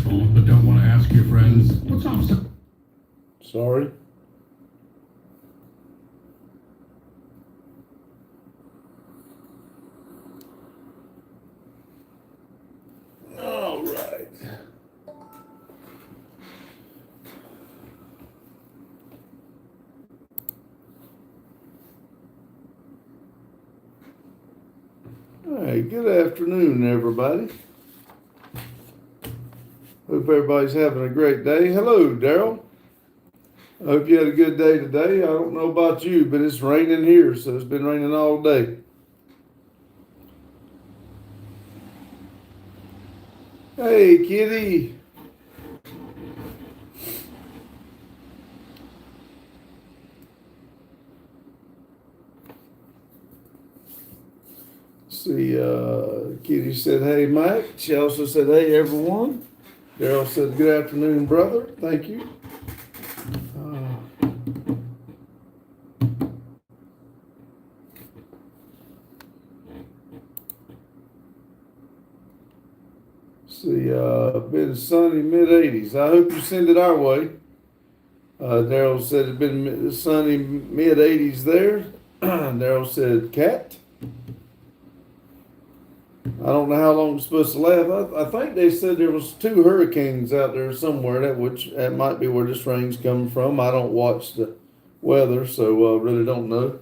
phone but don't want to ask your friends, what's up, sir? Sorry. All right. All right, good afternoon, everybody. Hope everybody's having a great day. Hello, Daryl. I hope you had a good day today. I don't know about you, but it's raining here, so it's been raining all day. Hey, kitty. See, Kitty said, hey, Mike. She also said, hey, everyone. Daryl said, good afternoon, brother. Thank you. See, been sunny mid-80s. I hope you send it our way. Daryl said it's been sunny mid-80s there. Daryl said, cat. I don't know how long it's supposed to last. I think they said there was 2 hurricanes out there somewhere. That might be where this rain's coming from. I don't watch the weather, so really don't know.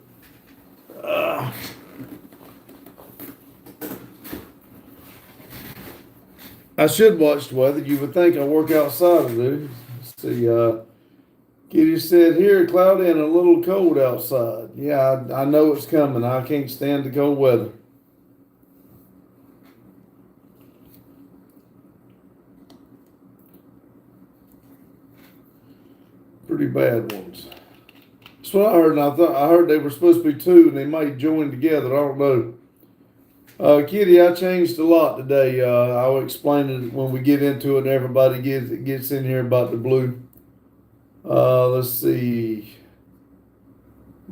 I should watch the weather. You would think I work outside to do. See, Kitty said, here, cloudy and a little cold outside. Yeah, I know it's coming. I can't stand the cold weather. Pretty bad ones. That's what I heard, and I heard they were supposed to be 2, and they might join together. I don't know. Kitty, I changed a lot today. I'll explain it when we get into it and everybody gets in here about the blue. Let's see.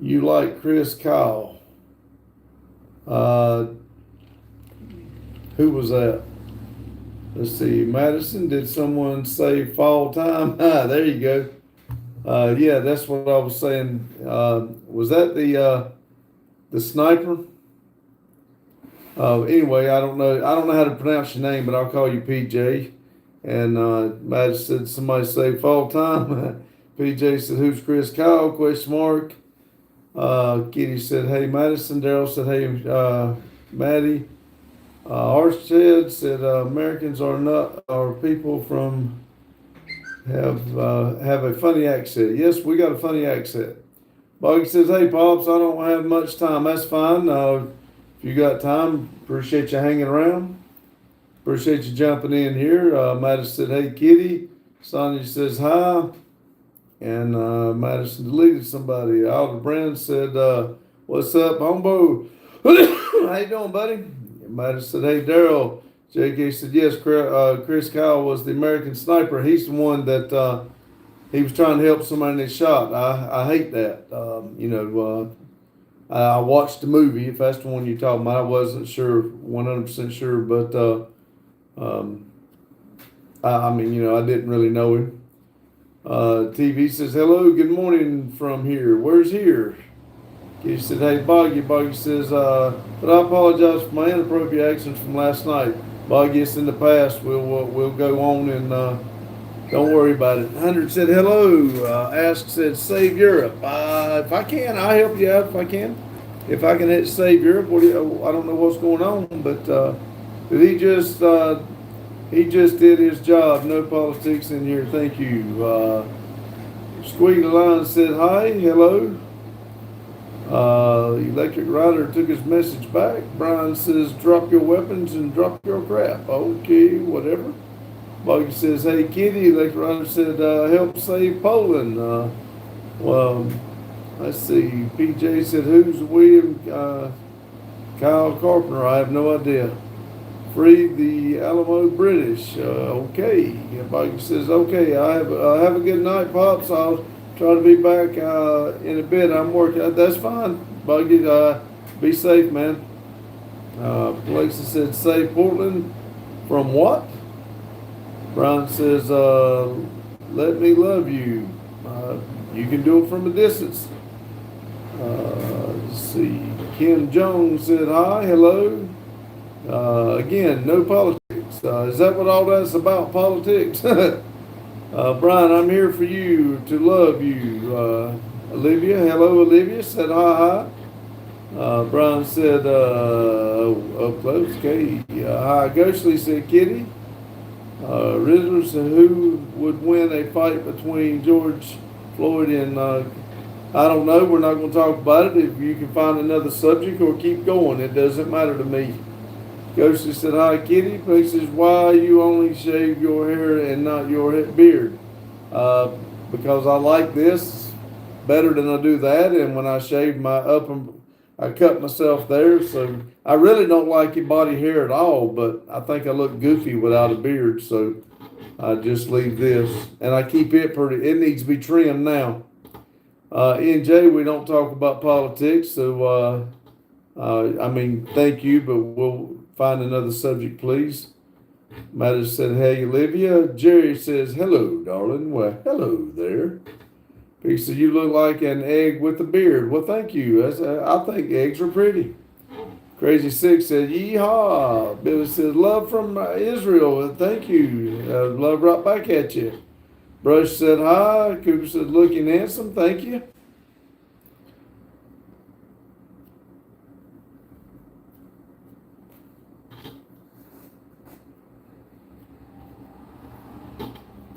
You like Chris Kyle. Who was that? Let's see. Madison, did someone say fall time? There you go. Yeah, that's what I was saying. Was that the sniper? Anyway, I don't know how to pronounce your name, but I'll call you PJ. And Matt said, somebody say fall time. PJ said, who's Chris Kyle? Question mark. Kitty said, hey, Madison. Daryl said, hey, Maddie. Archstead said, Americans are people from have a funny accent. Yes, we got a funny accent. Boggy says, hey, Pops, I don't have much time. That's fine. If you got time, appreciate you hanging around. Appreciate you jumping in here. Madison said, hey, Kitty. Sonia says, hi. And Madison deleted somebody. Alder said, what's up, Hombo? How you doing, buddy? Madison said, hey, Daryl. JK said, yes, Chris Kyle was the American sniper. He's the one that he was trying to help somebody and they shot. I hate that. I watched the movie, if that's the one you're talking about. I wasn't sure, 100% sure, but I didn't really know him. TV says, hello, good morning from here. Where's here? He said, hey, Boggy. Boggy says, but I apologize for my inappropriate actions from last night. Boggy, it's in the past. We'll go on and don't worry about it. 100 said, hello. Ask said, save Europe. If I can, I'll help you out if I can. If I can hit save Europe, I don't know what's going on, but he just did his job. No politics in here. Thank you. Squeaky Line said, hi, hello. Electric Rider took his message back. Brian says, drop your weapons and drop your crap. Okay, whatever. Boggy says, hey, Kitty. Electric Rider said, help save Poland. Let's see. PJ said, who's William Kyle Carpenter? I have no idea. Free the Alamo British. Okay. Boggy says, okay, I have a good night, Pops. I'll try to be back in a bit. I'm working. That's fine. Buggy, be safe, man. Alexa said, save Portland from what? Brian says, let me love you. You can do it from a distance. Let's see. Kim Jones said hi, hello. Again, no politics. Is that what all that's about, politics? Brian, I'm here for you, to love you. Olivia, hello, Olivia, said hi, hi. Brian said, up close, okay. Hi, Ghostly said Kitty. Riddler said, who would win a fight between George Floyd and, I don't know, we're not going to talk about it. If you can find another subject or keep going, it doesn't matter to me. Ghostly said, hi, Kitty. He says, why you only shave your hair and not your beard? Because I like this better than I do that. And when I shave my I cut myself there. So I really don't like your body hair at all, but I think I look goofy without a beard. So I just leave this. And I keep it pretty, it needs to be trimmed now. NJ, we don't talk about politics. So, thank you, but we'll find another subject, please. Matt said, hey, Olivia. Jerry says, hello, darling. Well, hello there. He said, you look like an egg with a beard. Well, thank you. I think eggs are pretty. Crazy Six said, yeehaw. Billy said, love from Israel. Thank you. Love right back at you. Brush said, hi. Cooper said, looking handsome. Thank you.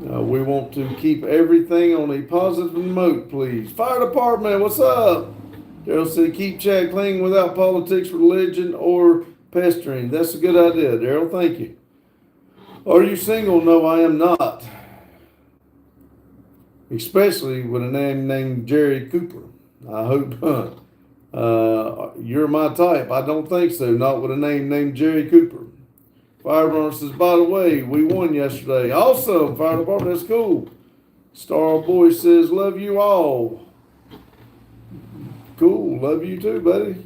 We want to keep everything on a positive note, please. Fire department, what's up? Daryl said, keep chat clean without politics, religion, or pestering. That's a good idea, Daryl. Thank you. Are you single? No, I am not. Especially with a name named Jerry Cooper. I hope you're my type. I don't think so. Not with a name named Jerry Cooper. Fire department says, by the way, we won yesterday. Awesome, fire department, that's cool. Star Boy says, love you all. Cool, love you too, buddy.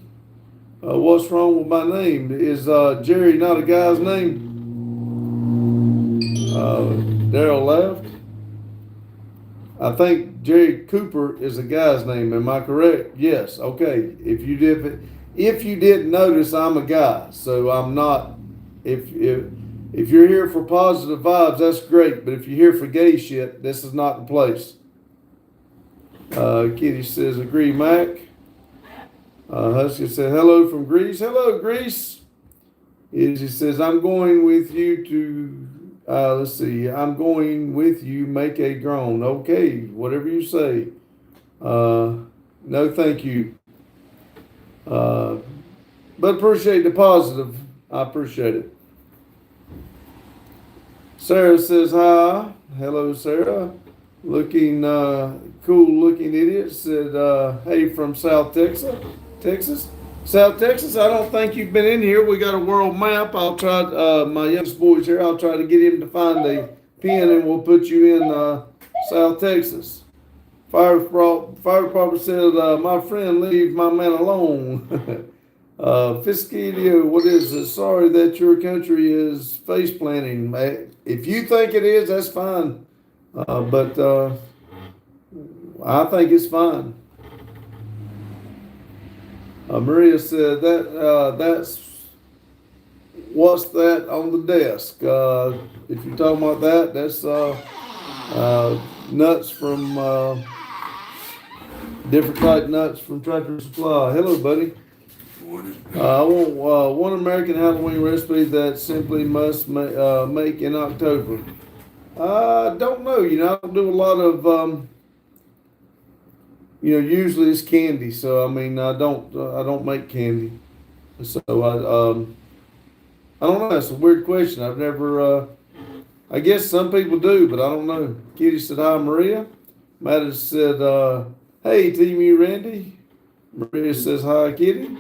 What's wrong with my name? Is Jerry not a guy's name? Daryl laughed. I think Jerry Cooper is a guy's name. Am I correct? Yes. Okay. If you didn't notice, I'm a guy, so I'm not. If you're here for positive vibes, that's great. But if you're here for gay shit, this is not the place. Kitty says, agree, Mac. Husky said, hello from Greece. Hello, Greece. Izzy says, I'm going with you to, I'm going with you, make a drone. Okay, whatever you say. No, thank you. But appreciate the positive. I appreciate it. Sarah says hi. Hello, Sarah. Looking cool looking idiot. Said, hey, from South Texas. South Texas, I don't think you've been in here. We got a world map. I'll try, my youngest boy's here. I'll try to get him to find a pen and we'll put you in South Texas. Fire department said, my friend, leave my man alone. Fiscadio, what is it? Sorry that your country is face planting. If you think it is, that's fine. But I think it's fine. Maria said that's what's that on the desk. If you're talking about that, that's nuts from different type nuts from Tractor Supply. Hello, buddy. I want one American Halloween recipe that simply must make in October. I don't know. I don't do a lot of. Usually it's candy. So I don't make candy. So I don't know. That's a weird question. I've never. I guess some people do, but I don't know. Kitty said hi, Maria. Matt said, hey, Team U, Randy. Maria says hi, Kitty.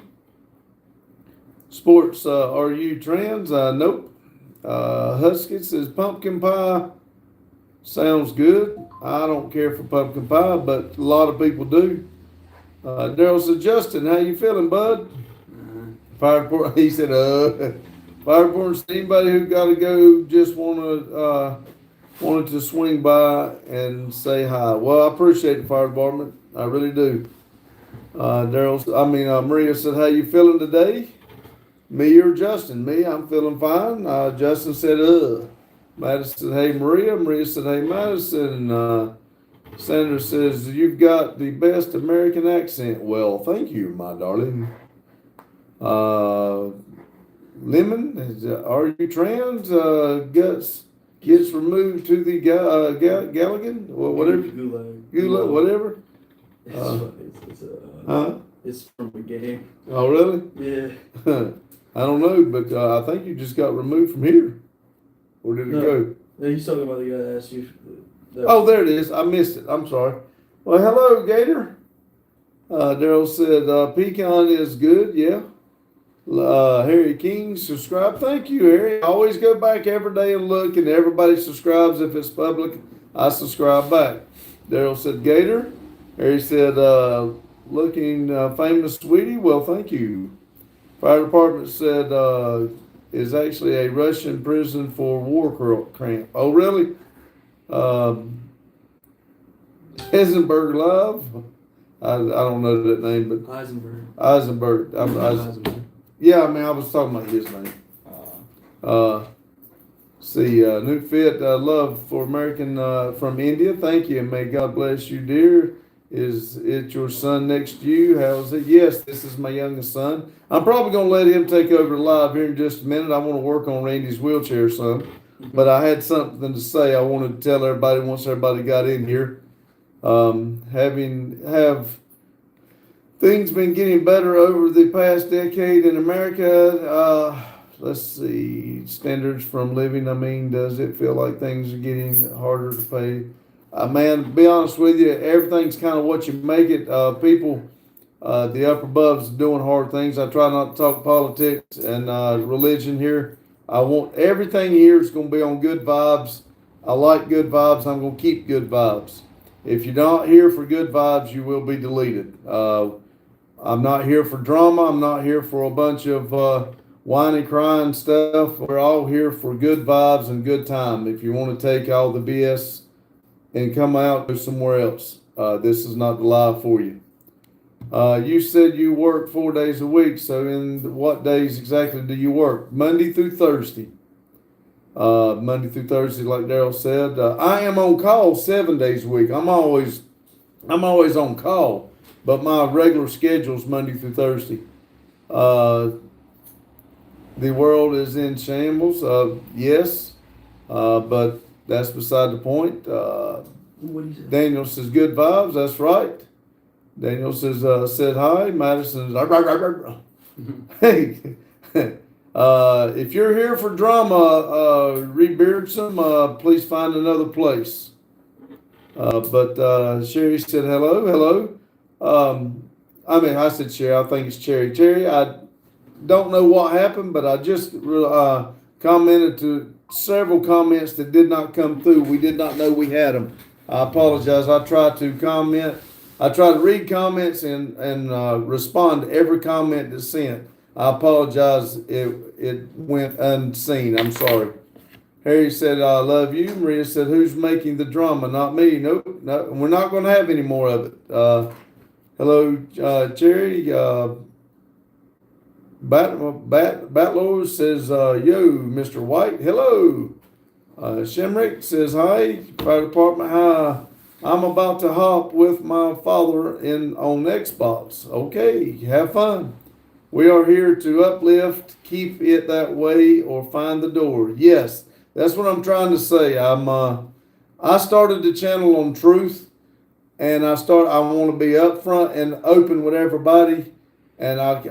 Sports, are you trans? Nope. Husky says pumpkin pie sounds good. I don't care for pumpkin pie, but a lot of people do. Daryl said, Justin, how you feeling, bud? Fire department, he said, fire department, anybody who got to go just want to wanted to swing by and say hi. Well, I appreciate the fire department. I really do. Maria said, how you feeling today? Me or Justin? Me, I'm feeling fine. Justin said, Madison said, hey, Maria. Maria said, hey, Madison. Sandra says, you've got the best American accent. Well, thank you, my darling. Lemon, are you trans? Guts gets removed to the Galligan? Well, whatever. Gulag, whatever. It's from a game. Oh, really? Yeah. I don't know, but I think you just got removed from here. Or did it go? No, he's talking about the guy that asked you. Oh, there it is. I missed it. I'm sorry. Well, hello, Gator. Daryl said, pecan is good. Yeah. Harry King, subscribe. Thank you, Harry. I always go back every day and look, and everybody subscribes. If it's public, I subscribe back. Daryl said, Gator. Harry said, looking famous, sweetie. Well, thank you. Fire department said, is actually a Russian prison for war camp. Oh, really? Eisenberg Live. I don't know that name, but Eisenberg. Eisenberg. Yeah, I mean, I was talking about his name. New Fit, love for American from India. Thank you, and may God bless you, dear. Is it your son next to you? How's it? Yes, this is my youngest son. I'm probably going to let him take over live here in just a minute. I want to work on Randy's wheelchair some. But I had something to say. I wanted to tell everybody once everybody got in here. Have things been getting better over the past decade in America? Let's see. Standards from living. I mean, does it feel like things are getting harder to pay? Man, to be honest with you, everything's kind of what you make it. People, the upper above doing hard things. I try not to talk politics and religion here. I want everything here is going to be on good vibes. I like good vibes. I'm going to keep good vibes. If you're not here for good vibes, you will be deleted. I'm not here for drama. I'm not here for a bunch of whining, crying stuff. We're all here for good vibes and good time. If you want to take all the BS and come out to somewhere else, this is not the live for you. You said you work 4 days a week, so in what days exactly do you work? Monday through Thursday. Monday through Thursday, like Daryl said. I am on call 7 days a week. I'm always on call, but my regular schedule is Monday through Thursday. The world is in shambles. Yes, but that's beside the point. Daniel says good vibes. That's right. Daniel says said hi. Madison says hey. If you're here for drama, rebeard some. Please find another place. But Sherry said hello. I said Sherry. I think it's Cherry. Cherry, I don't know what happened, but I just commented to several comments that did not come through. We did not know we had them. I apologize. I tried to read comments and respond to every comment that's sent. I apologize. It went unseen. I'm sorry. Harry said, I love you. Maria said, who's making the drama? Not me. Nope. No, we're not going to have any more of it. Hello, Jerry. Batlord says, yo, Mr. White. Hello. Shemrick says, hi. Fire department, hi. I'm about to hop with my father on Xbox. Okay, have fun. We are here to uplift, keep it that way, or find the door. Yes, that's what I'm trying to say. I started the channel on truth, and I want to be upfront and open with everybody, and I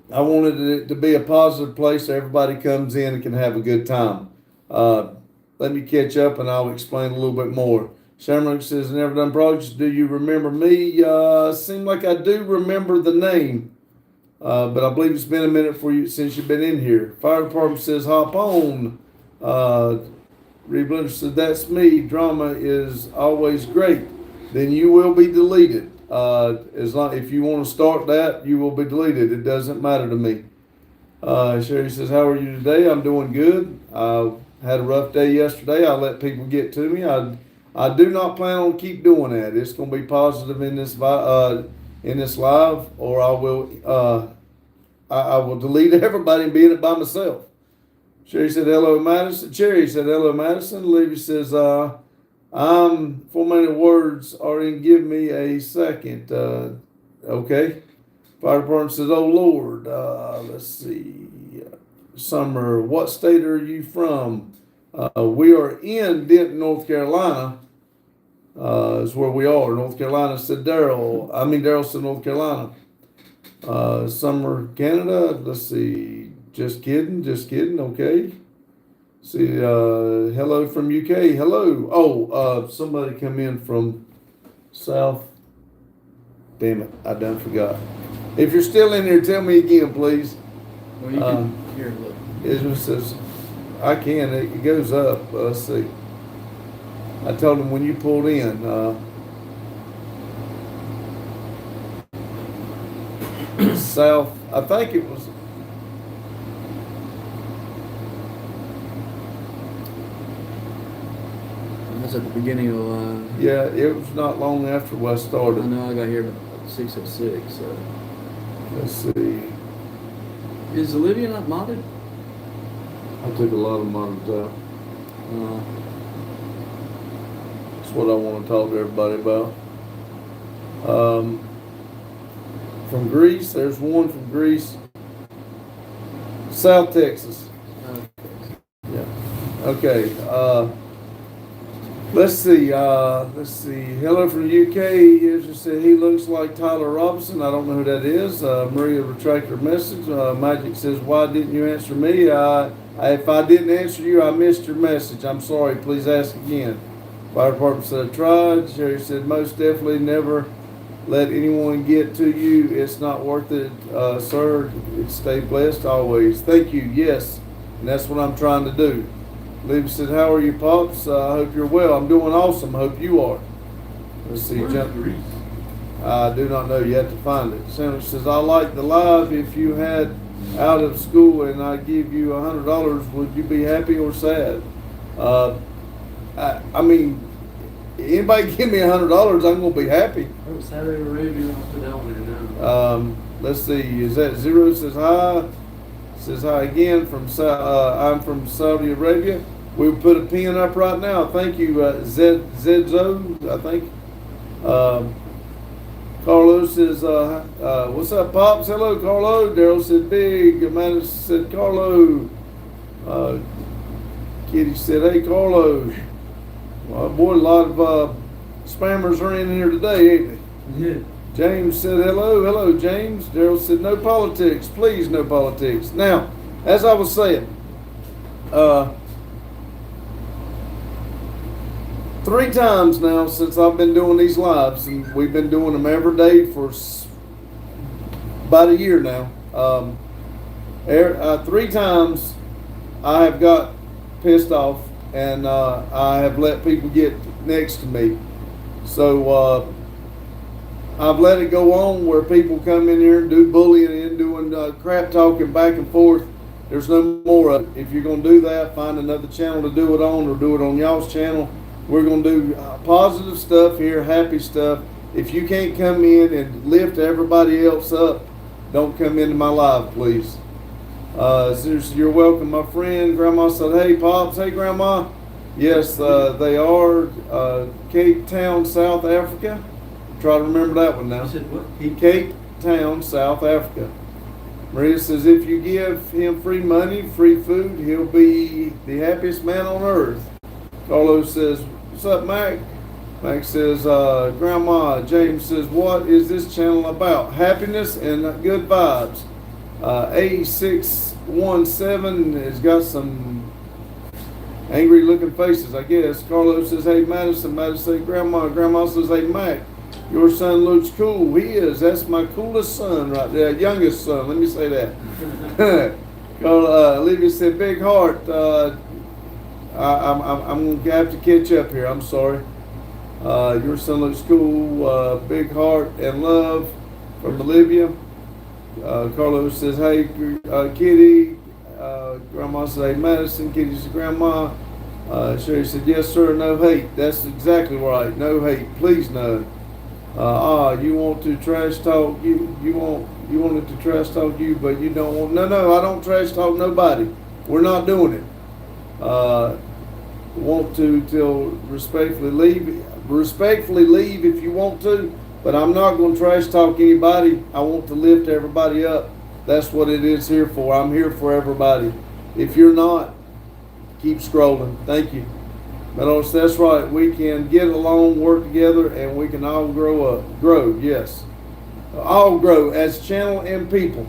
wanted it to be a positive place so everybody comes in and can have a good time. Let me catch up, and I'll explain a little bit more. Shamrock says, never done projects. Do you remember me? Seem like I do remember the name. But I believe it's been a minute for you since you've been in here. Fire department says, hop on. Reed Blender said, that's me. Drama is always great. Then you will be deleted. If you want to start that, you will be deleted. It doesn't matter to me. Sherry says, how are you today? I'm doing good. had a rough day yesterday. I let people get to me. I do not plan on keep doing that. It's going to be positive in this live, or I will I will delete everybody and be in it by myself. Sherry said hello, Madison. Cherry said hello, Madison. Olivia says I'm 4 minute words are in. Give me a second. Okay. Fire department says, oh Lord. Let's see. Summer, what state are you from? We are in Denton, North Carolina. Is where we are. North Carolina, said Daryl. Daryl said North Carolina. Summer, Canada. Let's see. Just kidding. Okay. See, hello from UK. Hello. Oh, somebody come in from South. Damn it, I done forgot. If you're still in here, tell me again, please. Well, you can here, look. It just says, I can. It goes up. Let's see. I told him when you pulled in. South. I think it was. That's at the beginning of. Yeah, it was not long after I started. I know I got here about 6:06. So. Let's see. Is Olivia not modded? I took a lot of models out. That's what I want to talk to everybody about. From Greece, there's one from Greece. South Texas. Yeah. Okay. Let's see. Hello from UK. He just said he looks like Tyler Robinson. I don't know who that is. Maria retracted her message. Magic says, why didn't you answer me? If I didn't answer you, I missed your message. I'm sorry. Please ask again. Fire department said, I tried. Sherry said, most definitely never let anyone get to you. It's not worth it, sir. Stay blessed always. Thank you. Yes. And that's what I'm trying to do. Levy said, how are you, Pops? I hope you're well. I'm doing awesome. Hope you are. Let's see. I do not know. You have to find it. Senator says, I like the live. If you had out of school and I give you $100, would you be happy or sad? Anybody give me $100, I'm going to be happy. Oh, Saudi Arabia. I'll put that one in now. Let's see. Is that Zero says hi? Says hi again from I'm from Saudi Arabia. We'll put a pin up right now. Thank you, Zedzo, I think. Carlos says, what's up, Pops? Hello, Carlo. Daryl said big. Amanda said Carlo. Kitty said, hey, Carlo. Well, boy, a lot of spammers are in here today, ain't they? Yeah. James said, hello. Hello, James. Daryl said, no politics. Please, no politics. Now, as I was saying, 3 times now since I've been doing these lives, and we've been doing them every day for about a year now. 3 times I have got pissed off, and I have let people get next to me. So I've let it go on where people come in here and do bullying and doing crap talking back and forth. There's no more of it. If you're going to do that, find another channel to do it on, or do it on y'all's channel. We're going to do positive stuff here, happy stuff. If you can't come in and lift everybody else up, don't come into my live, please. Seriously, you're welcome, my friend. Grandma said, hey, Pops. Hey, Grandma. Yes, they are Cape Town, South Africa. Try to remember that one now. You said what? Cape Town, South Africa. Maria says, if you give him free money, free food, he'll be the happiest man on earth. Carlos says, what's up, Mac? Mac says, Grandma. James says, what is this channel about? Happiness and good vibes. A617 has got some angry looking faces, I guess. Carlos says, hey, Madison. Madison says, Grandma. Grandma says, hey, Mac. Your son looks cool. He is. That's my coolest son right there. Youngest son. Let me say that. Olivia said, big heart. I'm going to have to catch up here. I'm sorry. Your son looks cool. Big heart and love from Olivia. Carlos says, hey, Kitty, Grandma said, hey, Madison, Kitty said, Grandma. Sherry said, yes, sir, no hate. That's exactly right. No hate. Please, no. You want to trash talk, you wanted to trash talk you, but you don't want, no, I don't trash talk nobody. We're not doing it. Want to till respectfully leave if you want to, but I'm not going to trash talk anybody. I want to lift everybody up. That's what it is here for. I'm here for everybody. If you're not, keep scrolling. Thank you. But that's right. We can get along, work together, and we can all grow up. Grow, yes. All grow as channel and people.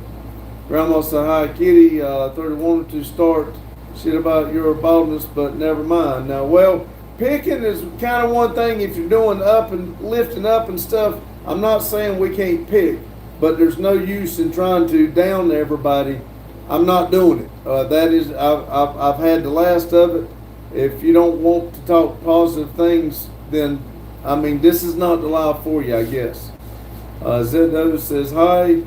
Grandma said, hi, Kitty. 30 wanted to start shit about your baldness, but never mind. Now, well, picking is kind of one thing if you're doing up and lifting up and stuff. I'm not saying we can't pick, but there's no use in trying to down everybody. I'm not doing it. That is, I've had the last of it. If you don't want to talk positive things, then, I mean, this is not the live for you, I guess. Zedo says, hi.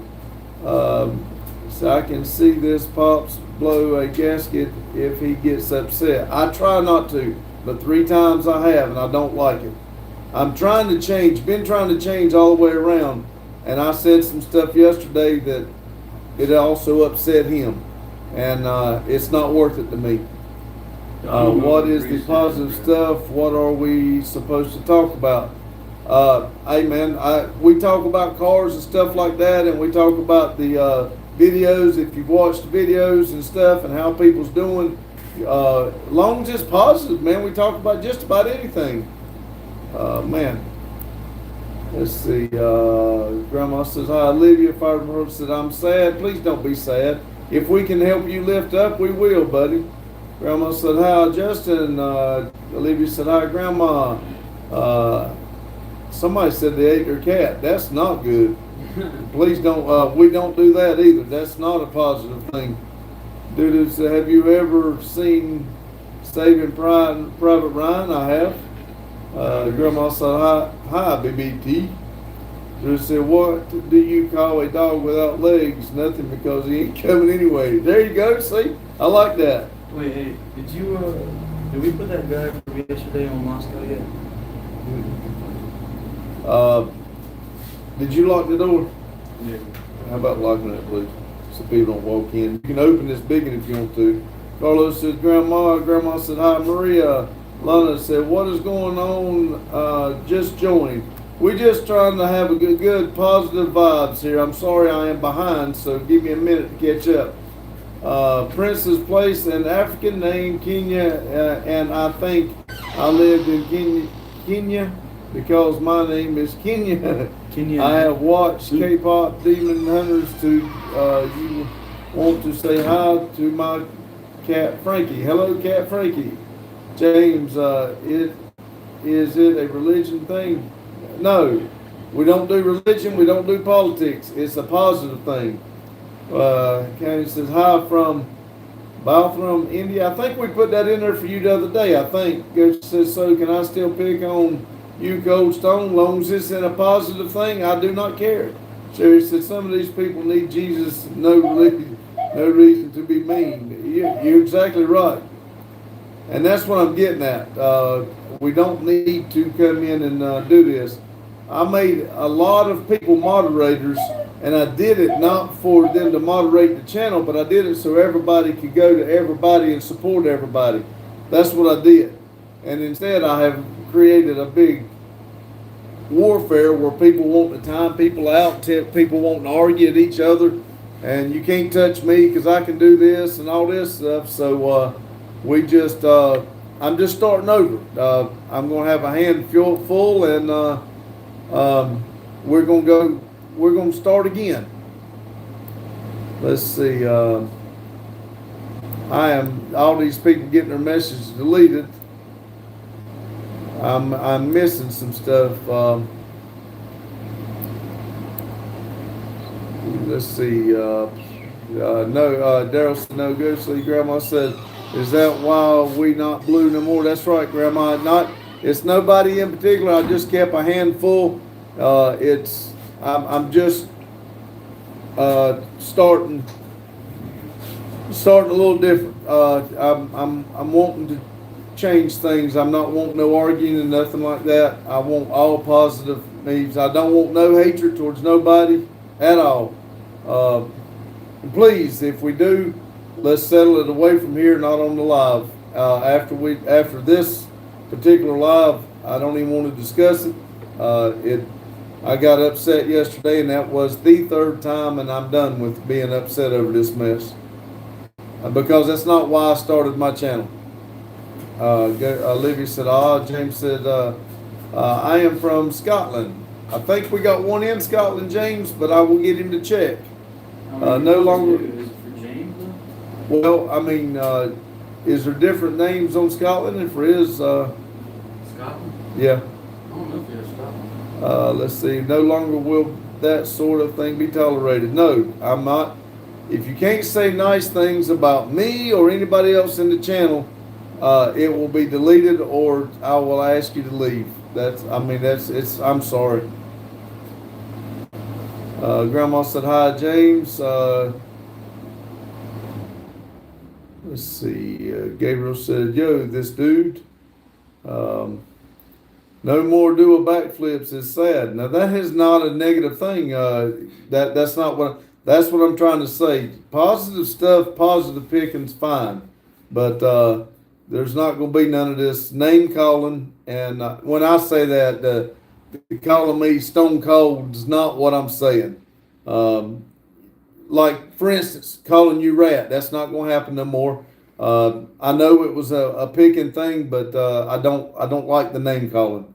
So I can see this Pops blow a gasket if he gets upset. I try not to, but 3 times I have, and I don't like it. I'm trying to change, been trying to change all the way around, and I said some stuff yesterday that it also upset him, and it's not worth it to me. What is the positive stuff? What are we supposed to talk about? Hey man, we talk about cars and stuff like that, and we talk about the videos, if you've watched the videos and stuff, and how people's doing. Long as it's positive, man, we talk about just about anything. Man, let's see. Grandma says, hi, Olivia. Fire Department said, I'm sad. Please don't be sad. If we can help you lift up, we will, buddy. Grandma said, hi, Justin. Olivia said, hi, Grandma. Somebody said they ate their cat. That's not good. Please don't, we don't do that either. That's not a positive thing. Dude said, have you ever seen Saving Private Ryan? I have. Grandma said, hi, BBT. Dude said, what do you call a dog without legs? Nothing, because he ain't coming anyway. There you go, see? I like that. Wait, hey, did we put that guy from yesterday on Moscow yet? Did you lock the door? Yeah. How about locking it, please? So people don't walk in. You can open this big one if you want to. Carlos said, Grandma. Grandma said, hi, Maria. Lana said, what is going on? Just joined. We're just trying to have a good positive vibes here. I'm sorry I am behind, so give me a minute to catch up. Prince's Place, an African name, Kenya, and I think I lived in Kenya because my name is Kenya. I have watched K-pop Demon Hunters. You want to say hi to my cat Frankie. Hello, cat Frankie. James, is it a religion thing? No, we don't do religion. We don't do politics. It's a positive thing. Candy says, hi from Baltham, India. I think we put that in there for you the other day, I think. Coach says, so can I still pick on you, Coach Stone? Long as it's in a positive thing, I do not care. Sherry said, some of these people need Jesus. No reason to be mean. You're exactly right. And that's what I'm getting at. We don't need to come in and do this. I made a lot of people moderators, and I did it not for them to moderate the channel, but I did it so everybody could go to everybody and support everybody. That's what I did. And instead I have created a big warfare where people want to time people out, people want to argue at each other, and you can't touch me because I can do this and all this stuff. So I'm just starting over. I'm going to have a hand full, and we're going to start again. Let's see. All these people getting their messages deleted. I'm missing some stuff. Let's see. Daryl said no go. See, Grandma said, is that why we not blue no more? That's right, Grandma. It's nobody in particular. I just kept a handful. I'm just starting starting a little different. I'm wanting to change things. I'm not wanting no arguing and nothing like that. I want all positive needs. I don't want no hatred towards nobody at all. Uh, and please, if we do, let's settle it away from here, not on the live. After this particular live, I don't even want to discuss it. I got upset yesterday, and that was the third time, and I'm done with being upset over this mess. Because that's not why I started my channel. Olivia said, James said, I am from Scotland. I think we got one in Scotland, James, but I will get him to check. No longer. Is it for James though? Well, I mean, is there different names on Scotland? If there is, Scotland? yeah. I don't know if you're Scotland. Let's see. No longer will that sort of thing be tolerated. No, I'm not. If you can't say nice things about me or anybody else in the channel, it will be deleted, or I will ask you to leave. I'm sorry. Grandma said hi, James. Let's see. Gabriel said, yo, this dude. No more dual backflips is sad. Now that is not a negative thing. That's not that's what I'm trying to say. Positive stuff, positive picking's fine, but there's not going to be none of this name calling. And when I say that, calling me stone cold is not what I'm saying. Like for instance, calling you rat. That's not going to happen no more. I know it was a picking thing, but I don't like the name calling.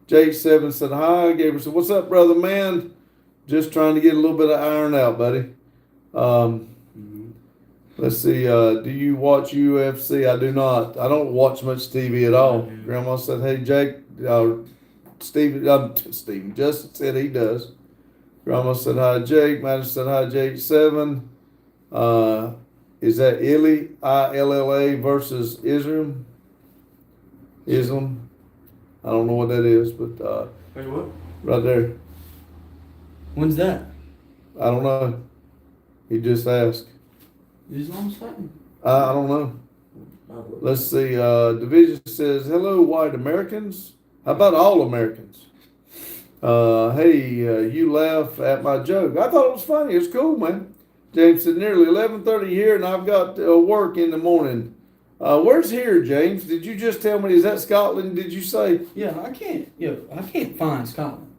J7 said hi. Gabriel said, what's up, brother man? Just trying to get a little bit of iron out, buddy. Let's see. Do you watch UFC? I do not. I don't watch much TV at all. Yeah. Grandma said, hey, Jake. Stephen. Justin said he does. Grandma said hi, Jake. Madison said hi, Jake7. Is that Illa versus Islam? Islam? I don't know what that is, but Wait, what? right there. When's that? I don't know. He just asked. Islam's fighting? I don't know. Let's see. Division says, hello, white Americans. How about all Americans? Hey, you laugh at my joke. I thought it was funny. It's cool, man. James said, nearly 11:30 here, and I've got work in the morning. Where's here, James? Did you just tell me? Is that Scotland? Did you say? Yeah, I can't find Scotland.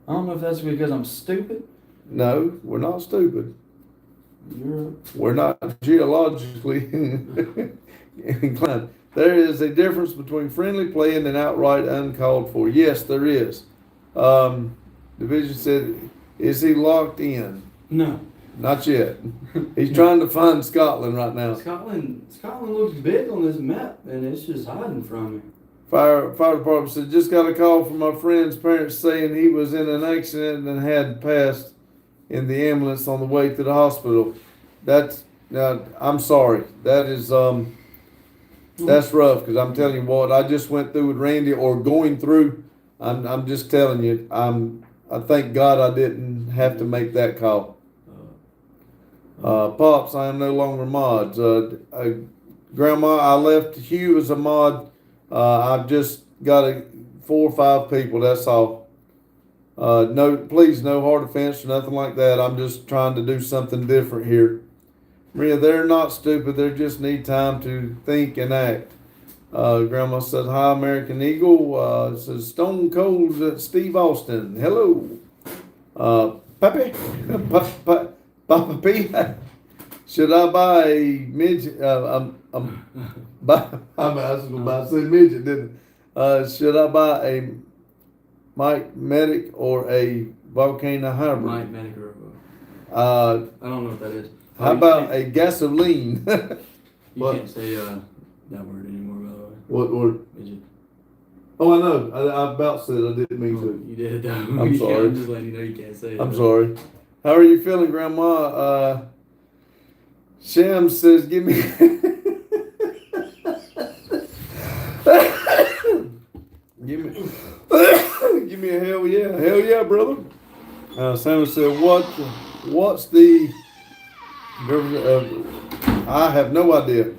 I don't know if that's because I'm stupid. No, we're not stupid. Europe. We're not geologically inclined. There is a difference between friendly playing and outright uncalled for. Yes, there is. Division said, is he locked in? No. Not yet. He's trying to find Scotland right now. Scotland looks big on this map, and it's just hiding from me. Fire department said, just got a call from my friend's parents saying he was in an accident and had passed in the ambulance on the way to the hospital. I'm sorry. That is that's rough, because I'm telling you what, I just went through with Randy, or going through. I'm just telling you, I thank God I didn't have to make that call. Pops, I am no longer mods. Grandma, I left Hugh as a mod. I've just got 4 or 5 people. That's all. No, please, no hard offense or nothing like that. I'm just trying to do something different here. Maria, they're not stupid. They just need time to think and act. Grandma says, hi, American Eagle. It says, Stone Cold Steve Austin. Hello. Pappy? Papa P, should I buy a midget? I was about to say midget, didn't I? Should I buy a Mike Medic or a Volcano Hybrid? Mike Medic or I don't know what that is. How about a gasoline? You can't say that word anymore, by the way. What word? Midget. Oh, I know. I about said I didn't mean to. You did, though. I'm sorry. I'm just letting you know you can't say it. I'm sorry. How are you feeling, Grandma? Shem says, give me give me a hell yeah, brother. Sam said, what's the I have no idea.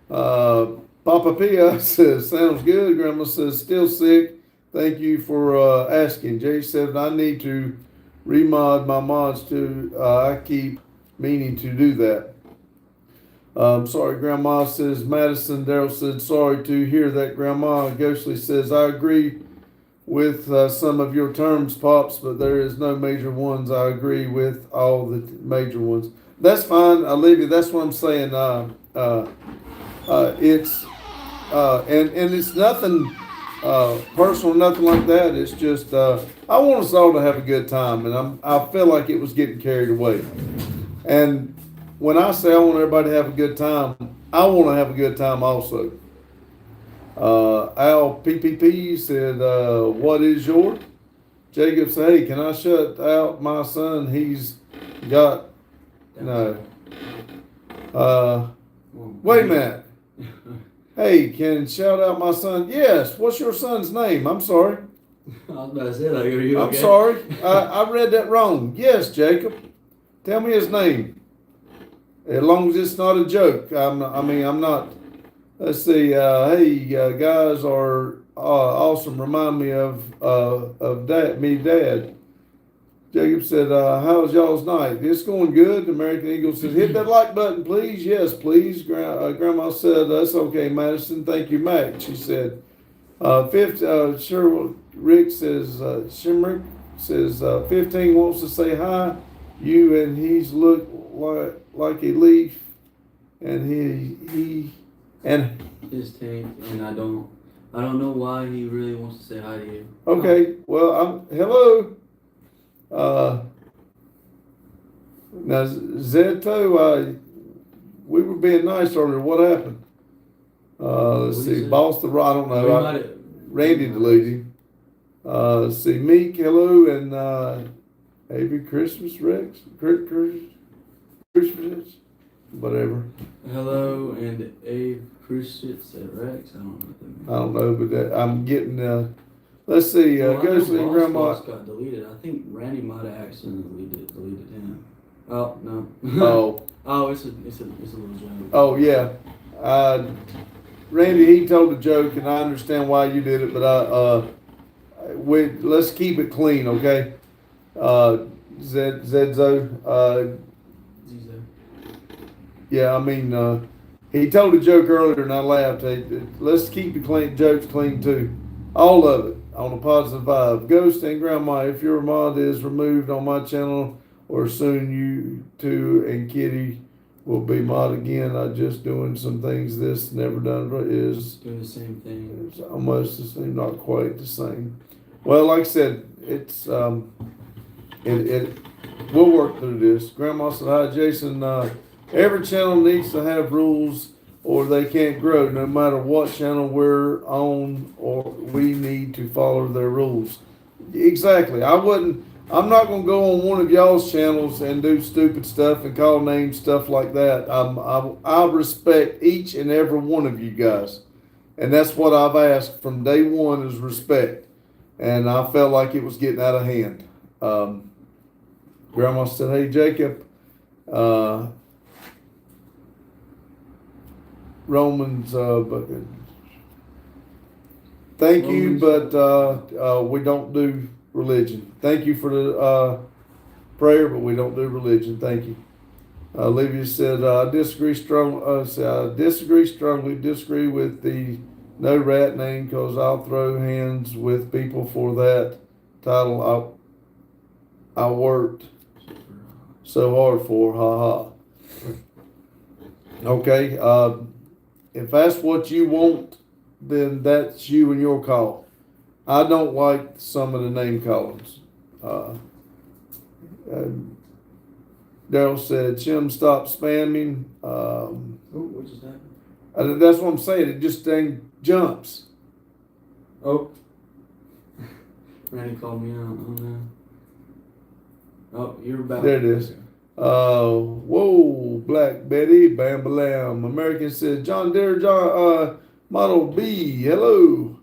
Papa Pia says, sounds good. Grandma says, still sick. Thank you for asking. Jay said, I need to remod my mods too. I keep meaning to do that. Sorry, Grandma says, Madison. Daryl said, sorry to hear that, Grandma. Ghostly says, I agree with some of your terms, Pops, but there is no major ones. I agree with all the major ones. That's fine, Olivia. That's what I'm saying. It's and it's nothing personal, nothing like that. It's just I want us all to have a good time, and I feel like it was getting carried away. And when I say I want everybody to have a good time, I want to have a good time also. Al PPP said, "What is your?" Jacob said, "Hey, can I shut out my son? He's got no." Wait a minute. Hey, can shout out my son? Yes. What's your son's name? I'm sorry. I was about to say, like, are you okay? I'm sorry. I read that wrong. Yes, Jacob. Tell me his name. As long as it's not a joke. I'm not. Let's see. Hey, guys are awesome. Remind me of Dad. Jacob said, how's y'all's night? It's going good. The American Eagle says, hit that like button, please. Yes, please. Grandma said, that's okay, Madison. Thank you, Mac. She said, sure. Rick says, Shimrick says, 15 wants to say hi. You and he's look like a leaf. And he and his tank, and I don't know why he really wants to say hi to you. Okay, well, hello. Now Zeto, we were being nice earlier. What happened? Let's see. Boss the I don't know. Randy deleted him. Let's see. Meek, hello, and maybe Christmas Rex, Christmas, whatever. Hello, and Abe Crucifix at Rex. I don't know what that means. I don't know, but I'm getting. Let's see. Ghostly and Grandma. Boss got deleted. I think Randy might have accidentally deleted him. Oh no. Oh, it's a little joke. Oh yeah. Randy, he told a joke, and I understand why you did it, but let's keep it clean, okay? Zedzo. Yeah, I mean, he told a joke earlier, and I laughed. Let's keep the jokes clean too, all of it. On a positive vibe. Ghost and Grandma, if your mod is removed on my channel, or soon you two and Kitty will be mod again. I just doing some things this never done is doing the same thing. It's almost the same, not quite the same. Well, like I said, it's we'll work through this. Grandma said, hi Jason, every channel needs to have rules or they can't grow, no matter what channel we're on, or we need to follow their rules. Exactly. I'm not going to go on one of y'all's channels and do stupid stuff and call names, stuff like that. I respect each and every one of you guys. And that's what I've asked from day one is respect. And I felt like it was getting out of hand. Grandma said, hey, Jacob, Romans, thank you, but we don't do religion. Thank you for the prayer, but we don't do religion. Thank you. Olivia said, I disagree strongly with the no rat name because I'll throw hands with people for that title I worked so hard for. Ha ha. Okay. If that's what you want, then that's you and your call. I don't like some of the name callings. Daryl said, Chim, stop spamming. What just happened? That's what I'm saying. It just dang jumps. Oh. Randy called me out on that. Oh, you're about. There it is. Whoa, Black Betty, Bam Balam. American said, John Deere, Model B, hello.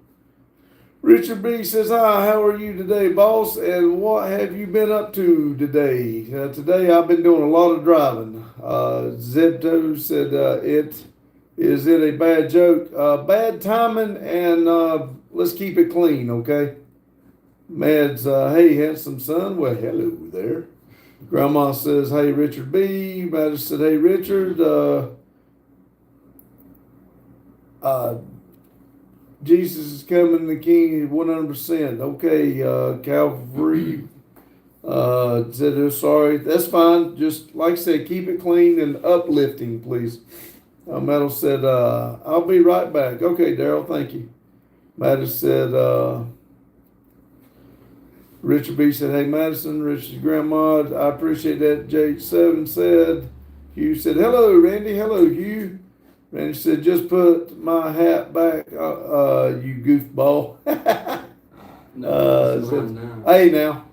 Richard B says, hi, how are you today, boss? And what have you been up to today? Today I've been doing a lot of driving. Zebto said, is it a bad joke? Bad timing, and let's keep it clean, okay? Mads, hey, handsome son. Well, hello there. Grandma says, hey, Richard B. Mads said, hey, Richard. Jesus is coming, the King, 100%. Okay, Calvary said, oh, sorry. That's fine. Just, like I said, keep it clean and uplifting, please. Metal said, I'll be right back. Okay, Daryl, thank you. Mattis said, Richard B said, hey, Madison, Richard's grandma, I appreciate that. J7 said, Hugh said, hello, Randy. Hello, Hugh. Randy said, just put my hat back, you goofball. Hey, now,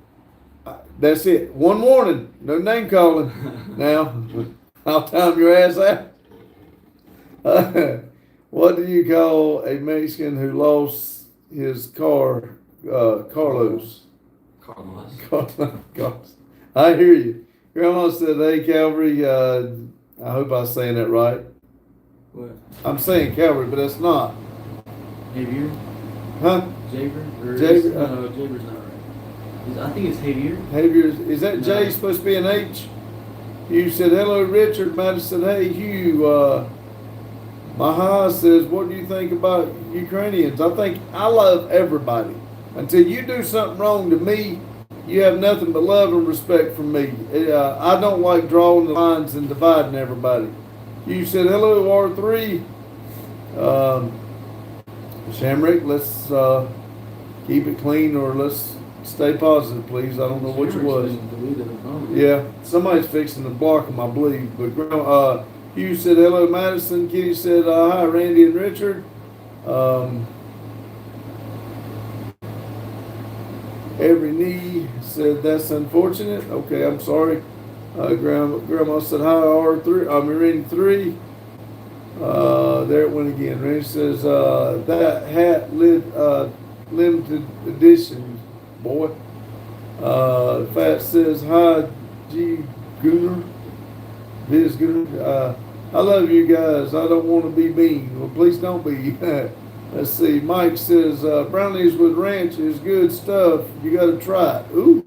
that's it. One warning, no name calling. Now, I'll time your ass out. What do you call a Mexican who lost his car, Carlos? Carlos. I hear you. Grandma said, hey, Calvary, I hope I was saying that right. What? I'm saying Calvary, but it's not. Javier? Huh? Javier? Javier? No, Javier's not right. I think it's Javier. Javier, is that No. J supposed to be an H? Hugh said, hello, Richard. Madison said, hey, Hugh, Maha says, what do you think about Ukrainians? I think I love everybody. Until you do something wrong to me, you have nothing but love and respect from me. I don't like drawing the lines and dividing everybody. You said, hello, R3. Shamrick, let's keep it clean, or let's stay positive, please. I don't know which it was. Yeah, somebody's fixing to block them, I believe. But Hugh said, hello, Madison. Kitty said, hi, Randy and Richard. Every knee said, that's unfortunate. Okay, I'm sorry. Grandma said, hi, R3. Marine 3. There it went again. Randy says, that hat limited edition, boy. Fat says, hi, G. Gunner. Viz Gunner. I love you guys. I don't want to be mean. Well, please don't be. Let's see. Mike says, brownies with ranch is good stuff. You got to try it. Ooh,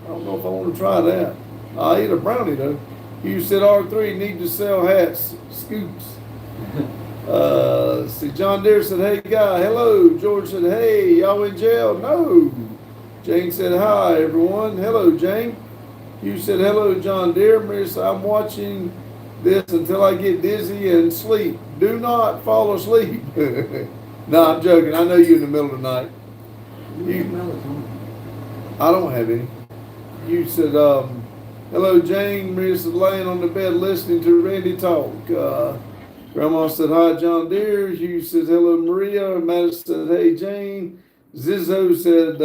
I don't know if I want to try that. I'll eat a brownie, though. You said R3 need to sell hats, scoops. See, John Deere said, hey, guy, hello. George said, hey, y'all in jail? No. Jane said, hi, everyone. Hello, Jane. You said, hello, John Deere. Mary said, I'm watching this until I get dizzy and sleep. Do not fall asleep. No, I'm joking. I know you're in the middle of the night. I don't have any. You said, hello, Jane. Maria said, laying on the bed listening to Randy talk. Grandma said, hi, John Deere. You said, hello, Maria. Madison said, hey, Jane. Zizzo said,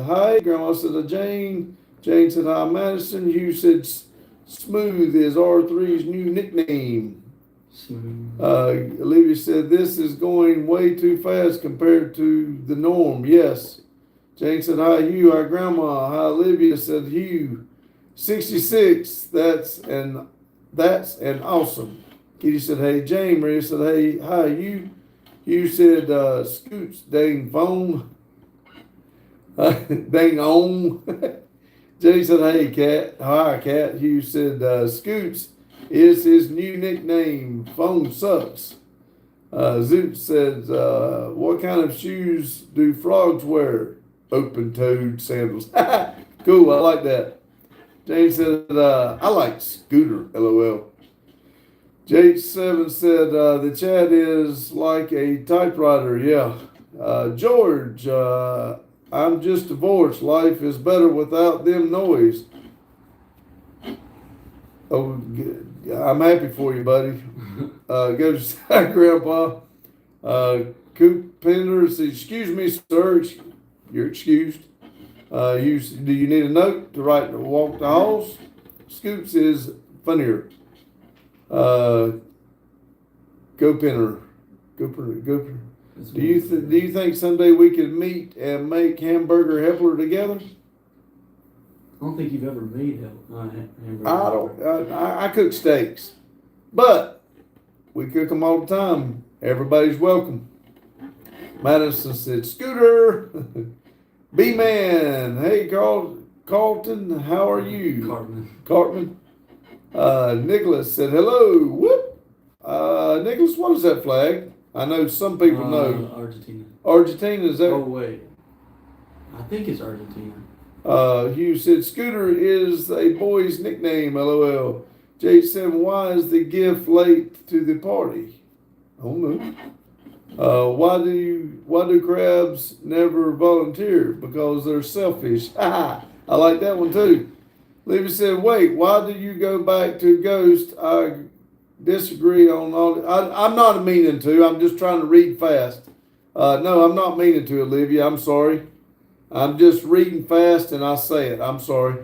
hi. Grandma said, Jane. Jane said, hi, Madison. You said, smooth is R3's new nickname. Olivia said, this is going way too fast compared to the norm. Yes. Jane said, hi, Hugh. Hi, Grandma. Hi, Olivia said, Hugh. 66. That's an awesome. Kitty said, hey, Jane. Maria said, hey, hi, Hugh. Hugh said, scoots, dang phone. Dang on. Jay said, hey, Cat. Hi, Cat. Hugh said, scoots is his new nickname. Phone sucks. Zoot says, what kind of shoes do frogs wear? Open-toed sandals. Cool, I like that. James said, I like Scooter, LOL. J7 said, the chat is like a typewriter. Yeah. George, I'm just divorced. Life is better without them noise. Oh, I'm happy for you, buddy. Go to Grandpa. Coop Pender says, excuse me, sir. You're excused. Do you need a note to write to walk the halls? Scoops is funnier. Go Penner. Go Penner. Do you think someday we could meet and make hamburger helper together? I don't think you've ever made hamburger. I don't. I cook steaks, but we cook them all the time. Everybody's welcome. Madison said, "Scooter, B-Man, hey Carlton, how are you?" Cartman. Nicholas said, "Hello." Whoop. Nicholas, what is that flag? I know some people know. Argentina. Argentina, is that? Oh wait, I think it's Argentina. Hugh said, "Scooter is a boy's nickname, LOL." Jake said, "Why is the gift late to the party?" Oh no. Why do crabs never volunteer? Because they're selfish. I like that one too. Levy said, "Wait, why do you go back to Ghost?" I disagree on all. I'm not meaning to. I'm just trying to read fast. No, I'm not meaning to, Olivia. I'm sorry. I'm just reading fast and I say it. I'm sorry.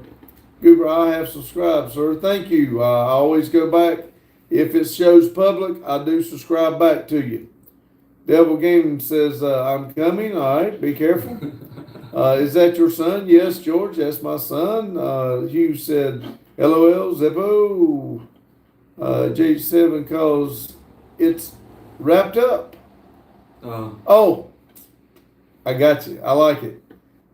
Goober, I have subscribed, sir. Thank you. I always go back. If it shows public, I do subscribe back to you. Devil Gaming says, "I'm coming." All right, be careful. Is that your son? Yes, George, that's my son. Hugh said, "LOL, Zippo." J7 calls it's wrapped up. Oh, I got you. I like it.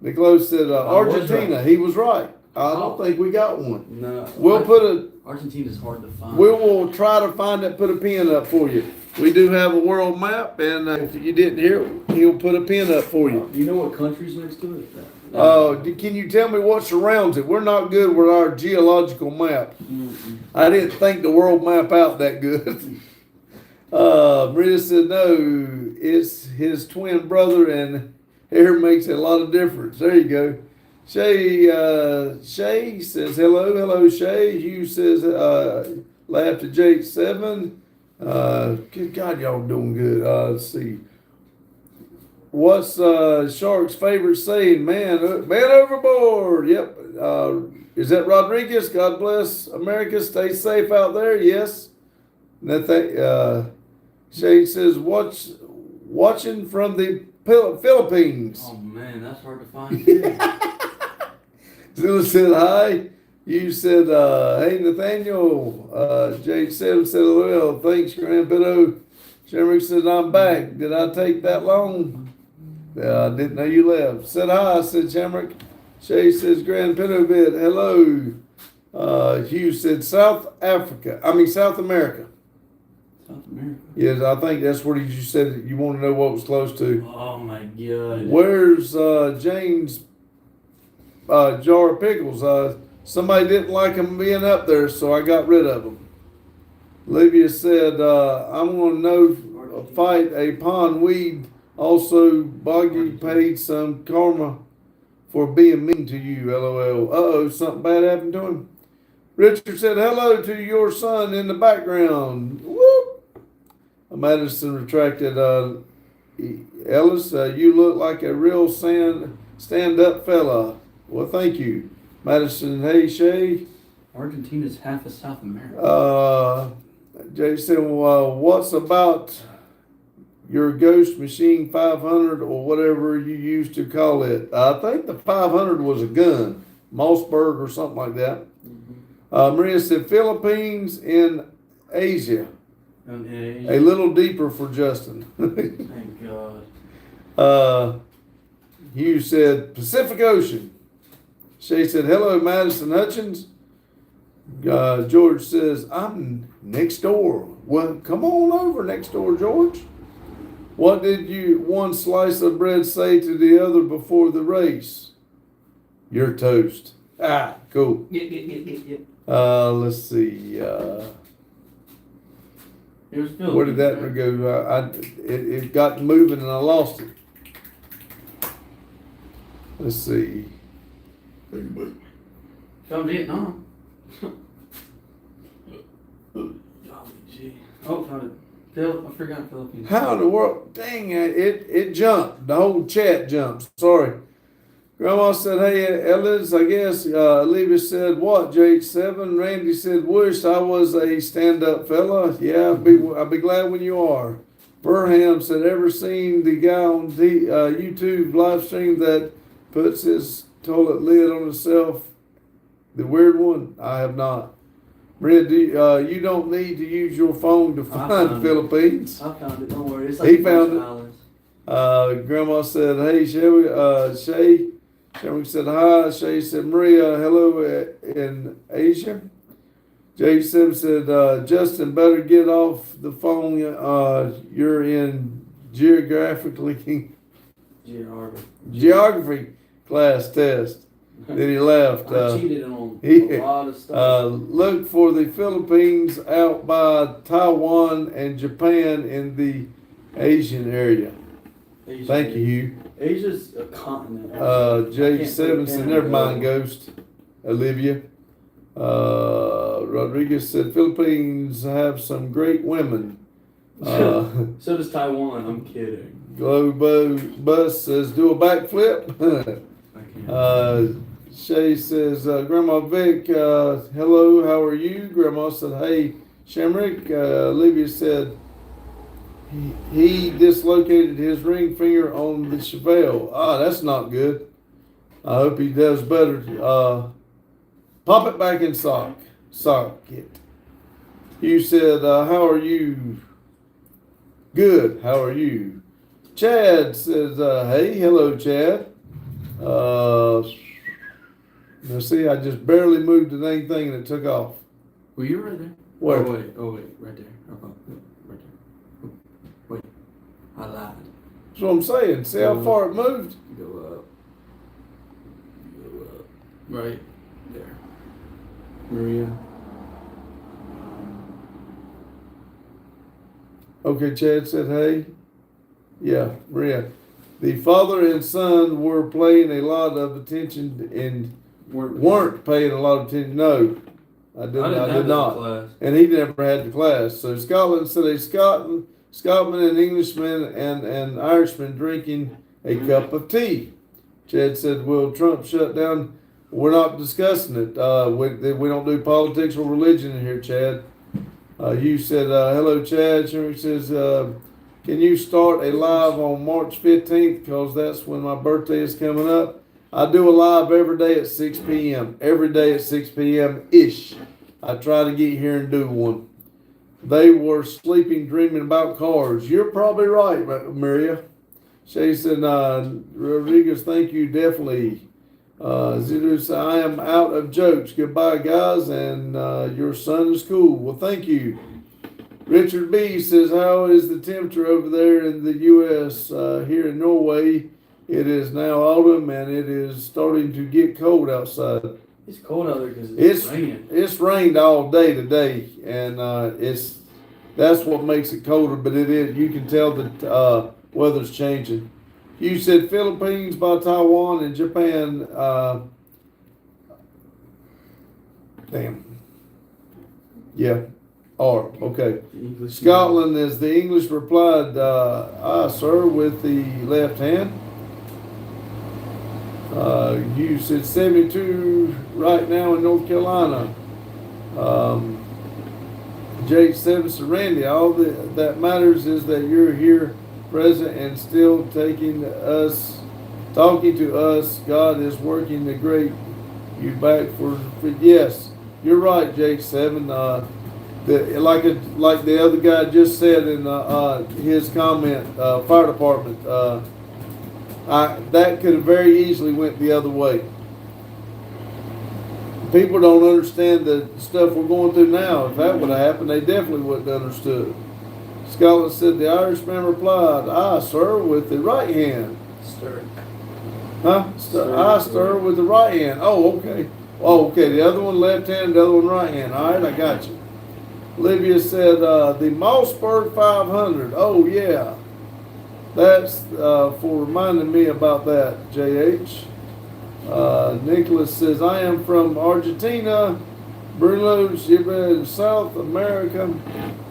Nicholas said, Argentina. Right. He was right. I don't think we got one. No. We'll Argentina's hard to find. We will try to find it, put a pin up for you. We do have a world map, and if you didn't hear, he'll put a pin up for you. Do you know what country's next to it? Can you tell me what surrounds it? We're not good with our geological map. Mm-mm. I didn't think the world map out that good. Maria said, "No, it's his twin brother, and hair makes a lot of difference." There you go. Shay says, hello, Shay. Hugh says, laugh at Jake 7. Good God, y'all doing good. Let's see. What's Shark's favorite saying? Man overboard. Yep. Is that Rodriguez? God bless America. Stay safe out there. Yes. Shay says, watching from the Philippines. Oh man, that's hard to find. Zilla said hi. You said, hey Nathaniel. Jake 7 said, "Well, thanks, Grandpiddo." Shamrock said, "I'm back. Did I take that long?" I didn't know you left. Said hi, said Shamrock. Shay says, "Grandpiddo bid. Hello." Hugh said, South America. South America. Yes, I think that's what you said that you want to know what was close to. Oh my God. Where's Jane's jar of pickles? Somebody didn't like them being up there, so I got rid of them. Olivia said, "I'm going to fight a pond weed. Also, Boggy paid some karma for being mean to you, LOL. Something bad happened to him." Richard said, "Hello to your son in the background." Whoop. Madison retracted, "Ellis, you look like a real stand-up fella." Well, thank you. Madison, hey, Shay. Argentina's half of South America. Jay said, "Well, what's about your Ghost Machine 500 or whatever you used to call it?" I think the 500 was a gun, Mossberg or something like that. Mm-hmm. Maria said, "Philippines in Asia." A little deeper for Justin. Thank God. Hugh said, "Pacific Ocean." Shay said, "Hello, Madison Hutchins." George says, "I'm next door." Well, come on over next door, George. What did one slice of bread say to the other before the race? "You're toast." Cool. Let's see. Where did that go? It got moving and I lost it. Let's see. From Vietnam. Golly gee. Oh, found it. I forgot Philippines. How in the world? Dang it jumped. The whole chat jumped. Sorry. Grandma said, "Hey, Ellis, I guess." Levy said, "What, J7? Randy said, "Wish I was a stand-up fella." Yeah, I'll be glad when you are. Burham said, ever seen the guy on the YouTube live stream that puts his toilet lid on himself? The weird one? I have not. Maria, you don't need to use your phone to find the Philippines. I found it. Don't worry. It's like He found it. Islands. Grandma said, hey, Shay. Shay said, hi. Shay said, Maria, hello in Asia. Jason said, Justin, better get off the phone. You're in geography class test. Then he left. I cheated on a lot of stuff. Look for the Philippines out by Taiwan and Japan in the Asian area. Thank you, Hugh. Asia's a continent. J7 said, never mind, Ghost. Olivia. Rodriguez said, Philippines have some great women. So does Taiwan. I'm kidding. Globo Bus says, do a backflip. I can't. Shay says, Grandma Vic, hello, how are you? Grandma said, hey, Shamrick. Olivia said, he dislocated his ring finger on the Chevelle. That's not good. I hope he does better. Pop it back in socket. You said, how are you? Good, how are you? Chad says, hey, hello, Chad. Now see, I just barely moved the dang thing and it took off. Well, you're right there. Where? Oh, wait, right there. Right there. Wait, I lied. That's what I'm saying. See how far it moved? Go up. Right there. Maria. Okay, Chad said, hey. Yeah, Maria. The father and son were paying a lot of attention and weren't paying a lot of attention. No, I did not. Class. And he never had the class. So Scotland said a Scotsman, an Englishman, and an Irishman drinking a cup of tea. Chad said, will Trump shut down? We're not discussing it. We don't do politics or religion in here, Chad. You said, hello, Chad. Sherry says, can you start a live on March 15th? Because that's when my birthday is coming up. I do a live every day at 6 p.m. Every day at 6 p.m.-ish. I try to get here and do one. They were sleeping, dreaming about cars. You're probably right, Maria. Shay said, Rodriguez, thank you, definitely. Zidus said, I am out of jokes. Goodbye, guys, and your son is cool. Well, thank you. Richard B. says, how is the temperature over there in the U.S.? Here in Norway, it is now autumn, and it is starting to get cold outside. It's cold out there because it's raining. It's rained all day today, and that's what makes it colder, but it is. You can tell that weather's changing. You said Philippines by Taiwan and Japan. Yeah. Okay. Scotland is the English replied, sir, with the left hand. You said 72 right now in North Carolina. J7 said, Randy, all that matters is that you're here present and still talking to us. God is working to great you back for yes, you're right, J7. Like the other guy just said in his comment, fire department, that could have very easily went the other way. People don't understand the stuff we're going through now. If that would have happened, they definitely wouldn't have understood. Scotland said, the Irishman replied, sir, with the right hand. Stir. Huh? Stir with the right hand. Oh, okay. Oh, okay. The other one left hand, the other one right hand. All right, I got you. Olivia said, the Mossberg 500. Oh, yeah. That's for reminding me about that, JH. Nicholas says, I am from Argentina, Bruno, South America,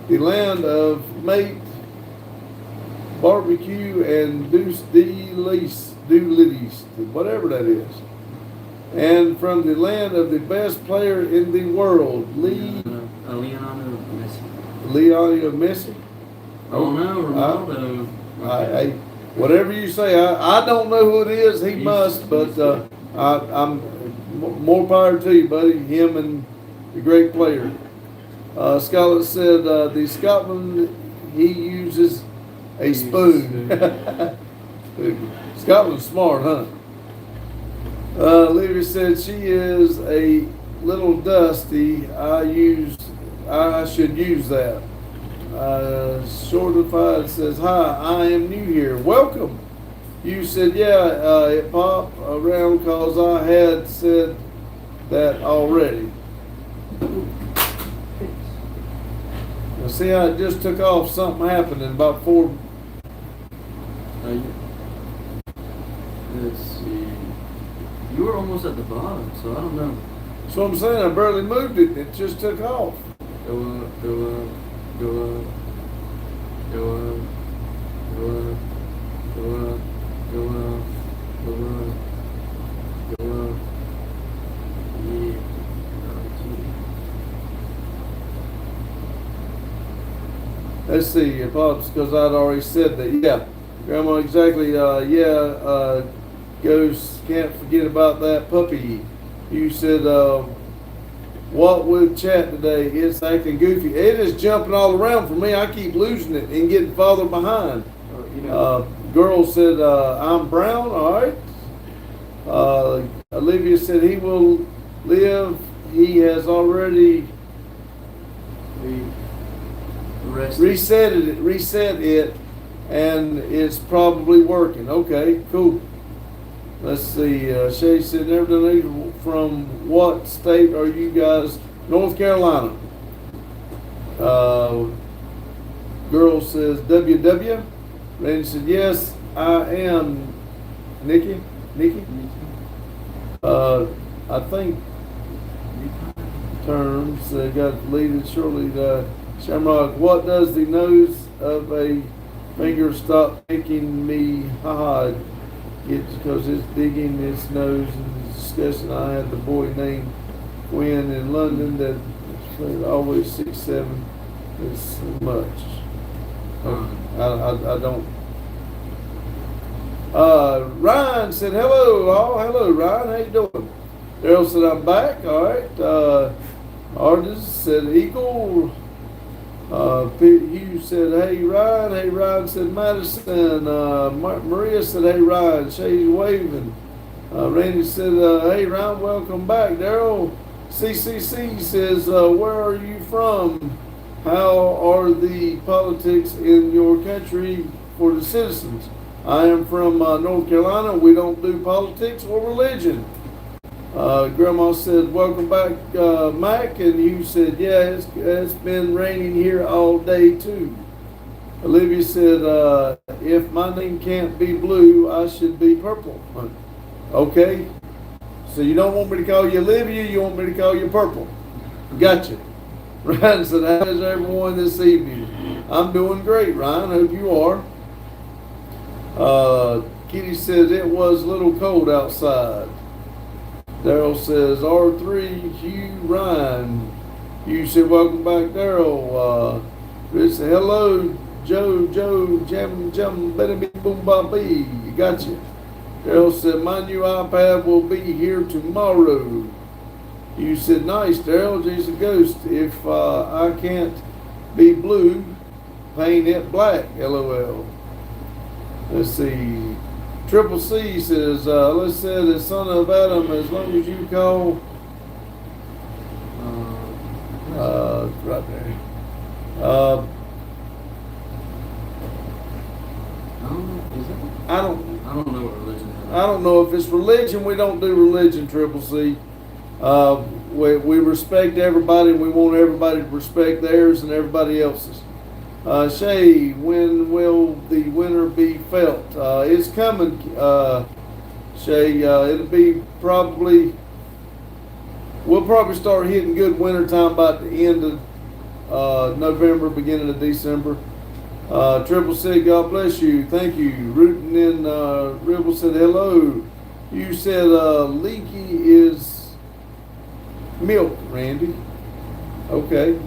the land of mate, barbecue, and deuce whatever that is. And from the land of the best player in the world, Lionel Messi. Oh no, Ronaldo. I, whatever you say, I don't know who it is. He must, but I'm more power to you, buddy. Him and the great player. Scotland said the Scotland he uses a spoon. Scotland's smart, huh? Olivia said she is a little dusty. I should use that. Shortified says, hi, I am new here. Welcome. You said, yeah, it popped around because I had said that already. Now see how it just took off, something happened in about 4. Let's see. You were almost at the bottom, so I don't know. That's what I'm saying, I barely moved it, it just took off. Go up, go up, go up, go up, go up, go up, go up, go up, go up. Yeah. Let's see, Pops, because I'd already said that. Yeah, Grandma, exactly. Ghost, can't forget about that puppy. You said, what with chat today? It's acting goofy. It is jumping all around for me. I keep losing it and getting farther behind. Girl said, I'm brown, all right. Olivia said he will live. He has already reset it, and it's probably working. Okay, cool. Let's see. Shay said, never done either. From what state are you guys? North Carolina. Girl says, WW. Randy said, yes, I am. Nikki? I think terms got deleted shortly. Shamrock, what does the nose of a finger stop making me haha? It's because it's digging its nose and discussing. I had the boy named Quinn in London that always 6'7" is much. I don't. Ryan said hello. Oh, hello, Ryan. How you doing? Daryl said I'm back. All right. Artist said Eagle. Hugh said, hey Ryan. Hey Ryan said Madison. Maria said, hey Ryan. Shay's waving. Randy said, hey Ryan, welcome back. Daryl CCC says, where are you from? How are the politics in your country for the citizens? I am from North Carolina. We don't do politics or religion. Grandma said, welcome back, Mac. And you said, yeah, it's been raining here all day too. Olivia said, if my name can't be blue, I should be purple. Okay. So you don't want me to call you Olivia, you want me to call you purple. Gotcha. Ryan said, how is everyone this evening? I'm doing great, Ryan. Hope you are. Kitty says it was a little cold outside. Daryl says, R3, Hugh, Ryan. You said, welcome back, Daryl. Rich said, hello, Joe, jam, better be boom, bobby. Gotcha. Daryl said, my new iPad will be here tomorrow. You said, nice, Daryl. Jason Ghost, if I can't be blue, paint it black, LOL. Let's see. Triple C says, let's say the son of Adam, as long as you call, right there. I don't know what religion is. I don't know if it's religion. We don't do religion, Triple C. We respect everybody, and we want everybody to respect theirs and everybody else's. Shay, when will the winter be felt? It's coming, Shay. It'll be we'll probably start hitting good winter time by the end of November, beginning of December. Triple C, God bless you. Thank you. Rooting in Ribble said hello. You said leaky is milk, Randy. Okay.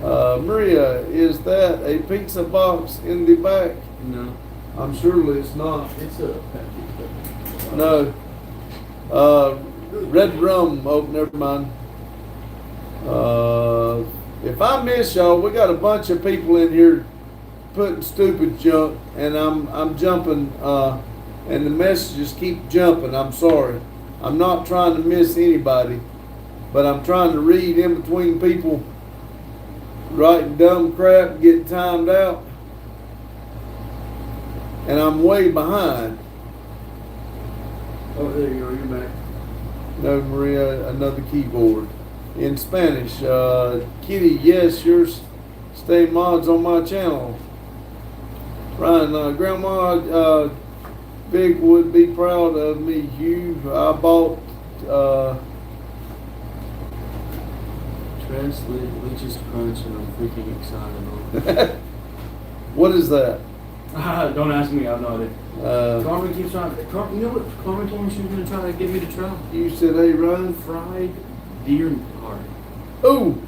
Maria, is that a pizza box in the back? No. I'm surely it's not. It's a package. No. Red rum. Oh, never mind. If I miss y'all, we got a bunch of people in here putting stupid junk, and I'm jumping, and the messages keep jumping. I'm sorry. I'm not trying to miss anybody, but I'm trying to read in between people writing dumb crap, getting timed out, and I'm way behind. Oh, there you go. You're back. No, Maria, another keyboard. In Spanish, Kitty, yes, yours stay mods on my channel. Ryan, Grandma, Vic would be proud of me, Hugh. I bought, Translate Leech's Crunch, and I'm freaking excited. what is that? Don't ask me. I have no idea. Carmen, Carmen keeps trying. You know what? Carmen told me she was going to try to get me to try you said, hey, Ryan. fried deer heart. Ooh,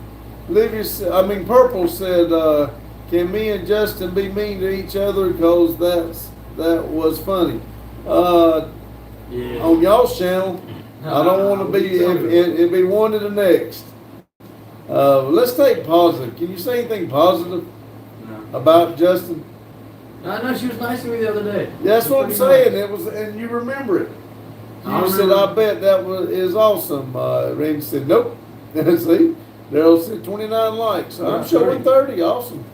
Purple said, can me and Justin be mean to each other? Because that was funny. Yeah. On y'all's channel, I don't want to be, it'd be one to the next. Let's take positive. Can you say anything positive No. about Justin? I know she was nice to me the other day. That's She was what I'm pretty saying. nice. It was, and you remember it. I You said, remember. I bet that is awesome. Randy said, nope. See, Daryl said 29 likes. I'm Yeah, showing 30. Awesome.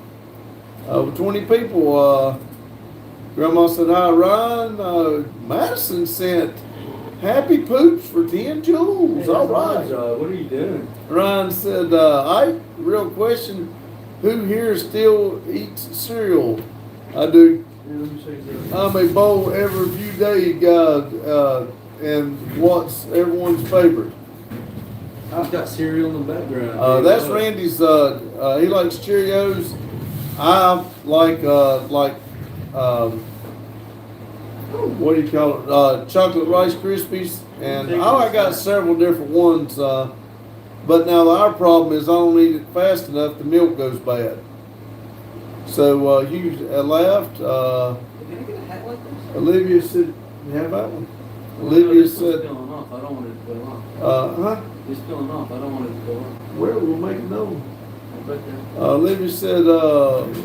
With 20 people. Grandma said, hi, Ryan. Madison sent happy poops for 10 jewels. Hey, All that's my right. job. What are you doing? Ryan said, real question, who here still eats cereal? I do. Yeah, let me show you something. I'm a bowl every few days guy, and what's everyone's favorite? I've got cereal in the background. That's Randy's, he likes Cheerios. I like, what do you call it? Chocolate Rice Krispies. And I got several different ones, but now our problem is I don't eat it fast enough, the milk goes bad. So, you laughed, Can I get a hat like this? Olivia said, you have that one? Well, Olivia this one's said, peeling off. I don't want it to go off. huh? It's peeling off. I don't want it to go off. Where we'll make it known. Right there. Olivia said,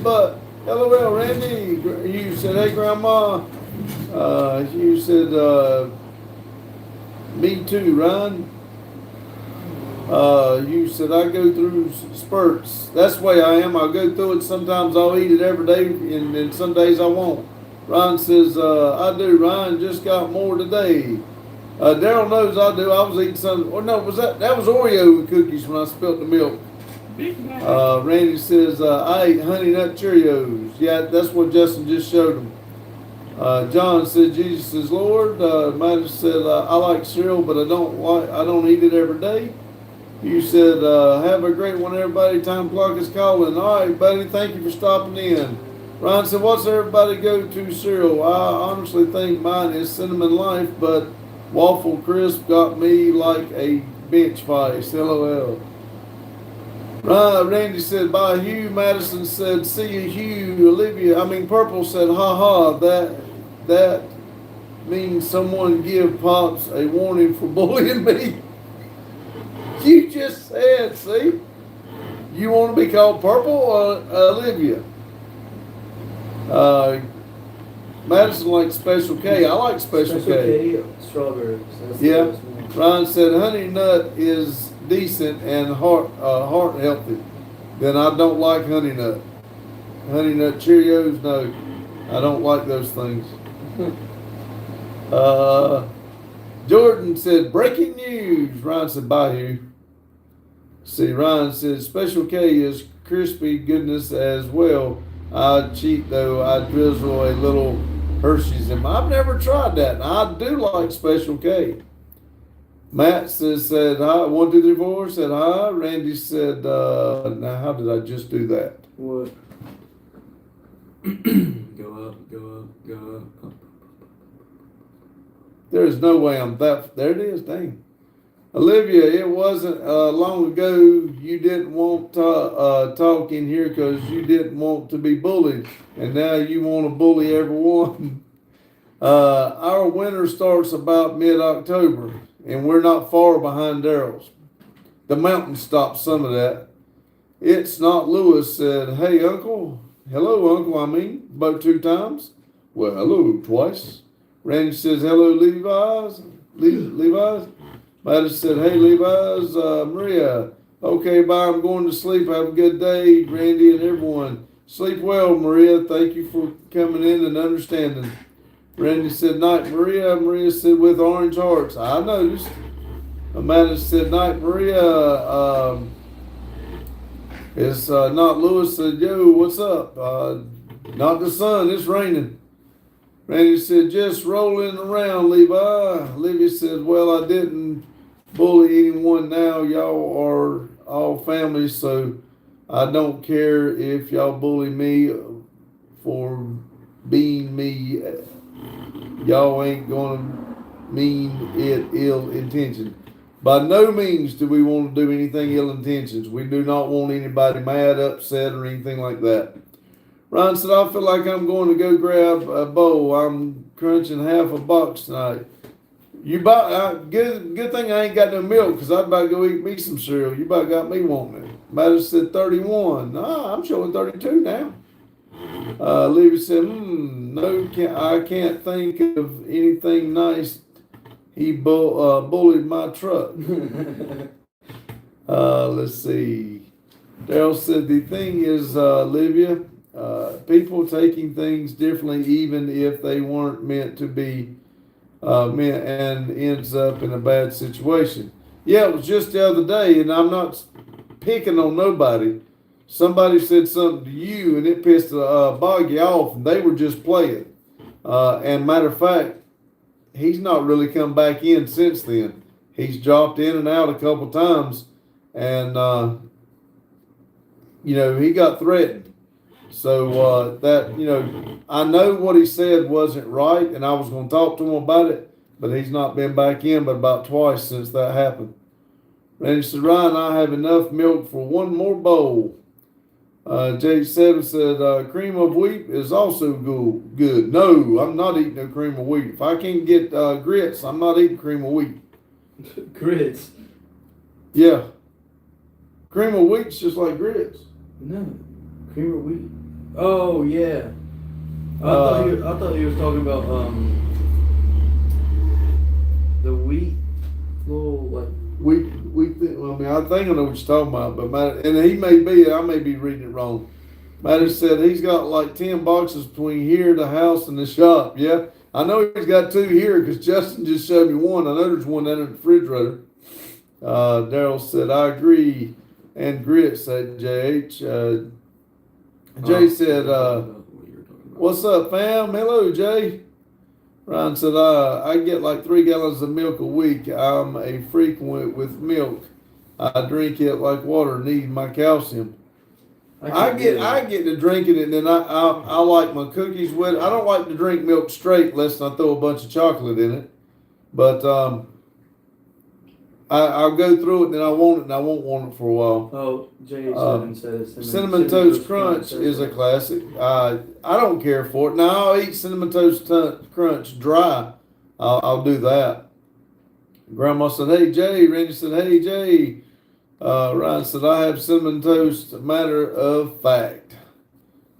but LOL, Randy, you said, hey, Grandma. You said, me too, Ryan. You said, I go through spurts. That's the way I am. I'll go through it. Sometimes I'll eat it every day, and some days I won't. Ryan says, I do. Ryan just got more today. Daryl knows I do. I was eating some, or no, that was Oreo cookies when I spilt the milk. Randy says, I ate Honey Nut Cheerios. Yeah, that's what Justin just showed him. John said, Jesus is Lord. Matt said, I like cereal, but I don't eat it every day. You said, have a great one, everybody. Time clock is calling. All right, buddy, thank you for stopping in. Ryan said, what's everybody go-to cereal? I honestly think mine is Cinnamon Life, but Waffle Crisp got me like a bench vice. LOL. Randy said, bye, Hugh. Madison said, see you, Hugh. Purple said, ha ha, that means someone give Pops a warning for bullying me. You just said, see? You want to be called Purple or Olivia? Madison likes Special K. I like Special K. Strawberries. That's the Yeah. best one. Ryan said Honey Nut is decent and heart healthy. Then I don't like Honey Nut. Honey Nut Cheerios, no. I don't like those things. Jordan said, breaking news. Ryan said, bye, Hugh. See, Ryan said, Special K is crispy goodness as well. I cheat though. I drizzle a little Hershey's in my. I've never tried that. And I do like Special K. Matt said hi. 1, 2, 3, 4 said hi. Randy said, now how did I just do that? What? Go up, go up, go up. There's no way I'm that. There it is. Dang. Olivia, it wasn't long ago you didn't want to talk in here because you didn't want to be bullied, and now you want to bully everyone. Our winter starts about mid-October, and we're not far behind Daryl's. The mountain stops some of that. It's not Lewis said, "Hey, Uncle." "Hello, Uncle, I mean, about 2 times." "Well, hello, twice." Randy says, "Hello, Levi's." Levi's. Maddie said, "Hey, Levi's, Maria. Okay, bye, I'm going to sleep. Have a good day, Randy and everyone. Sleep well, Maria. Thank you for coming in and understanding." Randy said, "Night, Maria." Maria said, "With orange hearts." "I noticed." Amanda said, "Night, Maria." It's not Lewis said, "Yo, what's up?" "Not the sun, it's raining." Randy said, "Just rolling around, Levi." Olivia said, "Well, I didn't bully anyone now. Y'all are all family, so I don't care if y'all bully me for being me. Y'all ain't gonna mean it ill intention." By no means do we want to do anything ill intentions. We do not want anybody mad, upset, or anything like that. Ryan said, "I feel like I'm going to go grab a bowl. I'm crunching half a box tonight." You buy good thing I ain't got no milk because I'd about to go eat me some cereal. You about got me wanting it. Matter said 31. Nah, I'm showing 32 now. Levy said, "No, I can't think of anything nice. He bullied my truck." Let's see. Daryl said, "The thing is, Livia, people taking things differently, even if they weren't meant to be, meant and ends up in a bad situation." Yeah, it was just the other day, and I'm not picking on nobody. Somebody said something to you, and it pissed Boggy off, and they were just playing. And matter of fact, he's not really come back in since then. He's dropped in and out a couple times, and he got threatened. So that I know what he said wasn't right, and I was going to talk to him about it, but he's not been back in but about twice since that happened. Randy said, "Ryan, I have enough milk for one more bowl." J7 said, "Cream of wheat is also good." No, I'm not eating no cream of wheat. If I can't get grits, I'm not eating cream of wheat. Grits? Yeah. Cream of wheat's just like grits. No. Cream of wheat? Oh, yeah. I thought he was talking about the wheat, little like wheat. I think I know what you're talking about, but and I may be reading it wrong. Matter said he's got like 10 boxes between here, the house, and the shop. Yeah, I know he's got 2 here because Justin just showed me one. I know there's one down in the refrigerator. Daryl said, "I agree," and grits said JH. Jay said, "What's up, fam?" "Hello, Jay." Ryan said, "I get like 3 gallons of milk a week. I'm a frequent with milk. I drink it like water, need my calcium." I get to drinking it, and then I like my cookies with it. I don't like to drink milk straight unless I throw a bunch of chocolate in it. But I'll go through it, and then I won't want it for a while. Oh, J7 says Cinnamon Toast Crunch is a classic. I don't care for it. Now I'll eat Cinnamon Toast Crunch dry. I'll do that. Grandma said, "Hey Jay." Randy said, "Hey Jay." Ryan said, "I have Cinnamon Toast, matter of fact."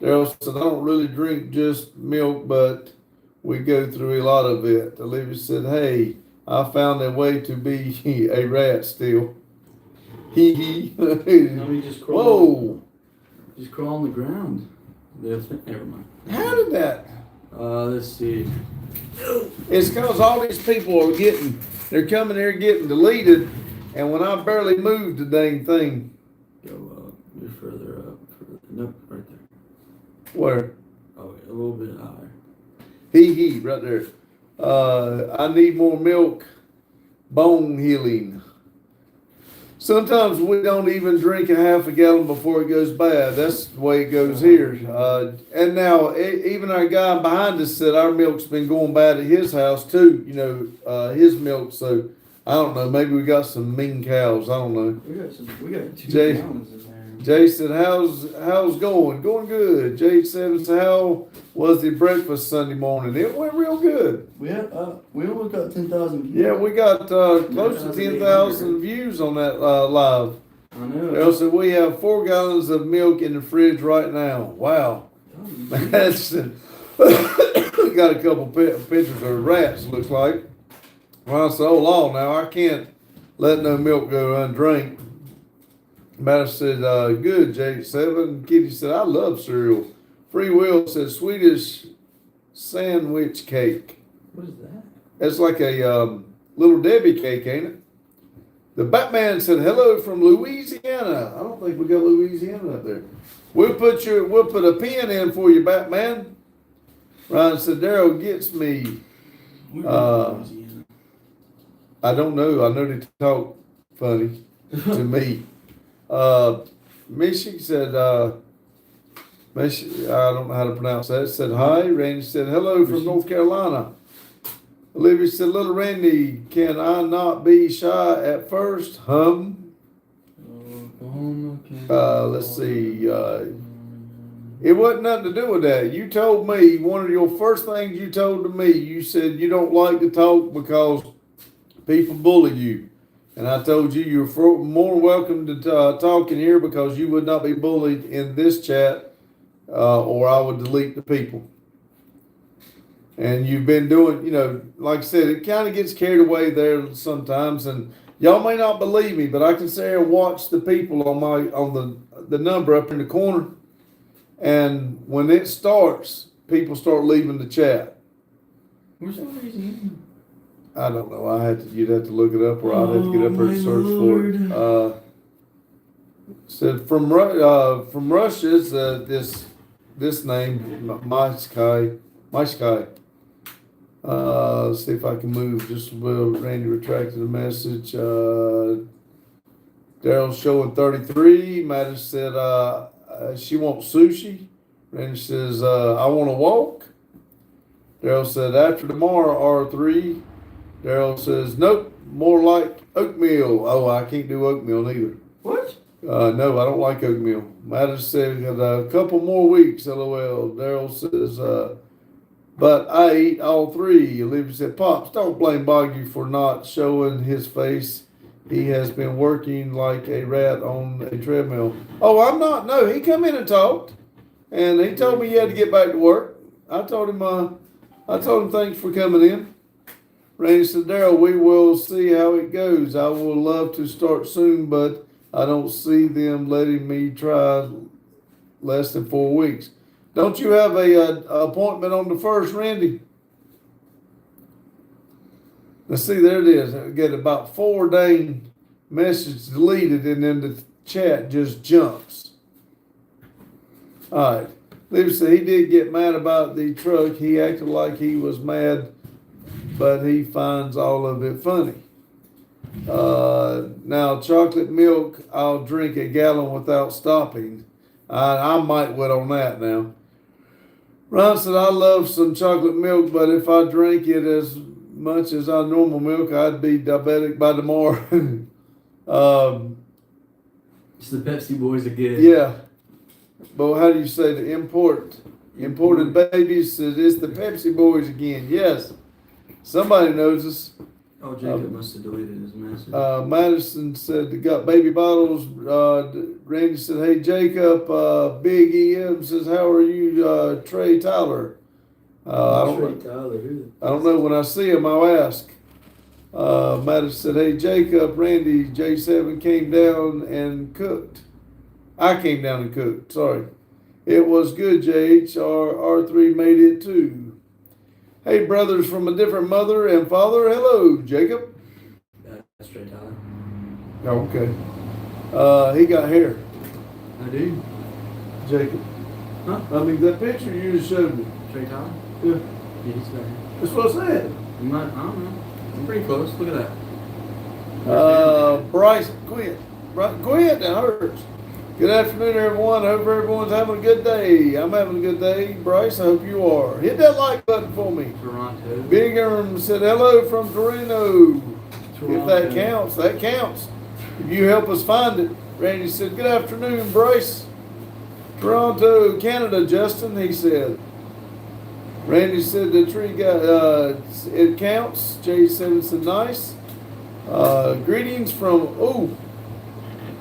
Daryl said, "I don't really drink just milk, but we go through a lot of it." Olivia said, "Hey, I found a way to be a rat still." Hee hee. Just crawl. Whoa. Just crawl on the ground. Never mind. How did that? Let's see. It's because all these people are they're coming here getting deleted, and when I barely moved the dang thing. Go up. You're further up. Nope, right there. Where? Oh, a little bit higher. Hee right there. I need more milk. Bone healing. Sometimes we don't even drink a half a gallon before it goes bad. That's the way it goes here. And now, even our guy behind us said our milk's been going bad at his house too. His milk. So I don't know. Maybe we got some mean cows. I don't know. We got 2 Jay- gallons in there. Jay said, how's going? Going good. Jay said, so how was the breakfast Sunday morning? It went real good. We almost got 10,000 views. Yeah, we got close to 10,000 views on that live. I know. They also, we have 4 gallons of milk in the fridge right now. Wow. That's we got a couple pictures of rats, looks like. Well, it's so long now, I can't let no milk go undrank. Matter said, good, J7. Kitty said, I love cereal. Free Will said, Swedish sandwich cake. What is that? It's like a little Debbie cake, ain't it? The Batman said, hello from Louisiana. I don't think we got Louisiana up there. We'll put a pin in for you, Batman. Ryan said, Daryl gets me. I don't know. I know they talk funny to me. Michi said, I don't know how to pronounce that. Said hi. Randy said, hello from North Carolina. Olivia said, little Randy, can I not be shy at first? Let's see. It wasn't nothing to do with that. You told me, one of your first things you told to me, you said you don't like to talk because people bully you. And I told you you're more welcome to talk in here because you would not be bullied in this chat or I would delete the people. And you've been doing, like I said, it kind of gets carried away there sometimes. And y'all may not believe me, but I can sit here and watch the people on the number up in the corner. And when it starts, people start leaving the chat. Where's Louisiana? I don't know. You'd have to look it up, or I'd have to get up here and search for it. Said from Russia is this name Maiskai. Let's see if I can move just a little. Randy retracted the message. Daryl's showing 33. Maddie said she wants sushi. Randy says I want to walk. Daryl said after tomorrow R3. Daryl says, nope, more like oatmeal. Oh, I can't do oatmeal neither. What? No, I don't like oatmeal. Matter said a couple more weeks, LOL. Daryl says, but I eat all 3. Olivia said, Pops, don't blame Boggy for not showing his face. He has been working like a rat on a treadmill. Oh, I'm not. No, he come in and talked. And he told me he had to get back to work. I told him thanks for coming in. Randy said, Daryl, we will see how it goes. I will love to start soon, but I don't see them letting me try less than 4 weeks. Don't you have a appointment on the 1st, Randy? Let's see, there it is. I get about 4 dang messages deleted, and then the chat just jumps. All right. Libby said he did get mad about the truck. He acted like he was mad, but he finds all of it funny. Now, chocolate milk, I'll drink a gallon without stopping. I might wet on that now. Ron said, I love some chocolate milk, but if I drank it as much as our normal milk, I'd be diabetic by tomorrow. It's the Pepsi boys again. Yeah. But how do you say the imported babies? It's the Pepsi boys again. Yes. Somebody knows us. Oh, Jacob must have deleted his message. Madison said they got baby bottles. Randy said, hey, Jacob. Big EM says, how are you, Trey Tyler? I don't know. When I see him, I'll ask. Madison said, hey, Jacob, Randy, J7 came down and cooked. I came down and cooked. Sorry. It was good, JH. R3 made it too. Hey, brothers from a different mother and father. Hello, Jacob. That's Trey Tyler. Okay. He got hair. I do. Jacob. Huh? I mean, that picture you just showed me. Trey Tyler? Yeah. Yeah, he's got hair. That's what I said. You might, I don't know. I'm pretty close. Look at that. Bryce, quit. Quit, that hurts. Good afternoon, everyone. I hope everyone's having a good day. I'm having a good day. Bryce, I hope you are. Hit that like button for me. Toronto. Big Arm said hello from Torino. If that counts, that counts. If you help us find it. Randy said, good afternoon, Bryce. Toronto, Canada, Justin, he said. Randy said the tree got, it counts. Jay said it's a nice. Greetings from,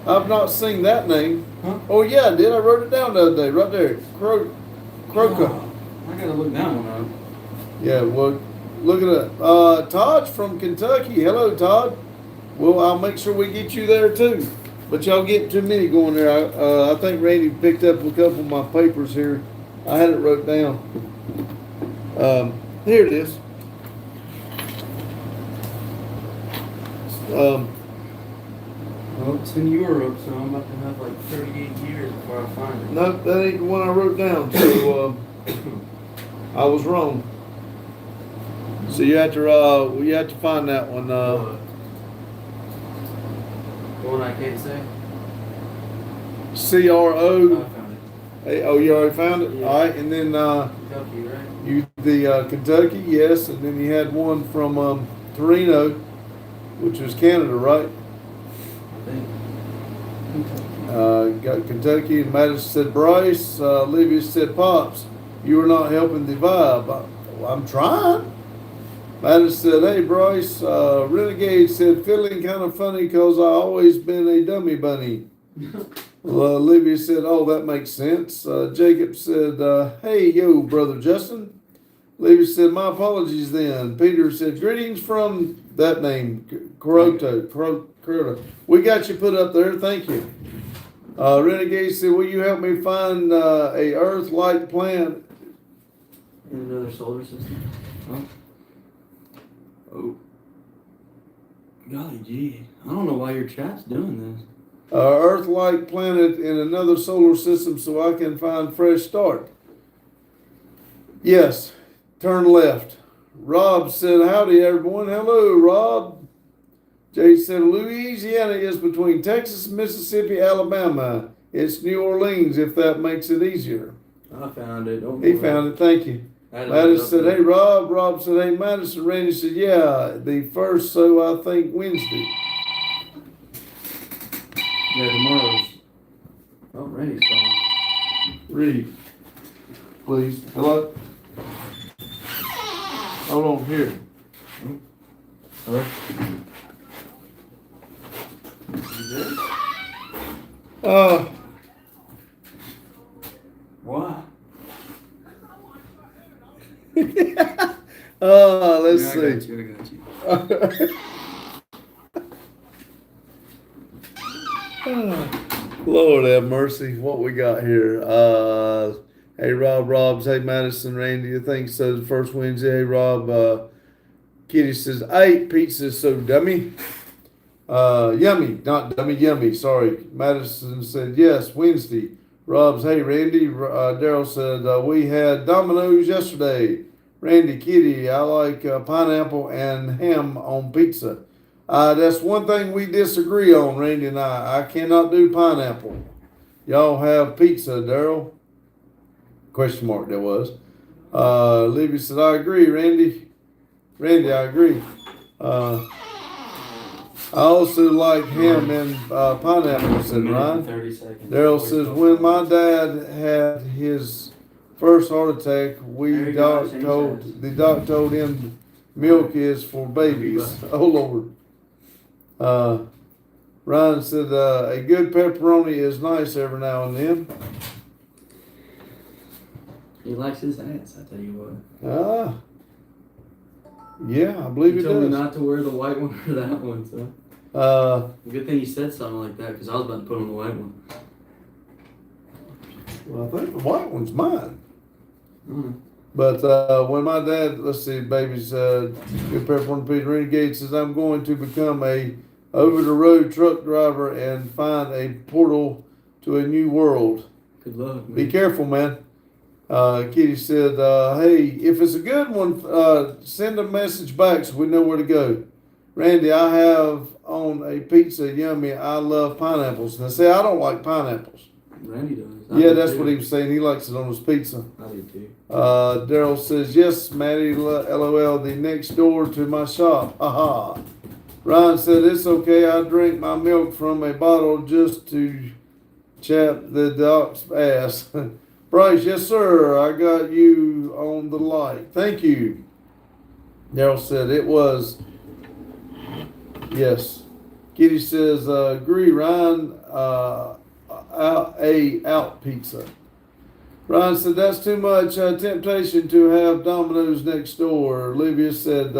I've not seen that name. Huh? Oh yeah, I did. I wrote it down the other day, right there. Croca. I gotta look that one up. Yeah, well, look it up. Todd from Kentucky. Hello, Todd. Well, I'll make sure we get you there too. But y'all get too many going there. I think Randy picked up a couple of my papers here. I had it wrote down. Here it is. Well, it's in Europe, so I'm about to have like 38 years before I find it. No, that ain't the one I wrote down. So I was wrong. So you have to find that one. The one I can't say? CRO. I found it. Hey, oh, you already found it? Yeah. All right, and then Kentucky, right? the Kentucky, yes, and then you had one from Torino, which was Canada, right? I think. Got Kentucky, and Madison said Bryce. Olivia said Pops, you are not helping the vibe. I'm trying. Madison said, hey Bryce. Renegade said, feeling kind of funny because I always been a dummy bunny. Olivia said, oh, that makes sense. Jacob said, hey, yo, brother Justin. Olivia said, my apologies then. Peter said, greetings from that name, Corota. We got you put up there. Thank you. Renegade said, will you help me find a Earth-like planet? In another solar system? Huh? Oh. Golly gee. I don't know why your chat's doing this. Earth-like planet in another solar system so I can find fresh start. Yes, turn left. Rob said, howdy everyone. Hello, Rob. Jay said, Louisiana is between Texas, Mississippi, Alabama. It's New Orleans, if that makes it easier. I found it. Don't He worry. found it, thank you. Madison said, hey, Rob. Rob said, hey, Madison. Randy said, yeah, the first, so I think Wednesday. Yeah, tomorrow's. Oh, Randy's gone. Read, please. Hello? Hold on, here. Hello? You there? What? Let's Yeah, see. I got you. Lord have mercy. What we got here? Hey Rob's. Hey Madison, Randy. I think so. The first Wednesday. Hey Rob. Kitty says 8 pizza. So dummy. Yummy, not dummy. Yummy. Sorry. Madison said yes. Wednesday. Rob's. Hey Randy. Daryl said we had Domino's yesterday. Randy, Kitty. I like pineapple and ham on pizza. That's one thing we disagree on, Randy and I. I cannot do pineapple. Y'all have pizza, Daryl? Question mark there was. Libby said, I agree, Randy. Randy, I agree. I also like ham and pineapple, said Ryan. 30 seconds. Daryl says, when my dad had his first heart attack, the doc told him milk is for babies. Oh, Lord. Ryan said, a good pepperoni is nice every now and then. He likes his ass, I tell you what. Yeah, I believe He he told me does. not to wear the white one or that one, so. Good thing you said something like that, because I was about to put on the white one. Well, I think the white one's mine. Mm. But when my dad, let's see, babies, good pepperoni Peter Renegade says, I'm going to become a over-the-road truck driver and find a portal to a new world. Good luck, man. Be careful, man. Kitty said, hey, if it's a good one, send a message back so we know where to go. Randy, I have on a pizza, yummy. I love pineapples. Now, see, I don't like pineapples. Randy does. Yeah, that's what he was saying. He likes it on his pizza. I do too. Daryl says, yes, Maddie, LOL, the next door to my shop. Haha. Ryan said, it's okay, I drink my milk from a bottle just to chap the doc's ass. Bryce, yes sir, I got you on the light. Thank you. Daryl said, it was, yes. Kitty says, agree, Ryan, out pizza. Ryan said, that's too much temptation to have Domino's next door. Olivia said,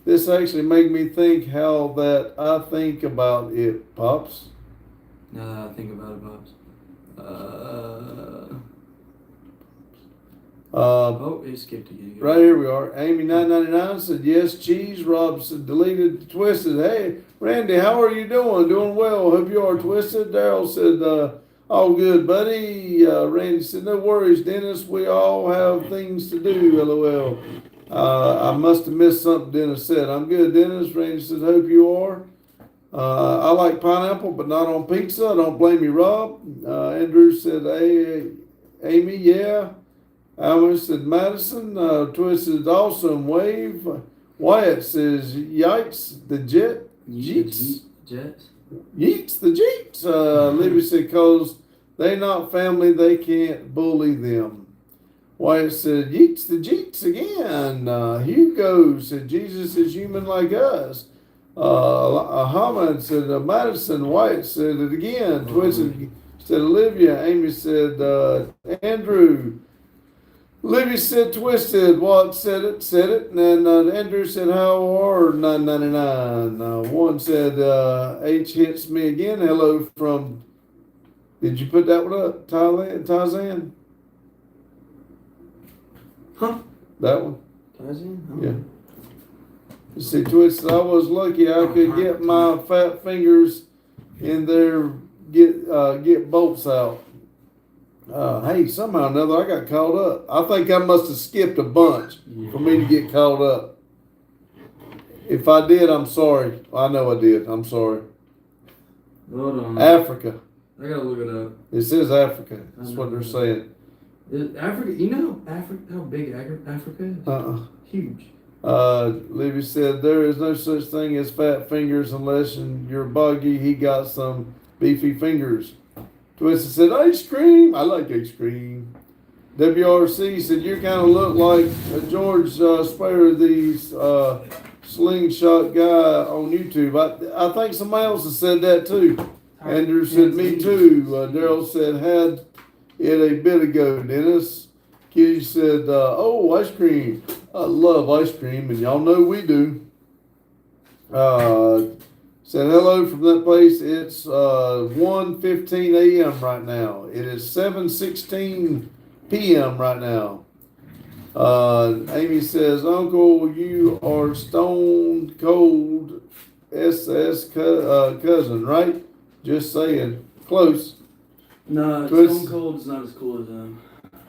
this actually made me think how that I think about it, Pops. Now that I think about it, Pops. Oh, it skipped again. Right here we are. Amy 999 said, yes, cheese. Rob said, deleted, twisted. Hey, Randy, how are you doing? Doing well. Hope you are, twisted. Daryl said, all good, buddy. Randy said, no worries, Dennis. We all have things to do, LOL. I must have missed something Dennis said. I'm good, Dennis. Randy said, hope you are. I like pineapple, but not on pizza. Don't blame you, Rob. Andrew said, hey, Amy, yeah. Alvin said, Madison. Twisted, awesome. Wave. Wyatt says, yikes, the jet. Jeets. Jets. Yeets, the Jeets. Libby said, cause they not family, they can't bully them. Wyatt said, yeets, the Jeets again. Hugo said, Jesus is human like us. Ahmed said, Madison. Wyatt said it again. Twisted said, Olivia. Amy said, Andrew. Libby said, twisted. Walt said it. And then Andrew said, how are 999? One said, H hits me again. Hello from, did you put that one up? Tarzan? Huh? That one? Tarzan? Oh. Yeah. You see, twisted, I was lucky I could get my fat fingers in there, get bolts out. Hey, somehow or another, I got caught up. I think I must have skipped a bunch for me to get caught up. If I did, I'm sorry. I know I did. I'm sorry. Hold on. Africa. I gotta look it up. It says Africa. That's what they're saying. Africa, you know how big Africa is? Huge. Libby said, there is no such thing as fat fingers unless you're buggy. He got some beefy fingers. Twisted said, ice cream. I like ice cream. WRC said, you kind of look like George Spayer, the slingshot guy on YouTube. I think somebody else has said that too. Andrew said, me too. Daryl said, had it a bit ago, Dennis. Kitty said, oh, ice cream. I love ice cream, and y'all know we do. Said hello from that place. It's 1:15 a.m. right now. It is 7:16 p.m. right now. Amy says, Uncle, you are stone cold SS cousin, right? Just saying. Close. No, Stone Cold is not as cool as them.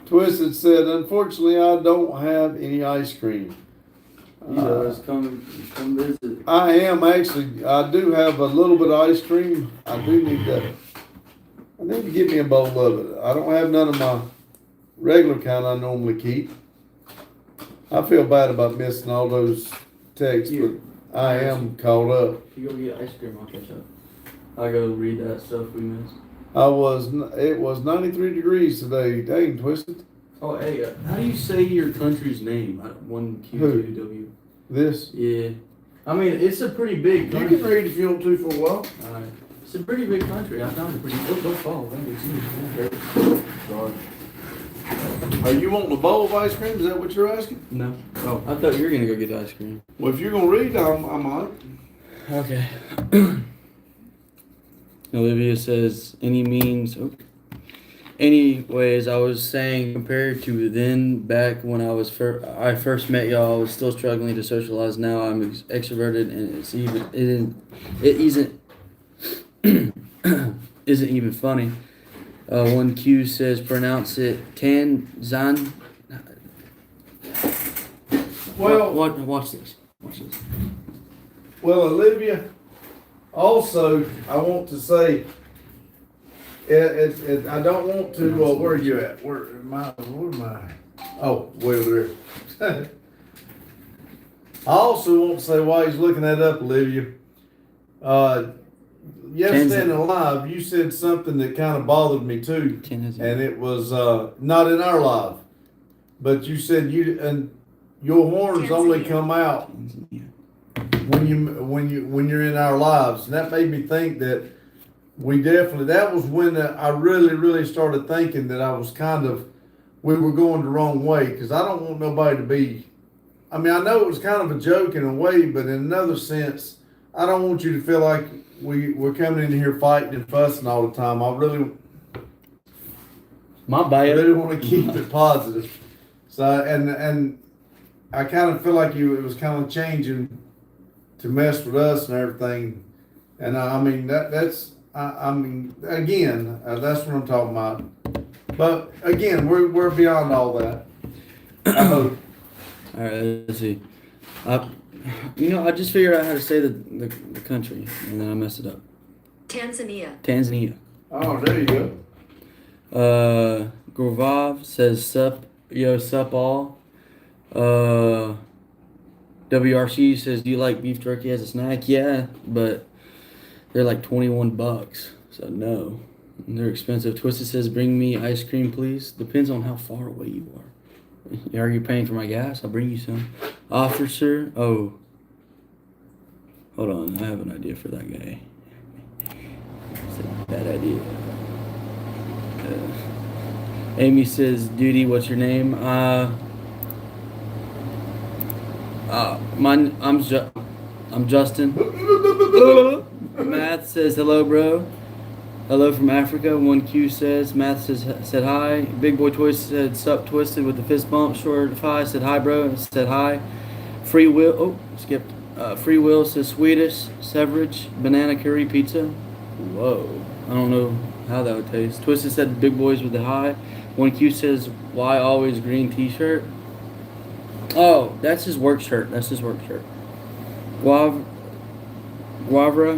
Twisted said, unfortunately, I don't have any ice cream. He does. Come visit. I am actually. I do have a little bit of ice cream. I do need that. I need to get me a bowl of it. I don't have none of my regular kind I normally keep. I feel bad about missing all those texts, but I am caught up. If you go get ice cream, I'll catch up. I'll go read that stuff we missed. It was 93 degrees today. Dang, Twisted. Oh, hey, how do you say your country's name? 1Q2W. This? Yeah. I mean, it's a pretty big You country. can read if you want to for a while. Alright. It's a pretty big country. I found it pretty. Don't fall. Sorry. Are you wanting a bowl of ice cream? Is that what you're asking? No. Oh, I thought you were gonna go get ice cream. Well, if you're gonna read, I'm on it. Okay. Olivia says, any means. Oh. Anyways, I was saying, compared to then, back when I first met y'all, I was still struggling to socialize. Now I'm extroverted, and it isn't even funny. 1Q says, pronounce it Tanzan. Well, watch this. Well, Olivia, also, I want to say, I don't want to, where are you at? Where am I? Oh, way over there. I also want to say, while he's looking that up, Olivia, Yesterday in the live, you said something that kind of bothered me too, and it was not in our live, but you said your horns only come out when you're in our lives, and that made me think that that was when I really started thinking that we were going the wrong way, because I don't want nobody to be. I mean, I know it was kind of a joke in a way, but in another sense, I don't want you to feel like we're coming in here fighting and fussing all the time. I really want to keep it positive. So, and I kind of feel like it was kind of changing to mess with us and everything. And I mean, that's again, that's what I'm talking about. But again, we're beyond all that. I hope. All right, let's see. I just figured out how to say the country, and then I messed it up. Tanzania. Oh, there you go. Grovav says sup all. WRC says, do you like beef jerky as a snack? Yeah, but they're like $21, so no. They're expensive. Twisted says, bring me ice cream, please. Depends on how far away you are. Are you paying for my gas? I'll bring you some. Officer, oh. Hold on, I have an idea for that guy. It's a bad idea. Amy says, Duty, what's your name? I'm Justin. Math says, hello, bro. Hello from Africa. 1Q says, Math said hi. Big Boy Twisted said, sup, Twisted with the fist bump. Short 5 said hi, bro. Said hi. Free Will, skipped. Free Will says Swedish, Severage, banana curry pizza. Whoa. I don't know how that would taste. Twisted said Big Boys with the high. 1Q says, why always green t-shirt? Oh, that's his work shirt. Guavra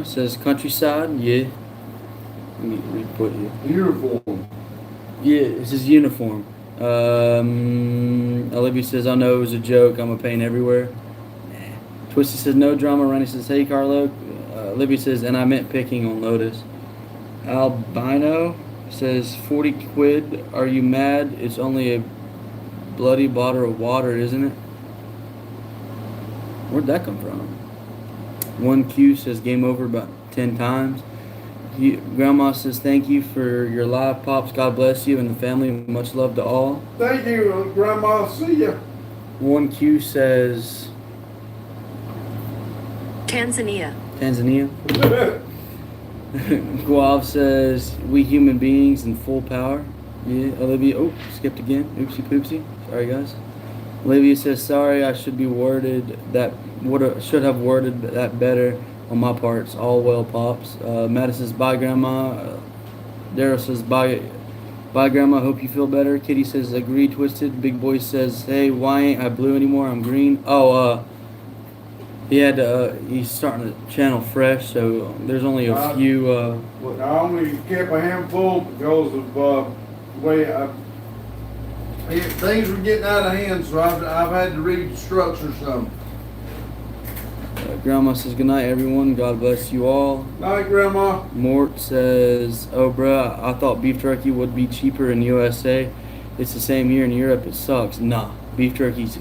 says countryside. Yeah. Let me re-put you. Uniform. Yeah, it's his uniform. Olivia says, I know it was a joke. I'm a pain everywhere. Twisty says, no drama. Ronnie says, hey, Carlo. Olivia says, and I meant picking on Lotus. Albino says, 40 quid. Are you mad? It's only a bloody bottle of water, isn't it? Where'd that come from? 1Q says, game over about 10 times. Grandma says, thank you for your live, Pops. God bless you and the family. Much love to all. Thank you, Grandma. See ya. 1Q says... Tanzania. Guav says, we human beings in full power. Yeah, Olivia, skipped again. Oopsie poopsie. Sorry, guys. Olivia says, sorry, I should have worded that better on my parts. All well, Pops. Matt says, bye, Grandma. Daryl says, bye, Grandma. Hope you feel better. Kitty says, agree, Twisted. Big Boy says, hey, why ain't I blue anymore? I'm green. He's starting to channel fresh, so there's only a few. I only kept a handful because of the way things were getting out of hand, so I've had to restructure some. Grandma says, good night, everyone. God bless you all. Night, Grandma. Mort says, oh, bruh, I thought beef jerky would be cheaper in USA. It's the same here in Europe. It sucks. Nah, beef jerky's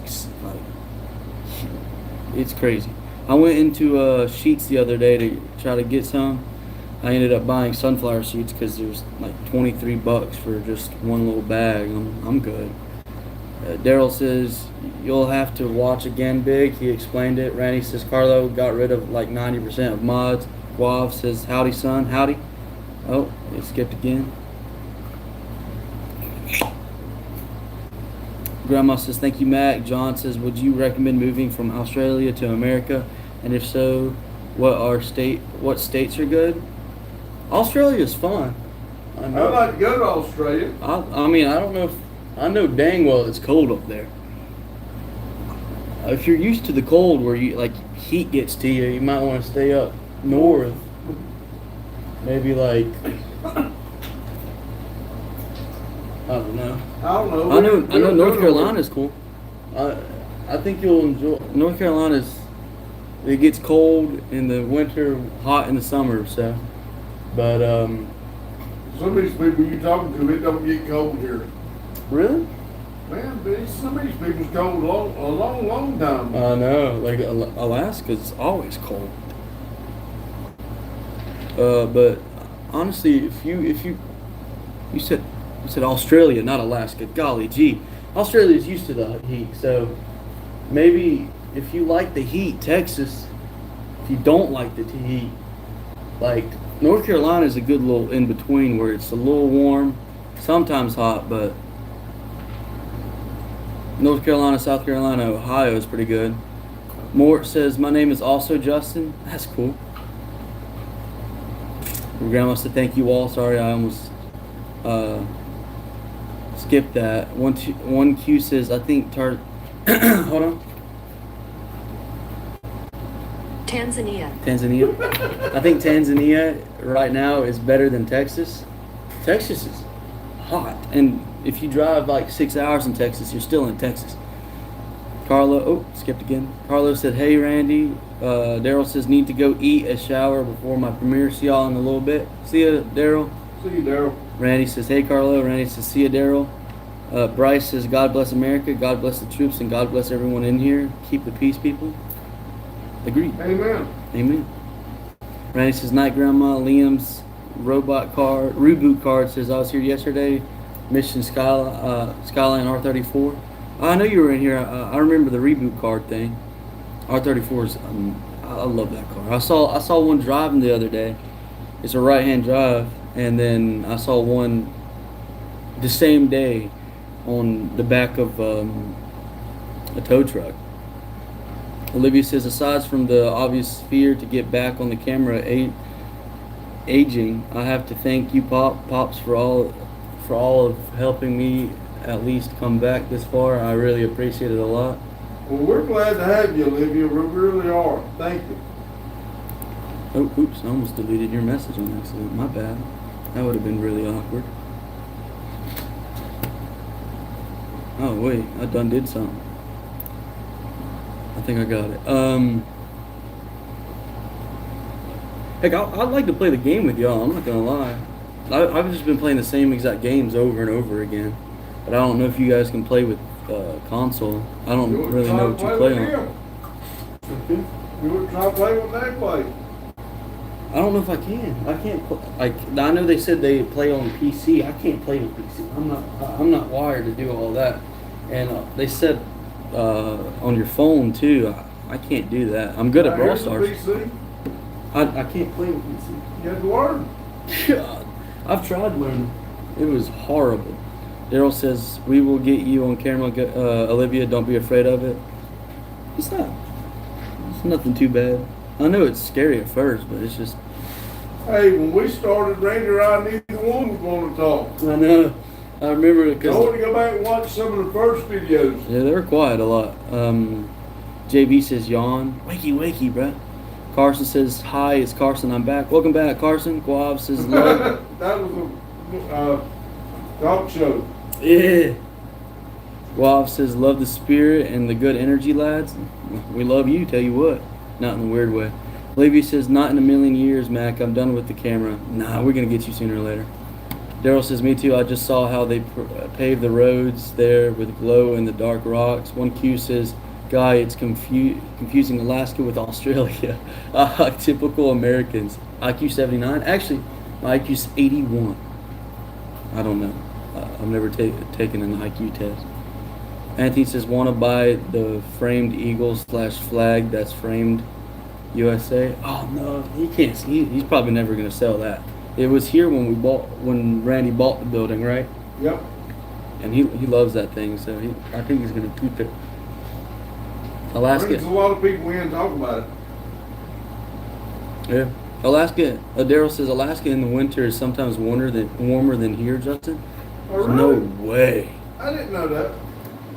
it's crazy. I went into Sheets the other day to try to get some. I ended up buying sunflower seeds because there's like $23 for just one little bag. I'm good. Daryl says, you'll have to watch again, Big. He explained it. Randy says, Carlo got rid of like 90% of mods. Guav says, howdy, son. Howdy. Oh, it skipped again. Grandma says, thank you, Mac. John says, would you recommend moving from Australia to America? And if so, what states are good? Australia's fun. I'd like to go to Australia. I mean, I don't know I know dang well it's cold up there. If you're used to the cold where heat gets to you, you might want to stay up north. Maybe like I don't know. I know North Carolina's cool. I think you'll enjoy. North Carolina's It gets cold in the winter, hot in the summer. So, but Some of these people you talking to, it don't get cold here. really, Man, but some of these people's cold a long time. I know. Like Alaska's always cold. But honestly, if you said Australia, not Alaska. Golly gee, Australia's used to the heat, so maybe if you like the heat, Texas. If you don't like the heat, like North Carolina is a good little in between where it's a little warm, sometimes hot, but North Carolina, South Carolina, Ohio is pretty good. Mort says, my name is also Justin. That's cool. Your grandma said thank you all. Sorry, I almost skipped that. One Q says, I think hold on. Tanzania. I think Tanzania right now is better than Texas. Texas is hot, and if you drive like 6 hours in Texas, you're still in Texas. Skipped again. Carlo said, hey Randy. Daryl says, need to go eat a shower before my premiere. See y'all in a little bit. See ya, Daryl. See you, Daryl. Randy says, hey Carlo. Randy says, see ya, Daryl. Bryce says, God bless America, God bless the troops, and God bless everyone in here. Keep the peace, people. Agreed. Amen. Amen. Randy says, night grandma. Liam's reboot card says, I was here yesterday. Mission Skyline R34. I know you were in here. I remember the reboot card thing. R34 is, I love that car. I saw one driving the other day. It's a right-hand drive, and then I saw one the same day on the back of a tow truck. Olivia says, aside from the obvious fear to get back on the camera, aging, I have to thank you, Pops, for all of helping me at least come back this far. I really appreciate it a lot. Well, we're glad to have you, Olivia. We really are. Thank you. Oh, oops, I almost deleted your message on accident. My bad. That would have been really awkward. Oh, wait, I done did something. I think I got it. Heck, I'd like to play the game with y'all. I'm not gonna lie. I've just been playing the same exact games over and over again. But I don't know if you guys can play with console. I don't really know what you play on. You would try to play what they play. I don't know if I can. I can't play. Like, I know they said they play on PC. I can't play with PC. I'm not wired to do all that. And they said on your phone too. I can't do that. I'm good at Brawl Stars. PC. I can't play with PC. You had to learn. God, I've tried learning. It was horrible. Daryl says, we will get you on camera, Olivia, don't be afraid of it. It's nothing too bad. I know it's scary at first, but it's just... Hey, when we started, Randy and I, neither one was going to talk. I know. I remember it I because... want to go back and watch some of the first videos. Yeah, they were quiet a lot. JB says, yawn. Wakey, wakey, bruh. Carson says, hi, it's Carson, I'm back. Welcome back, Carson. Guav says, love. That was a talk show. Yeah. Guav says, love the spirit and the good energy, lads. We love you, tell you what. Not in a weird way. Olivia says, not in a million years, Mac. I'm done with the camera. Nah, we're going to get you sooner or later. Daryl says, me too. I just saw how they paved the roads there with glow in the dark rocks. 1Q says, Guy, it's confusing Alaska with Australia. Typical Americans. IQ 79. Actually, my IQ's 81. I don't know. I've never taken an IQ test. Anthony says, want to buy the framed eagle / flag that's framed USA. Oh no, he can't. He's probably never going to sell that. It was here when Randy bought the building, right? Yep. And he loves that thing, so I think he's going to keep it. Alaska. There's a lot of people in talking about it. Yeah. Alaska. Daryl says Alaska in the winter is sometimes warmer than here, Justin. Oh, really? No way. I didn't know that.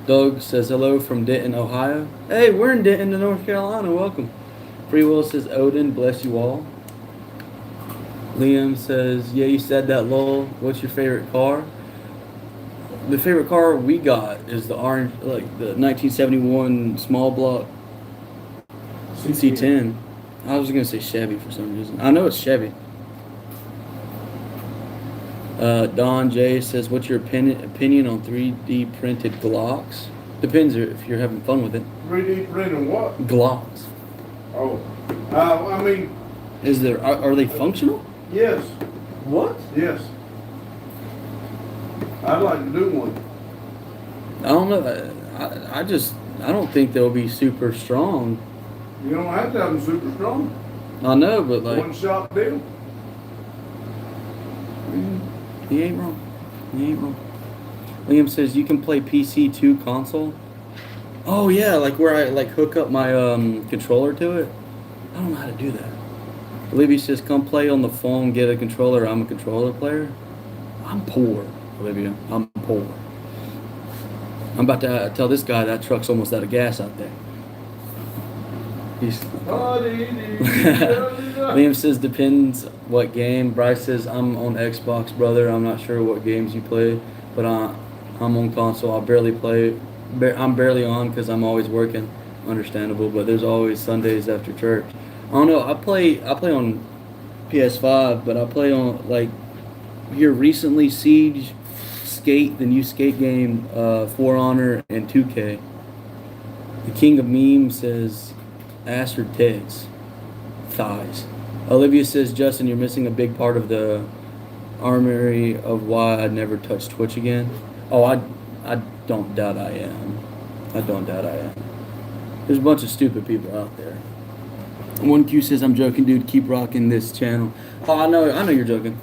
Doug says hello from Denton, Ohio. Hey, we're in Denton, North Carolina. Welcome. Free Will says Odin, bless you all. Liam says, yeah, you said that, lol. What's your favorite car? The favorite car we got is the orange, like the 1971 small block C10. I was gonna say Chevy for some reason. I know it's Chevy. Don J says, "What's your opinion on 3D printed Glocks?" Depends if you're having fun with it. 3D printing what? Glocks. Oh, I mean, Is there? Are they functional? yes, What? yes. I'd like to do one. I don't know. I don't think they'll be super strong. You don't have to have them super strong. I know, but like, One shot deal. he ain't wrong. He ain't wrong. Liam says you can play PC2 console. Oh yeah, like where I like hook up my controller to it. I don't know how to do that. Olivia says come play on the phone, get a controller. I'm a controller player. I'm poor, Olivia. I'm poor. I'm about to tell this guy that truck's almost out of gas out there. He's. Liam says depends what game. Bryce says I'm on Xbox, brother. I'm not sure what games you play, but I'm on console. I barely play. I'm barely on because I'm always working. Understandable, but there's always Sundays after church. I don't know. I play on PS5, but I play on like here recently Siege, Skate, the new Skate game, For Honor, and 2K. The King of Memes says ass or tits, thighs. Olivia says Justin, you're missing a big part of the armory of why I'd never touch Twitch again. Oh, I don't doubt I am. I don't doubt I am. There's a bunch of stupid people out there. 1Q says I'm joking, dude. Keep rocking this channel. Oh, I know you're joking.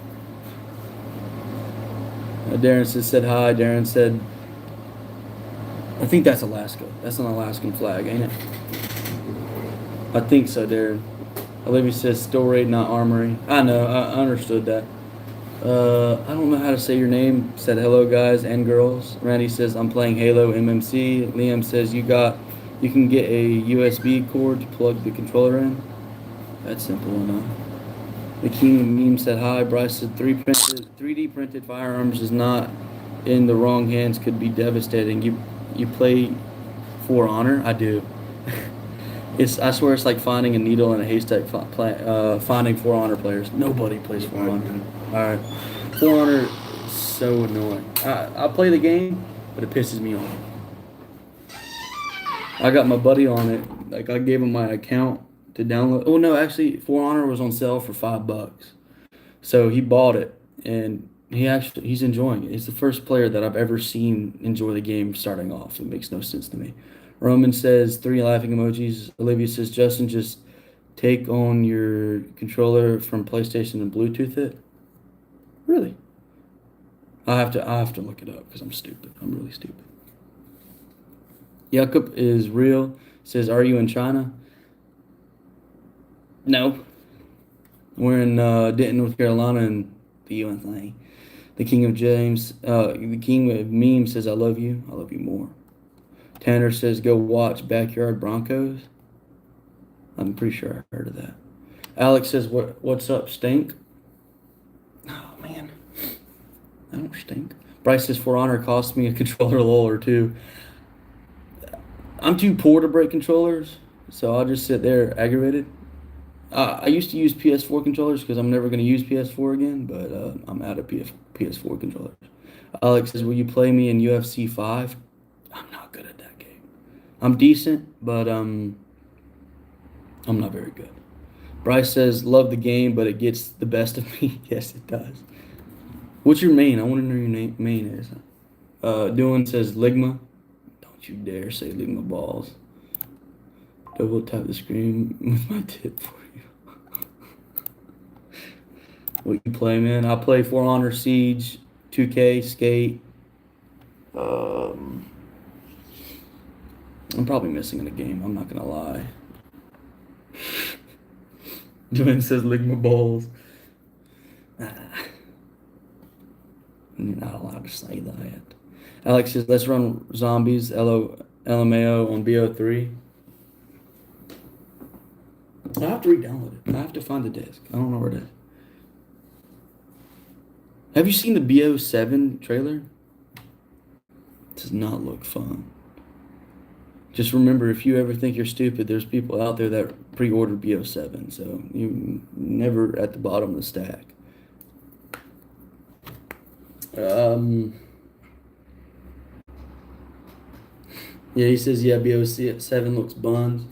Darren said hi. Darren said, I think that's Alaska. That's an Alaskan flag, ain't it? I think so, Darren. Olivia says still raid, not armory. I know. I understood that. I don't know how to say your name. Said hello, guys and girls. Randy says I'm playing Halo MMC. Liam says you can get a USB cord to plug the controller in. That's simple enough. The King of Meme said hi. Bryce said 3D printed firearms is not in the wrong hands could be devastating. You play For Honor? I do. I swear it's like finding a needle in a haystack. Finding For Honor players. Nobody plays For Honor. All right, For Honor is so annoying. I play the game, but it pisses me off. I got my buddy on it. Like I gave him my account to download. Oh no, actually, For Honor was on sale for $5, so he bought it and he's enjoying it. He's the first player that I've ever seen enjoy the game starting off. It makes no sense to me. Roman says 3 laughing emojis. Olivia says Justin just take on your controller from PlayStation and Bluetooth it. Really? I have to look it up because I'm stupid. I'm really stupid. Jakob is real. Says, are you in China? No. We're in Denton, North Carolina, and the USA. The King of Memes says, I love you. I love you more. Tanner says, go watch Backyard Broncos. I'm pretty sure I heard of that. Alex says, what's up, stink? Oh, man. I don't stink. Bryce says, For Honor cost me a controller lol or two. I'm too poor to break controllers, so I'll just sit there aggravated. I used to use PS4 controllers because I'm never going to use PS4 again, but I'm out of PS4 controllers. Alex says, will you play me in UFC 5? I'm not good at that game. I'm decent, but I'm not very good. Bryce says, love the game, but it gets the best of me. Yes, it does. What's your main? I want to know your main is. Dylan says, Ligma. Don't you dare say Ligma balls. Double tap the screen with my tip for you. What you play, man? I play For Honor, Siege, 2K, Skate. I'm probably missing in a game. I'm not gonna lie. Dwayne says Ligma balls. You're not allowed to say that. Alex says let's run zombies. LMAO on BO3. I have to re-download it. I have to find the disc. I don't know where it is. Have you seen the BO7 trailer? It does not look fun. Just remember, if you ever think you're stupid, there's people out there that pre-ordered BO7, so you never at the bottom of the stack. Yeah, he says, yeah, BO7 looks buns.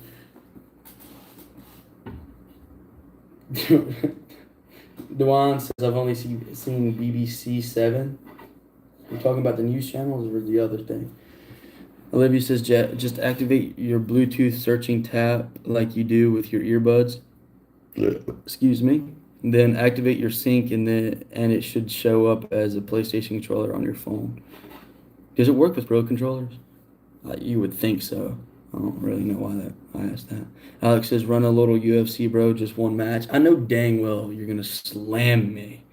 Dewan says, I've only seen BBC 7. You're talking about the news channels or the other thing? Olivia says, just activate your Bluetooth searching tab like you do with your earbuds. Excuse me. Then activate your sync and it should show up as a PlayStation controller on your phone. Does it work with Pro controllers? You would think so. I don't really know why I asked that. Alex says, run a little UFC, bro, just one match. I know dang well you're going to slam me.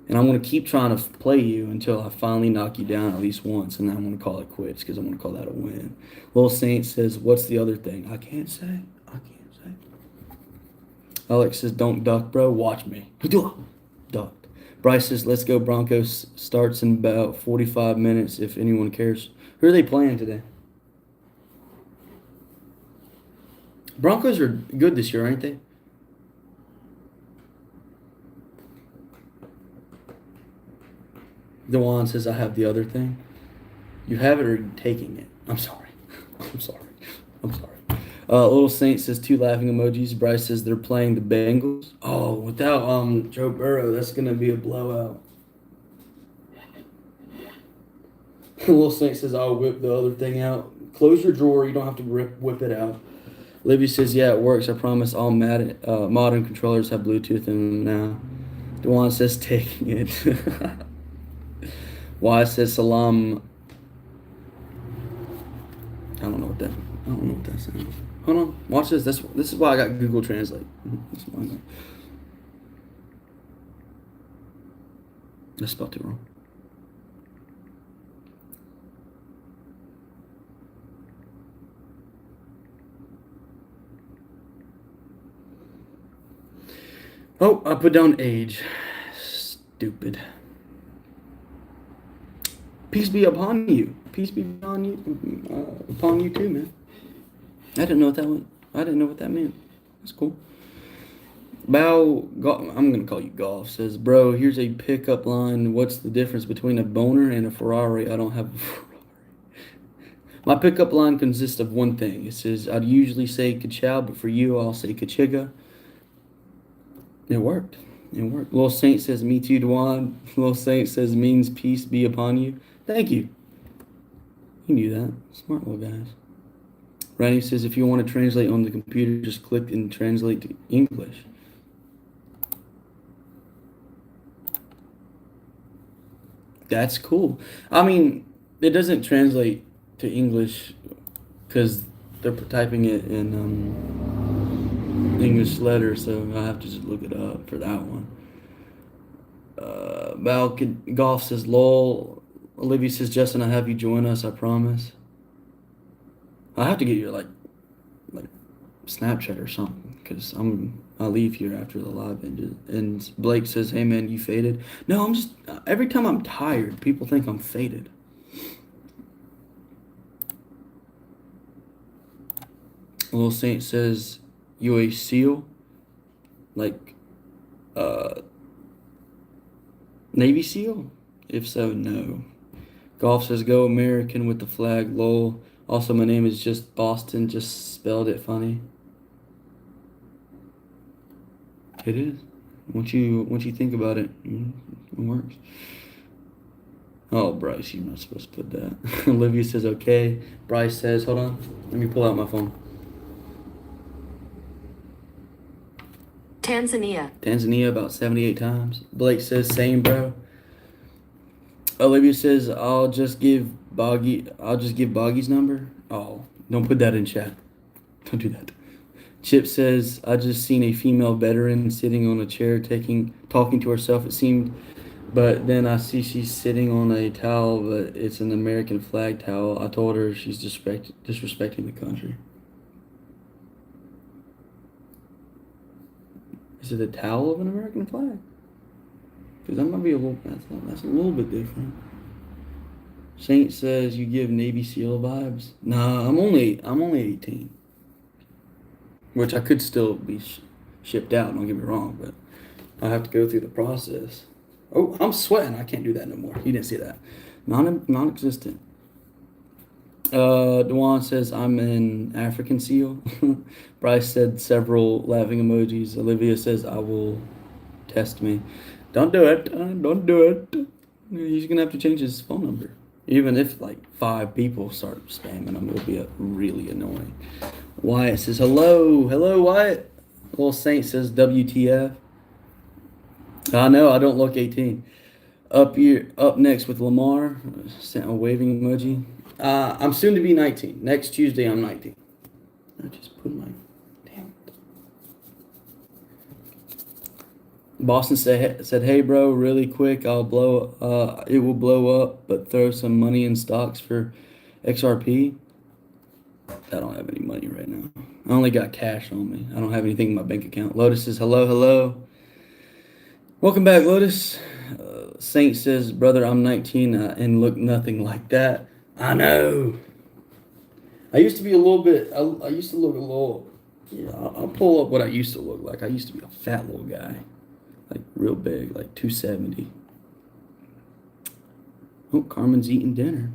And I'm going to keep trying to play you until I finally knock you down at least once. And then I'm going to call it quits because I'm going to call that a win. Lil Saint says, what's the other thing? I can't say. Alex says, don't duck, bro. Watch me. Ducked. Bryce says, let's go. Broncos starts in about 45 minutes if anyone cares. Who are they playing today? Broncos are good this year, aren't they? Dewan says, I have the other thing. You have it or you're taking it? I'm sorry. Little Saint says 2 laughing emojis. Bryce says they're playing the Bengals. Oh, without Joe Burrow, that's going to be a blowout. Little Saint says, I'll whip the other thing out. Close your drawer. You don't have to whip it out. Libby says, yeah, it works. I promise all modern controllers have Bluetooth in them now. Dewan says, taking it. Y says, salam. I don't know what that sounds. Hold on. Watch this. This is why I got Google Translate. I spelled it wrong. Oh, I put down age. Stupid. Peace be upon you. Peace be upon you too, man. I didn't know what that was. I didn't know what that meant. That's cool. I'm gonna call you Golf. Says, bro, here's a pickup line. What's the difference between a boner and a Ferrari? I don't have a Ferrari. My pickup line consists of one thing. It says, I'd usually say ka-chow, but for you, I'll say ka-chiga. It worked. Lil Saint says, me too, Dewan. Lil Saint says, means peace be upon you. Thank you. You knew that. Smart little guys. Randy says, if you want to translate on the computer, just click and translate to English. That's cool. I mean, it doesn't translate to English because they're typing it in English letters, so I have to just look it up for that one. Golf says, lol. Olivia says, Justin, I'll have you join us, I promise. I have to get your like Snapchat or something because I'll leave here after the live ended. And Blake says, hey man, you faded? No, I'm just, every time I'm tired, people think I'm faded. Little Saint says, you a SEAL? Like, Navy SEAL? If so, no. Golf says, go American with the flag, lol. Also, my name is just Boston, just spelled it funny. It is. Once you think about it, it works. Oh, Bryce, you're not supposed to put that. Olivia says, okay. Bryce says, hold on. Let me pull out my phone. Tanzania about 78 times. Blake says, same, bro. Olivia says, I'll just give Boggy's number. Oh, don't put that in chat. Don't do that. Chip says, I just seen a female veteran sitting on a chair talking to herself, it seemed. But then I see she's sitting on a towel, but it's an American flag towel. I told her she's disrespecting the country. Is it a towel of an American flag? Because that might be that's a little bit different. Saint says you give Navy SEAL vibes. Nah, I'm only 18, which I could still be shipped out. Don't get me wrong, but I have to go through the process. Oh, I'm sweating. I can't do that no more. You didn't see that. Non-existent. Dewan says I'm an African SEAL. Bryce said several laughing emojis. Olivia says I will test me. Don't do it. Don't do it. He's gonna have to change his phone number. Even if like 5 people start spamming him, it'll be really annoying. Wyatt says hello. Hello, Wyatt. Little Saint says WTF. I know, I don't look 18. Up next with Lamar. Sent a waving emoji. I'm soon to be 19. Next Tuesday, I'm 19. I just put my... Damn it. Boston said, hey, bro, really quick, it will blow up, but throw some money in stocks for XRP. I don't have any money right now. I only got cash on me. I don't have anything in my bank account. Lotus says, hello. Welcome back, Lotus. Saint says, brother, I'm 19 and look nothing like that. I know. I used to be a little bit, I used to look a little, yeah, I'll pull up what I used to look like. I used to be a fat little guy, like real big, like 270. Oh, Carmen's eating dinner.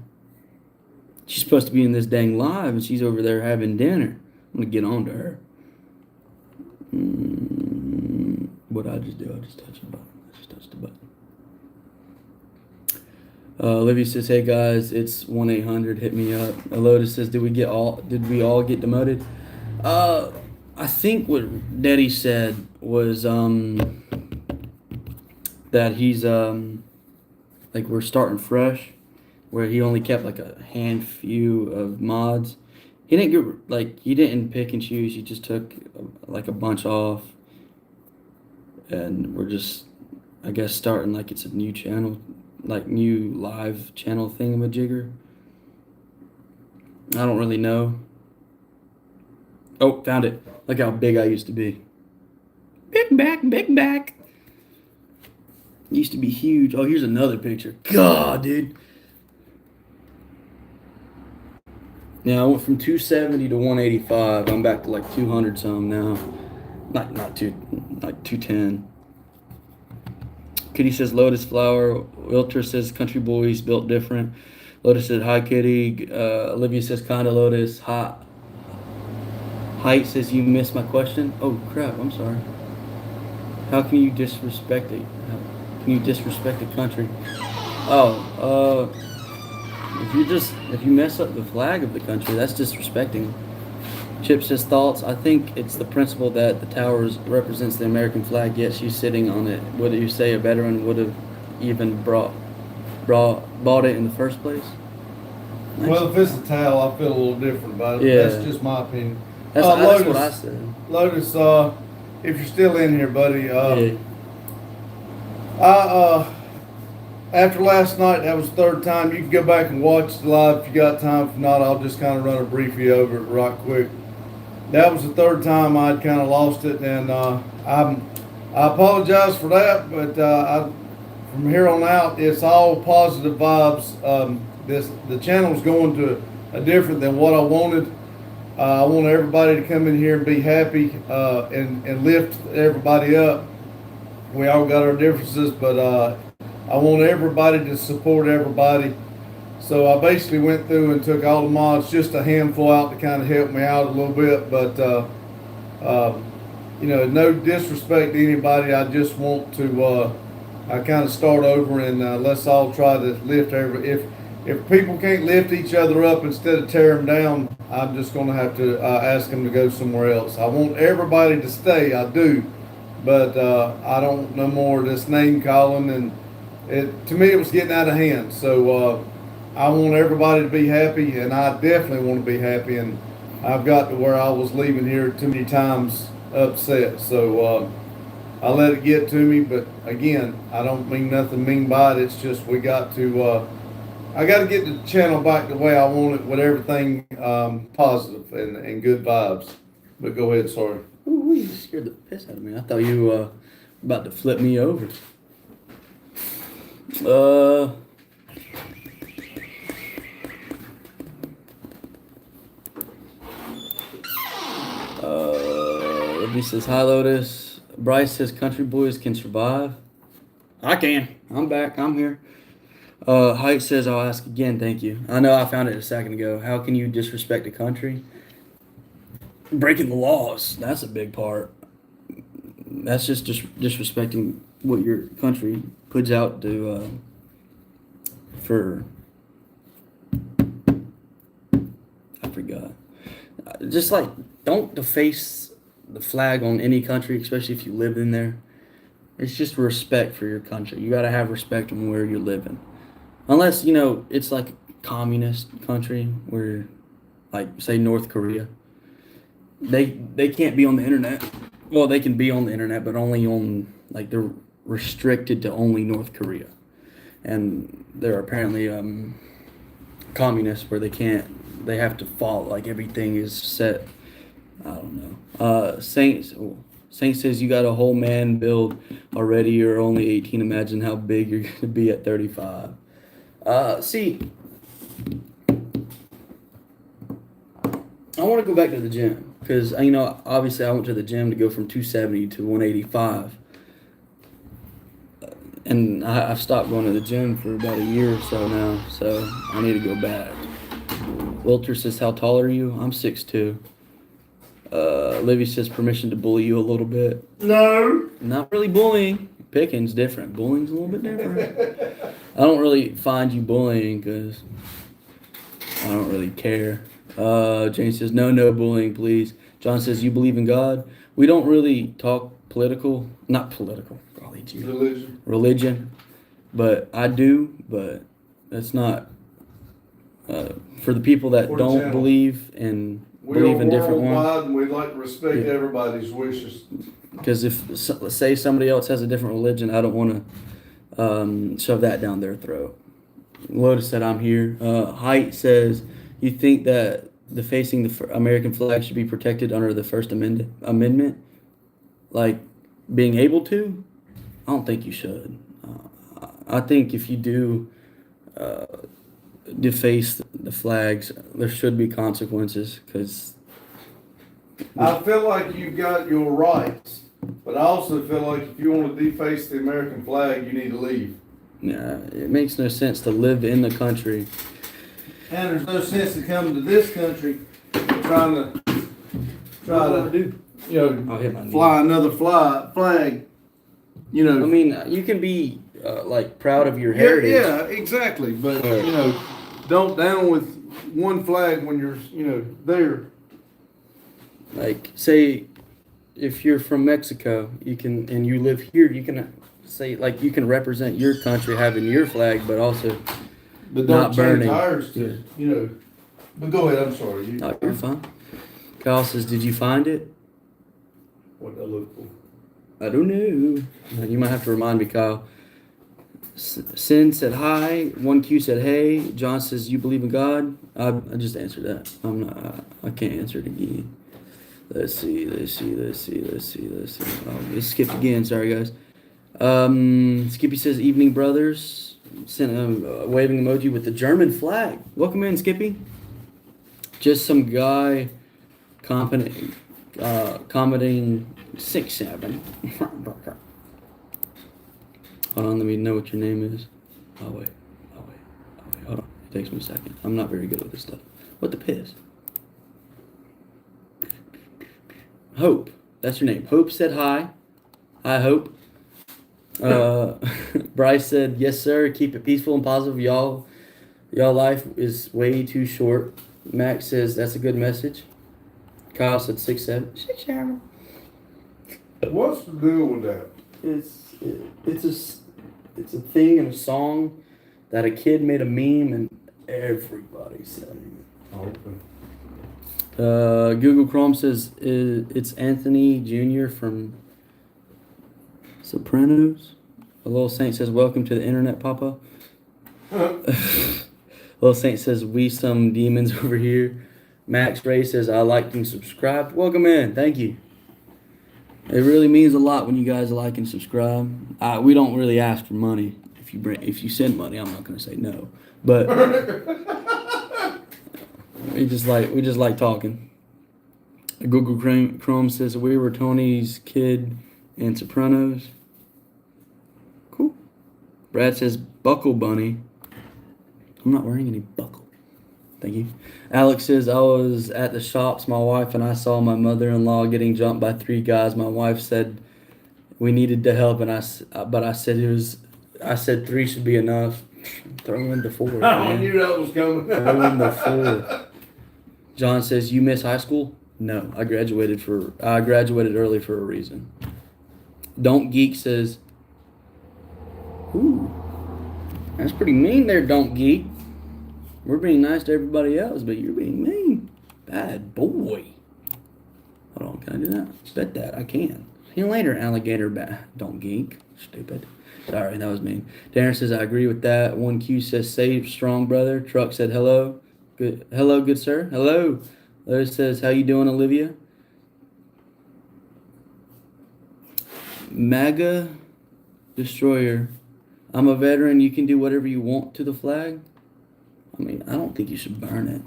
She's supposed to be in this dang live, and she's over there having dinner. I'm going to get on to her. What I just do, I just touch the button. I just touched the button. Olivia says, hey guys, it's 1-800, hit me up. Lotus says, did we all get demoted? I think what Daddy said was that he's like we're starting fresh, where he only kept like a few of mods. He didn't pick and choose. He just took like a bunch off, and we're just, I guess, starting like it's a new channel. Like new live channel thingamajigger. I don't really know. Oh, found it. Look how big I used to be. Big back. Used to be huge. Oh, here's another picture. God, dude. Now I went from 270 to 185. I'm back to like 200 some now. Like 210. Kitty says Lotus Flower. Wilter says Country Boys built different. Lotus says hi Kitty. Olivia says kinda Lotus. Height says you missed my question. Oh crap, I'm sorry. How can you disrespect it? How can you disrespect the country? Oh, if you mess up the flag of the country, that's disrespecting. Chip says thoughts. I think it's the principle that the towers represents the American flag, yet she's sitting on it. Would you say a veteran would have even bought it in the first place? Nice. Well, if it's a towel, I feel a little different about it. Yeah. That's just my opinion. That's Lotus, what I said. Lotus, if you're still in here, buddy, Yeah. After last night, that was the third time. You can go back and watch the live if you got time. If not, I'll just kind of run a briefly over it right quick. That was the third time I'd kind of lost it, and I apologize for that. But from here on out, it's all positive vibes. The channel's going to a different than what I wanted. I want everybody to come in here and be happy and lift everybody up. We all got our differences, but I want everybody to support everybody. So I basically went through and took all the mods, just a handful out to kind of help me out a little bit. But, no disrespect to anybody. I just want to I kind of start over, and let's all try to lift if people can't lift each other up instead of tear them down, I'm just going to have to ask them to go somewhere else. I want everybody to stay, I do. But I don't no more this name calling, and to me it was getting out of hand. So I want everybody to be happy, and I definitely want to be happy. And I've got to where I was leaving here too many times upset. So I let it get to me. But again, I don't mean nothing mean by it. It's just we got to. I got to get the channel back the way I want it, with everything positive and good vibes. But go ahead, sorry. Ooh, you scared the piss out of me. I thought you were about to flip me over. Skippy says, hi, Lotus. Bryce says, country boys can survive. I can. I'm back. I'm here. Height says, I'll ask again. Thank you. I know I found it a second ago. How can you disrespect a country? Breaking the laws. That's a big part. That's just disrespecting what your country puts out to, for, I forgot. Just like, don't deface the flag on any country, especially if you live in there. It's just respect for your country. You got to have respect on where you're living. Unless, it's like a communist country where, like, say, North Korea. They can't be on the internet. Well, they can be on the internet, but only on, like, they're restricted to only North Korea. And they're apparently communists where they have to follow, like, everything is set. I don't know. Saint says you got a whole man build already. You're only 18. Imagine how big you're going to be at 35. See, I want to go back to the gym because, obviously I went to the gym to go from 270 to 185. And I've stopped going to the gym for about a year or so now, so I need to go back. Wilter says, how tall are you? I'm 6'2". Livy says, permission to bully you a little bit. No. Not really bullying. Picking's different. Bullying's a little bit different. I don't really find you bullying because I don't really care. Jane says, no bullying, please. John says, you believe in God? We don't really talk not political. Religion. But I do, but that's not for the people that don't believe and believe in different ones. And we'd like to respect everybody's wishes. Because if, let's say, somebody else has a different religion, I don't want to shove that down their throat. Lotus said, I'm here. Height says, you think that defacing the American flag should be protected under the First Amendment? Like, being able to? I don't think you should. I think if you do deface the flags, there should be consequences because I feel like you've got your rights, but I also feel like if you want to deface the American flag, you need to leave. Yeah, it makes no sense to live in the country. And there's no sense to come to this country trying to I'll hit my knee. fly another flag. I mean, you can be like proud of your heritage. Yeah, exactly. But don't down with one flag when you're there. Like, say, if you're from Mexico, and you live here, you can say, like, you can represent your country having your flag, but also But not don't burning. change ours to, But go ahead, I'm sorry. No, you're fine. Kyle says, did you find it? What I look for? I don't know. You might have to remind me, Kyle. Sin said hi. 1Q said hey. John says, you believe in God? I just answered that. I can't answer it again. Let's see. Oh, it skipped again. Sorry, guys. Skippy says, evening, brothers. Sent a waving emoji with the German flag. Welcome in, Skippy. Just some guy commenting 6'7". Hold on, let me know what your name is. Oh wait. Hold on. It takes me a second. I'm not very good with this stuff. What the piss? Hope. That's your name. Hope said hi. Hi, Hope. Bryce said, yes, sir. Keep it peaceful and positive. Y'all life is way too short. Max says, that's a good message. Kyle said 6'7". 6'7". What's the deal with that? It's a thing in a song that a kid made a meme and everybody's saying it. Okay. Google Chrome says it's Anthony Jr. from Sopranos. A little Saint says, welcome to the internet, Papa. Little Saint says, we some demons over here. Max Ray says, I like and subscribe. Welcome in. Thank you. It really means a lot when you guys like and subscribe. We don't really ask for money. If you send money, I'm not going to say no. But we just like talking. Google Chrome says we were Tony's kid in Sopranos. Cool. Brad says buckle bunny. I'm not wearing any buckle. Thank you. Alex says I was at the shops, my wife and I saw my mother-in-law getting jumped by 3 guys. My wife said we needed to help, and I said 3 should be enough. Throw in the 4. I knew that was coming. Throw in the 4. John says you miss high school. No, I graduated early for a reason. Don't Geek says, ooh, that's pretty mean there, Don't Geek. We're being nice to everybody else, but you're being mean. Bad boy. Hold on, can I do that? Bet that, I can. See you later, alligator Don't Geek. Stupid. Sorry, that was mean. Darren says, I agree with that. 1Q says, save strong brother. Truck said, hello. Good. Hello, good sir. Hello. Larry says, how you doing, Olivia? MAGA Destroyer. I'm a veteran. You can do whatever you want to the flag. I mean, I don't think you should burn it.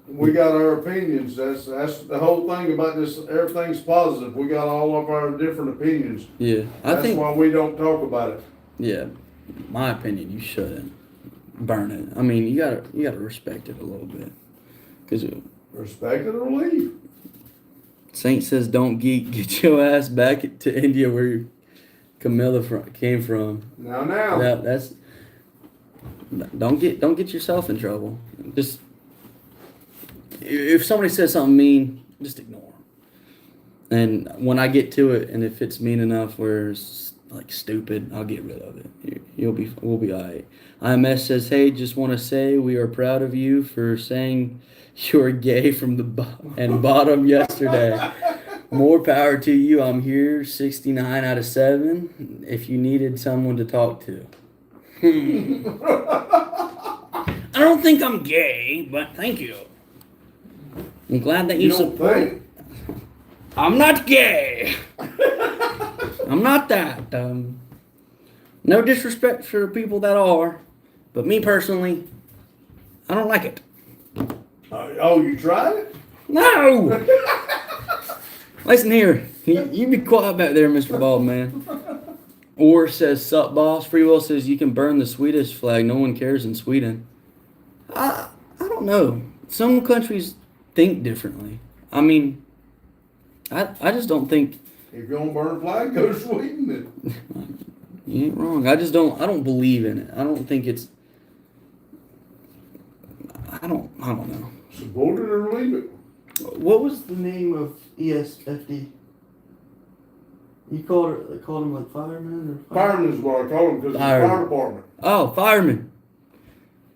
We got our opinions. That's the whole thing about this. Everything's positive. We got all of our different opinions. Yeah, That's why we don't talk about it. Yeah, my opinion, you shouldn't burn it. I mean, you gotta respect it a little bit. Cause Respect it or leave. Saint says, "Don't geek. Get your ass back to India where Camilla came from." Now. That's don't get yourself in trouble. Just if somebody says something mean, just ignore them. And when I get to it, and if it's mean enough where it's like stupid, I'll get rid of it. We'll be alright. IMS says, "Hey, just want to say we are proud of you for saying you're gay from the bottom yesterday. More power to you. I'm here 69 out of 7 if you needed someone to talk to." I don't think I'm gay, but thank you. I'm glad that you don't think? I'm not gay. I'm not that. No disrespect for people that are, but me personally, I don't like it. Oh, you tried it? No! Listen here. You be quiet back there, Mr. Bald Man. Or says, sup, boss. Free Will says, you can burn the Swedish flag. No one cares in Sweden. I don't know. Some countries think differently. I mean, I just don't think... If you don't burn a flag, go to Sweden then. You ain't wrong. I don't believe in it. I don't think it's... I don't know. Support it or leave it. What was the name of ESFD? You called him like fireman or Fireman is what I call them because it's fire department. Oh, fireman.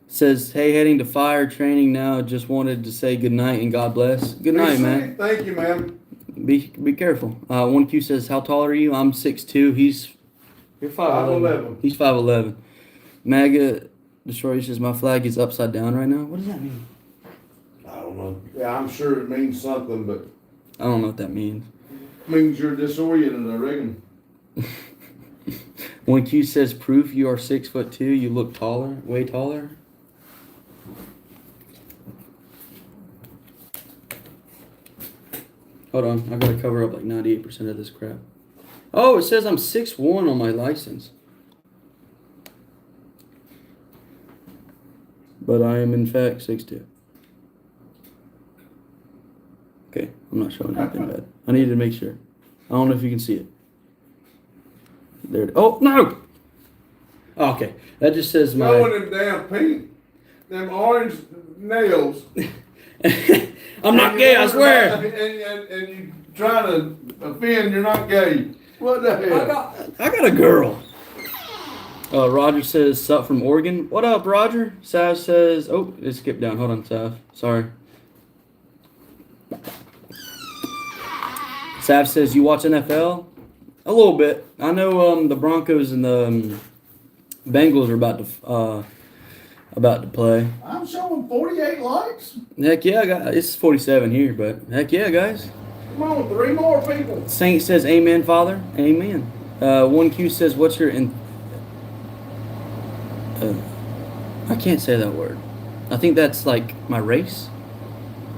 Says, hey, heading to fire training now. Just wanted to say good night and God bless. Good night, man. Thank you, man. Be careful. 1Q says, how tall are you? I'm 6'2". You're 5'11". He's 5'11". MAGA Destroyer says, my flag is upside down right now. What does that mean? I don't know. Yeah, I'm sure it means something, but I don't know what that means. it means you're disoriented, I reckon. 1Q says, proof you are 6'2". You look taller, way taller. Hold on, I gotta cover up like 98% of this crap. Oh, it says I'm 6'1" on my license. But I am in fact 6'2". Okay, I'm not showing anything bad. I needed to make sure. I don't know if you can see it. There it is. Oh, no! Oh, okay, that just says my... No, them damn pink, them orange nails. I'm not gay, I swear! And you trying to offend, you're not gay. What the hell? I got a girl. Roger says, sup from Oregon. What up, Roger? Sav says, oh, it skipped down. Hold on, Sav. Sorry. Sav says, you watch NFL? A little bit. I know the Broncos and the Bengals are about to play. I'm showing 48 likes. Heck yeah, guys. It's 47 here, but heck yeah, guys. Come on, 3 more people. Saint says, amen, Father. Amen. 1Q says, what's your... I can't say that word. I think that's like my race.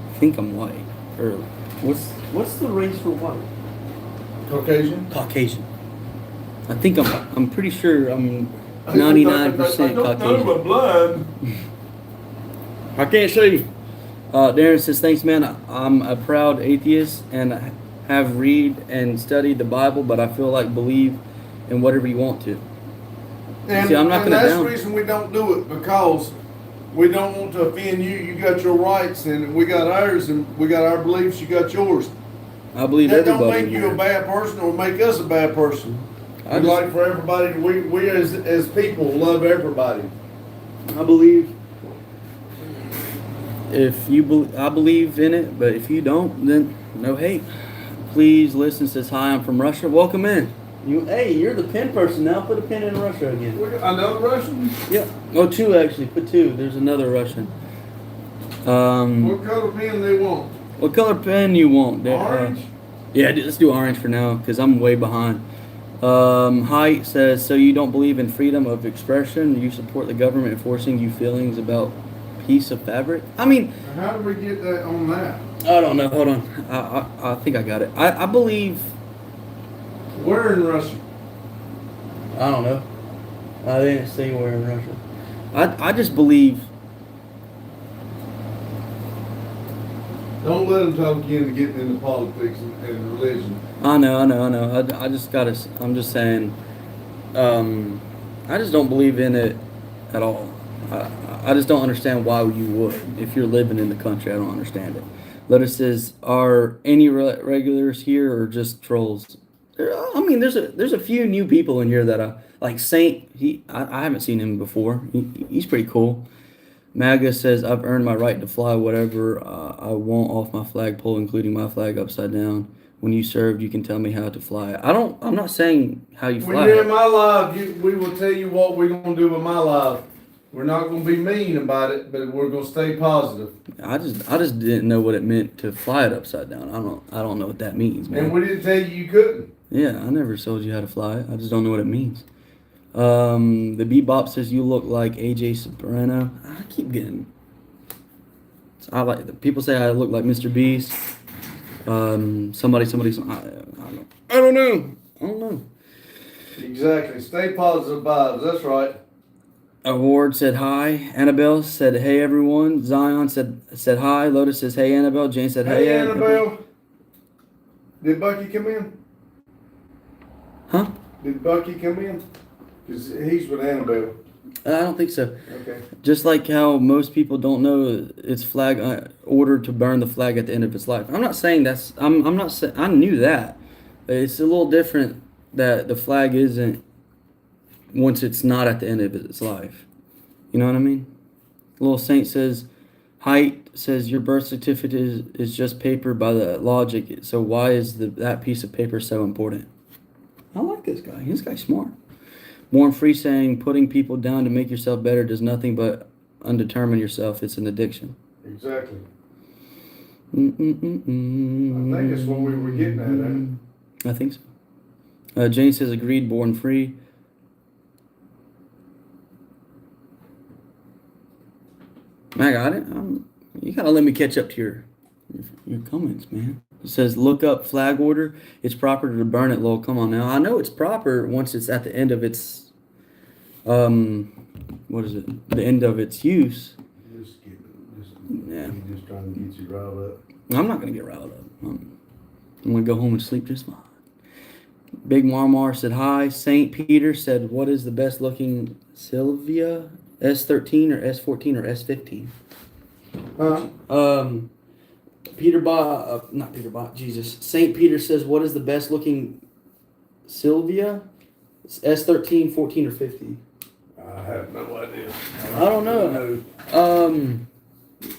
I think I'm white. Or what's... What's the race for white? Caucasian? Caucasian. I think I'm pretty sure I'm 99% Caucasian. I'm blind. I can't see. Darren says, thanks, man. I'm a proud atheist and have read and studied the Bible, but I feel like believe in whatever you want to. And, See, I'm not and gonna that's down. the reason we don't do it, because we don't want to offend you. You got your rights, and we got ours, and we got our beliefs. You got yours. I believe That don't everybody. make you a bad person or make us a bad person. I We just- like for everybody. We as people love everybody. I believe. If you I believe in it, but if you don't, then no hate. Please listen. Says hi. I'm from Russia. Welcome in. You're the pin person now. Put a pin in Russia again. Another Russian? Yeah. Oh, two actually. Put two. There's another Russian. What color pen they want? What color pen you want? Orange? Yeah, let's do orange for now because I'm way behind. Height says, so you don't believe in freedom of expression? You support the government forcing you feelings about piece of fabric? I mean, How did we get that on that? I don't know. Hold on. I think I got it. I believe. Where in Russia? I don't know. I didn't say where in Russia. I just believe. Don't let them talk you into getting into politics and religion. I know. I just gotta. I'm just saying. I just don't believe in it at all. I just don't understand why you would. If you're living in the country, I don't understand it. Lotus says, are any regulars here or just trolls? I mean, there's a few new people in here that I like. Saint, I haven't seen him before. He's pretty cool. Maga says, I've earned my right to fly whatever I want off my flagpole, including my flag upside down. When you served, you can tell me how to fly it. I'm not saying how you fly When you're it. in my life, we will tell you what we're going to do with my life. We're not going to be mean about it, but we're going to stay positive. I just didn't know what it meant to fly it upside down. I don't know what that means, man. And we didn't tell you couldn't. Yeah, I never told you how to fly it. I just don't know what it means. The Bebop says you look like AJ Soprano. I keep getting. I like people say I look like Mr. Beast. Somebody. I don't know. Exactly. Stay positive vibes. That's right. Award said hi. Annabelle said hey everyone. Zion said hi. Lotus says hey Annabelle. Jane said hey. Hey, Annabelle. Did Bucky come in? Huh? Did Bucky come in? Because he's with Annabelle. I don't think so. Okay. Just like how most people don't know it's flag order to burn the flag at the end of its life. I'm not saying that's. I'm not saying I knew that. It's a little different that the flag isn't once it's not at the end of its life. You know what I mean? Little Saint says, Height says your birth certificate is just paper by the logic. So why is that piece of paper so important? I like this guy. This guy's smart. Born Free saying putting people down to make yourself better does nothing but undetermine yourself. It's an addiction. Exactly. I I think that's what we were getting at, ain't I think so. Jane says agreed. Born Free. Man, you gotta let me catch up to your comments, man. It says look up flag order. It's proper to burn it, lol. Come on now. I know it's proper once it's at the end of its what is it? The end of its use. Yeah. He's just trying to get you riled up. I'm not gonna get riled up. I'm gonna go home and sleep just fine. Big Marmar said hi. Saint Peter said, what is the best looking Sylvia? S13 or S14 or S15? Saint Peter says, what is the best looking Sylvia? It's S13, 14, or 15? I have no idea. I don't know. I You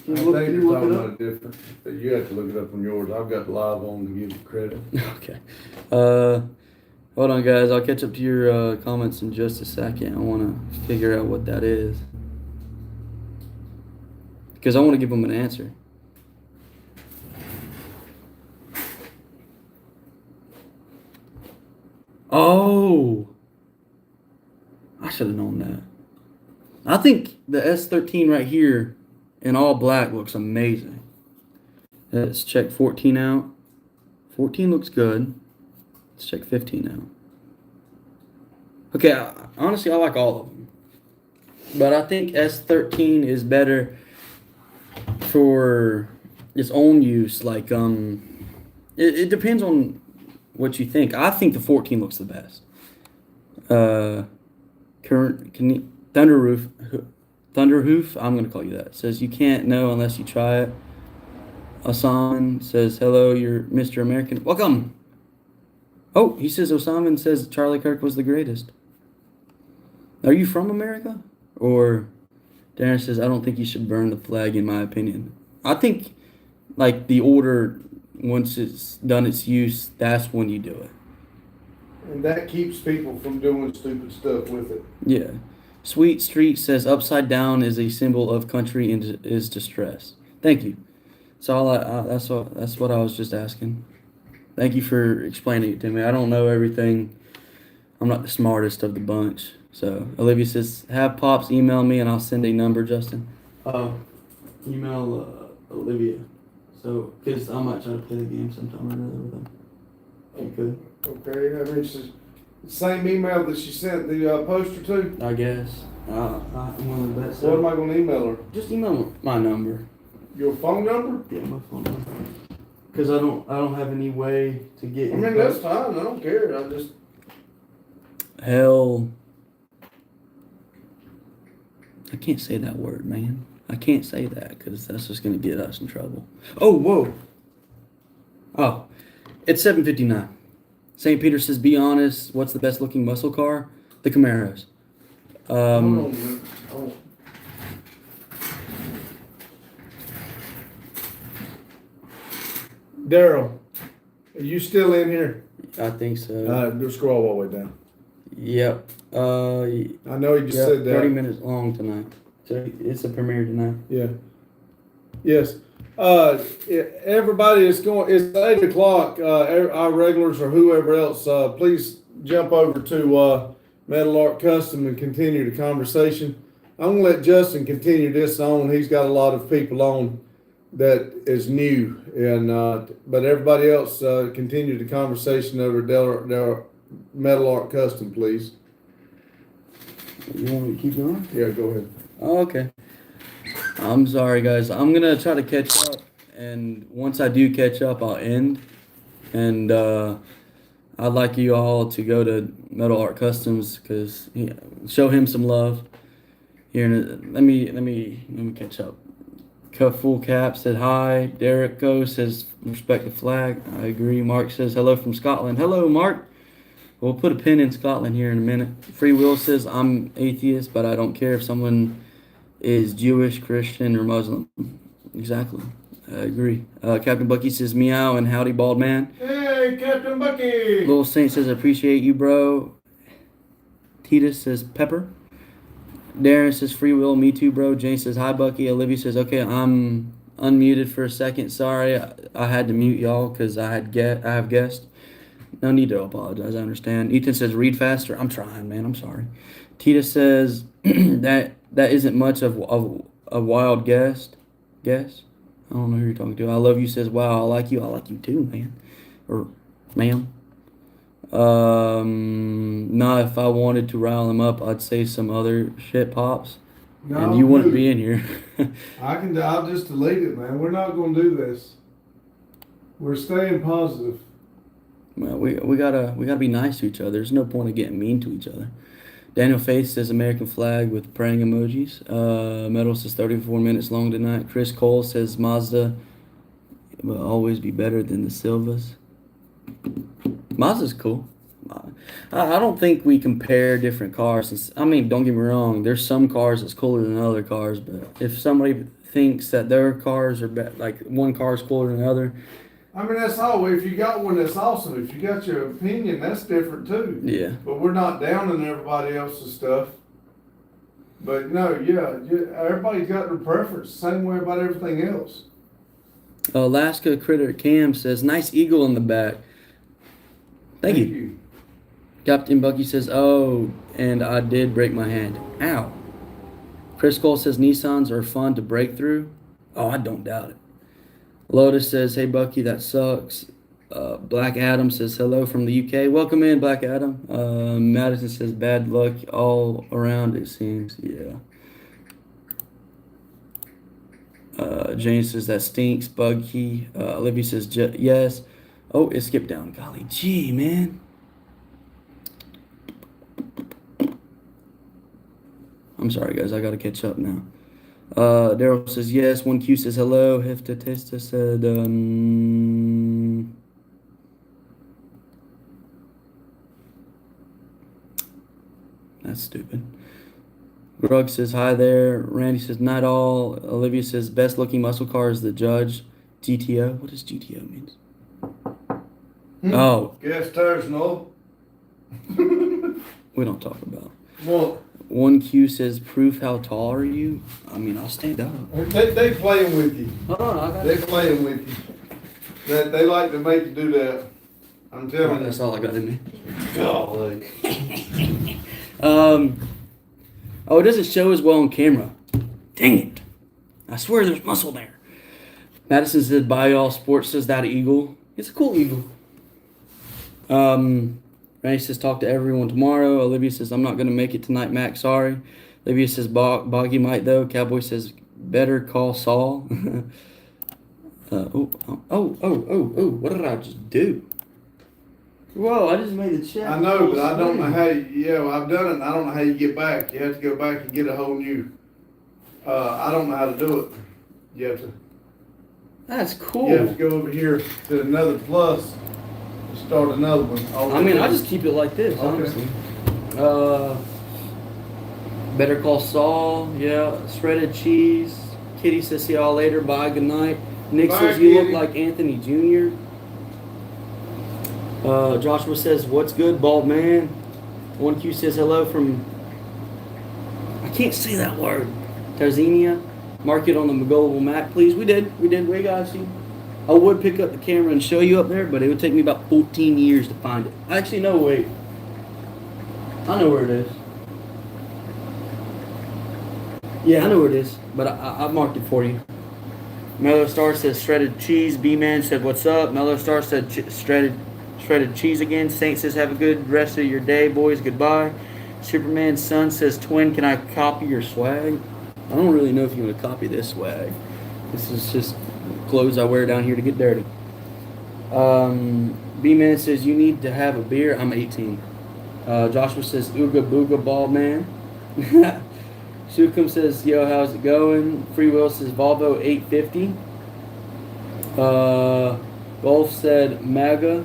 think look, you're you look talking it about up? it different. You have to look it up on yours. I've got live on to give you credit. Okay. Hold on, guys. I'll catch up to your comments in just a second. I want to figure out what that is. Because I want to give them an answer. Oh! I should have known that. I think the S13 right here in all black looks amazing. Let's check 14 out. 14 looks good. Let's check 15 out. Okay, honestly, I like all of them. But I think S13 is better for its own use. Like, it depends on what you think. I think the 14 looks the best. Thunderhoof, I'm gonna call you that. Says you can't know unless you try it. Osan says hello, you're Mr. American. Welcome. Oh, he says Osaman says Charlie Kirk was the greatest. Are you from America? Or Darren says I don't think you should burn the flag in my opinion. I think like the order, once it's done its use, that's when you do it. And that keeps people from doing stupid stuff with it. Yeah. Sweet Street says upside down is a symbol of country and is distress. Thank you. So that's what I was just asking. Thank you for explaining it to me. I don't know everything. I'm not the smartest of the bunch. So Olivia says, have Pops email me and I'll send a number, Justin. Email Olivia. So, because I might try to play the game sometime or another with them. You could. Okay, I mean, it's the same email that she sent the poster to. I guess. I'm one of the best. What am I going to email her? Just email my number. Your phone number? Yeah, my phone number. Because I don't have any way to get. I mean, that's fine. I don't care. I just. Hell. I can't say that word, man. I can't say that because that's just going to get us in trouble. Oh, whoa. Oh, it's 7:59. St. Peter says, be honest, what's the best looking muscle car? The Camaros. Hold on, man. Oh. Daryl, are you still in here? I think so. Just scroll all the way down. Yep. I know you just said that. 30 minutes long tonight. So it's a premiere tonight. Yeah. Yes. Everybody is going. It's 8 o'clock. Our regulars or whoever else, please jump over to Metal Art Custom and continue the conversation. I'm gonna let Justin continue this on. He's got a lot of people on that is new, and but everybody else continue the conversation over their Metal Art Custom, please. You want me to keep going? Yeah, go ahead. Oh, okay. I'm sorry, guys. I'm going to try to catch up, and once I do catch up, I'll end. And I'd like you all to go to Metal Art Customs because show him some love. Here, let me catch up. Full Cap said hi. Derek Go says respect the flag. I agree. Mark says hello from Scotland. Hello, Mark. We'll put a pin in Scotland here in a minute. Free Will says I'm atheist, but I don't care if someone is Jewish, Christian, or Muslim. Exactly. I agree. Captain Bucky says meow and howdy, bald man. Hey, Captain Bucky. Little Saint says appreciate you, bro. Titus says pepper. Darren says free will, me too, bro. Jane says hi, Bucky. Olivia says okay, I'm unmuted for a second. Sorry, I had to mute y'all because I have guests. No need to apologize. I understand. Ethan says read faster. I'm trying, man. I'm sorry. Tita says that isn't much of a wild guess. I don't know who you're talking to. I love you says wow. I like you. I like you too, man. Or ma'am. Nah, if I wanted to rile him up, I'd say some other shit, Pops. No, and you wouldn't be in here. I'll just delete it, man. We're not going to do this. We're staying positive. Well, we gotta be nice to each other. There's no point of getting mean to each other. Daniel Faith says American flag with praying emojis. Metal says 34 minutes long tonight. Chris Cole says Mazda will always be better than the Silvas. Mazda's cool. I don't think we compare different cars. I mean, don't get me wrong. There's some cars that's cooler than other cars, but if somebody thinks that their cars are like one car is cooler than the other. I mean, that's all. If you got one, that's awesome. If you got your opinion, that's different too. Yeah. But we're not downing everybody else's stuff. But no, yeah, everybody's got their preference. Same way about everything else. Alaska Critter Cam says, nice eagle in the back. Thank you. Captain Bucky says, oh, and I did break my hand. Ow. Chris Cole says, Nissans are fun to break through. Oh, I don't doubt it. Lotus says, hey, Bucky, that sucks. Black Adam says hello from the UK. Welcome in, Black Adam. Madison says bad luck all around, it seems. Yeah. Jane says that stinks. Buggy. Olivia says yes. Oh, it skipped down. Golly gee, man. I'm sorry, guys. I gotta catch up now. Daryl says yes. 1Q says hello. Hefta Testa said that's stupid. Grug says hi there. Randy says not all. Olivia says best looking muscle car is the Judge GTO. What does GTO means? Oh, Gas tires, no. we don't talk about. Well, 1Q says proof how tall are you? I mean, I'll stand up. they playing with you. Hold on, I got They playing with you. They like to make you do that. I'm telling you. That's all I got in me. Golly. Oh, it doesn't show as well on camera. Dang it. I swear there's muscle there. Madison said, bye y'all. Sports says that eagle. It's a cool eagle. Randy says, talk to everyone tomorrow. Olivia says, I'm not going to make it tonight, Mac. Sorry. Olivia says, Boggy might though. Cowboy says, better call Saul. What did I just do? Whoa, I just made the chat. I know, but I don't know how well, I've done it and I don't know how you get back. You have to go back and get a whole new, I don't know how to do it. You have to, That's cool. you have to go over here to another plus and start another one. I mean, I just keep it like this, Okay. honestly. Better call Saul. Yeah. Shredded cheese. Kitty says, see y'all later. Bye. Good night. Nick Bye, says, you Kitty. look like Anthony Jr. Joshua says, what's good, bald man? 1Q says, hello from, I can't say that word. Tarzania. Mark it on the McGolville map, please. We did. We got you. I would pick up the camera and show you up there, but it would take me about 14 years to find it. Actually, no, wait. I know where it is. Yeah, I know where it is, but I marked it for you. Mellow Star says shredded cheese. B-Man said, what's up? Mellow Star said shredded cheese again. Saint says, have a good rest of your day, boys. Goodbye. Superman's son says, twin, can I copy your swag? I don't really know if you want to copy this swag. This is just clothes I wear down here to get dirty. B-Man says, you need to have a beer. I'm 18. Joshua says, ooga booga bald man. Shukum says, yo, how's it going? Free Will says, Volvo 850. Golf said, MAGA.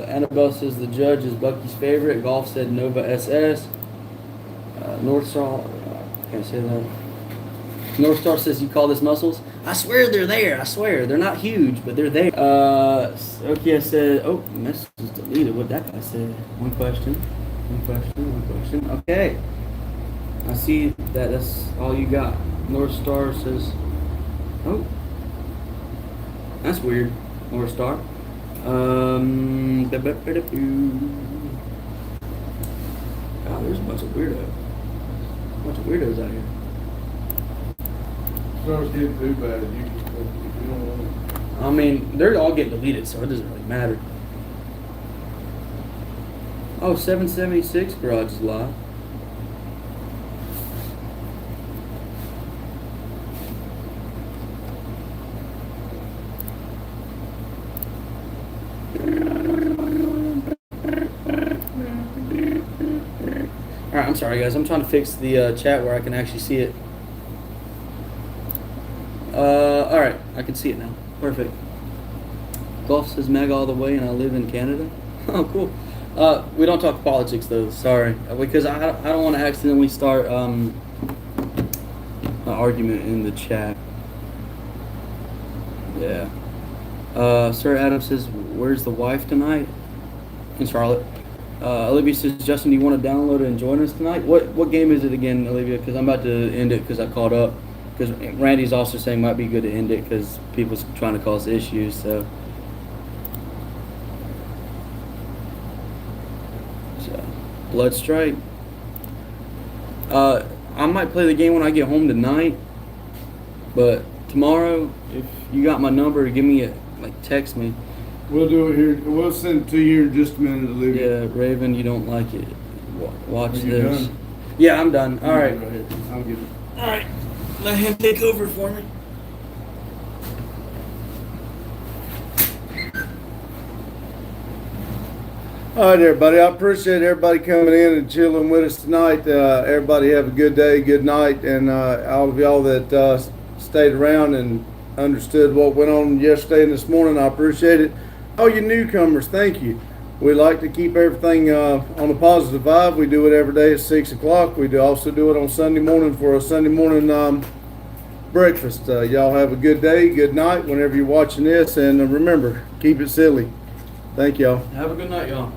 Annabelle says, the Judge is Bucky's favorite. Golf said, Nova SS. North Star, can't say that. North Star says, you call this muscles? I swear they're there. I swear. They're not huge, but they're there. Okay, I said, oh, message is deleted. What that guy said. One question. Okay. I see that that's all you got. North Star says, oh, that's weird. North Star. God, there's a bunch of weirdos out here. Starts getting too bad. You don't want to. I mean, they're all getting deleted, so it doesn't really matter. Oh, 776 garage is live. Alright, I'm sorry guys. I'm trying to fix the chat where I can actually see it. Alright, I can see it now. Perfect. Golf says Meg all the way and I live in Canada. Oh, cool. We don't talk politics though, sorry. Because I don't want to accidentally start an argument in the chat. Yeah. Sir Adam says, where's the wife tonight? In Charlotte. Olivia says, Justin, do you want to download it and join us tonight? What game is it again, Olivia? Because I'm about to end it because I caught up. Because Randy's also saying it might be good to end it because people's trying to cause issues. So Blood Strike. I might play the game when I get home tonight. But tomorrow, if you got my number, give me text me. We'll do it here. We'll send it to you in just a minute, Olivia. Yeah, Raven, you don't like it. Watch Are you this. done? Yeah, I'm done. All right. Go ahead. I'll get it. All right. Let him take over for me. All right, everybody. I appreciate everybody coming in and chilling with us tonight. Everybody have a good day, good night, and all of y'all that stayed around and understood what went on yesterday and this morning, I appreciate it. All you newcomers, thank you. We like to keep everything on a positive vibe. We do it every day at 6 o'clock. We also do it on Sunday morning for a Sunday morning breakfast. Y'all have a good day, good night whenever you're watching this, and remember, keep it silly. Thank y'all. Have a good night, y'all.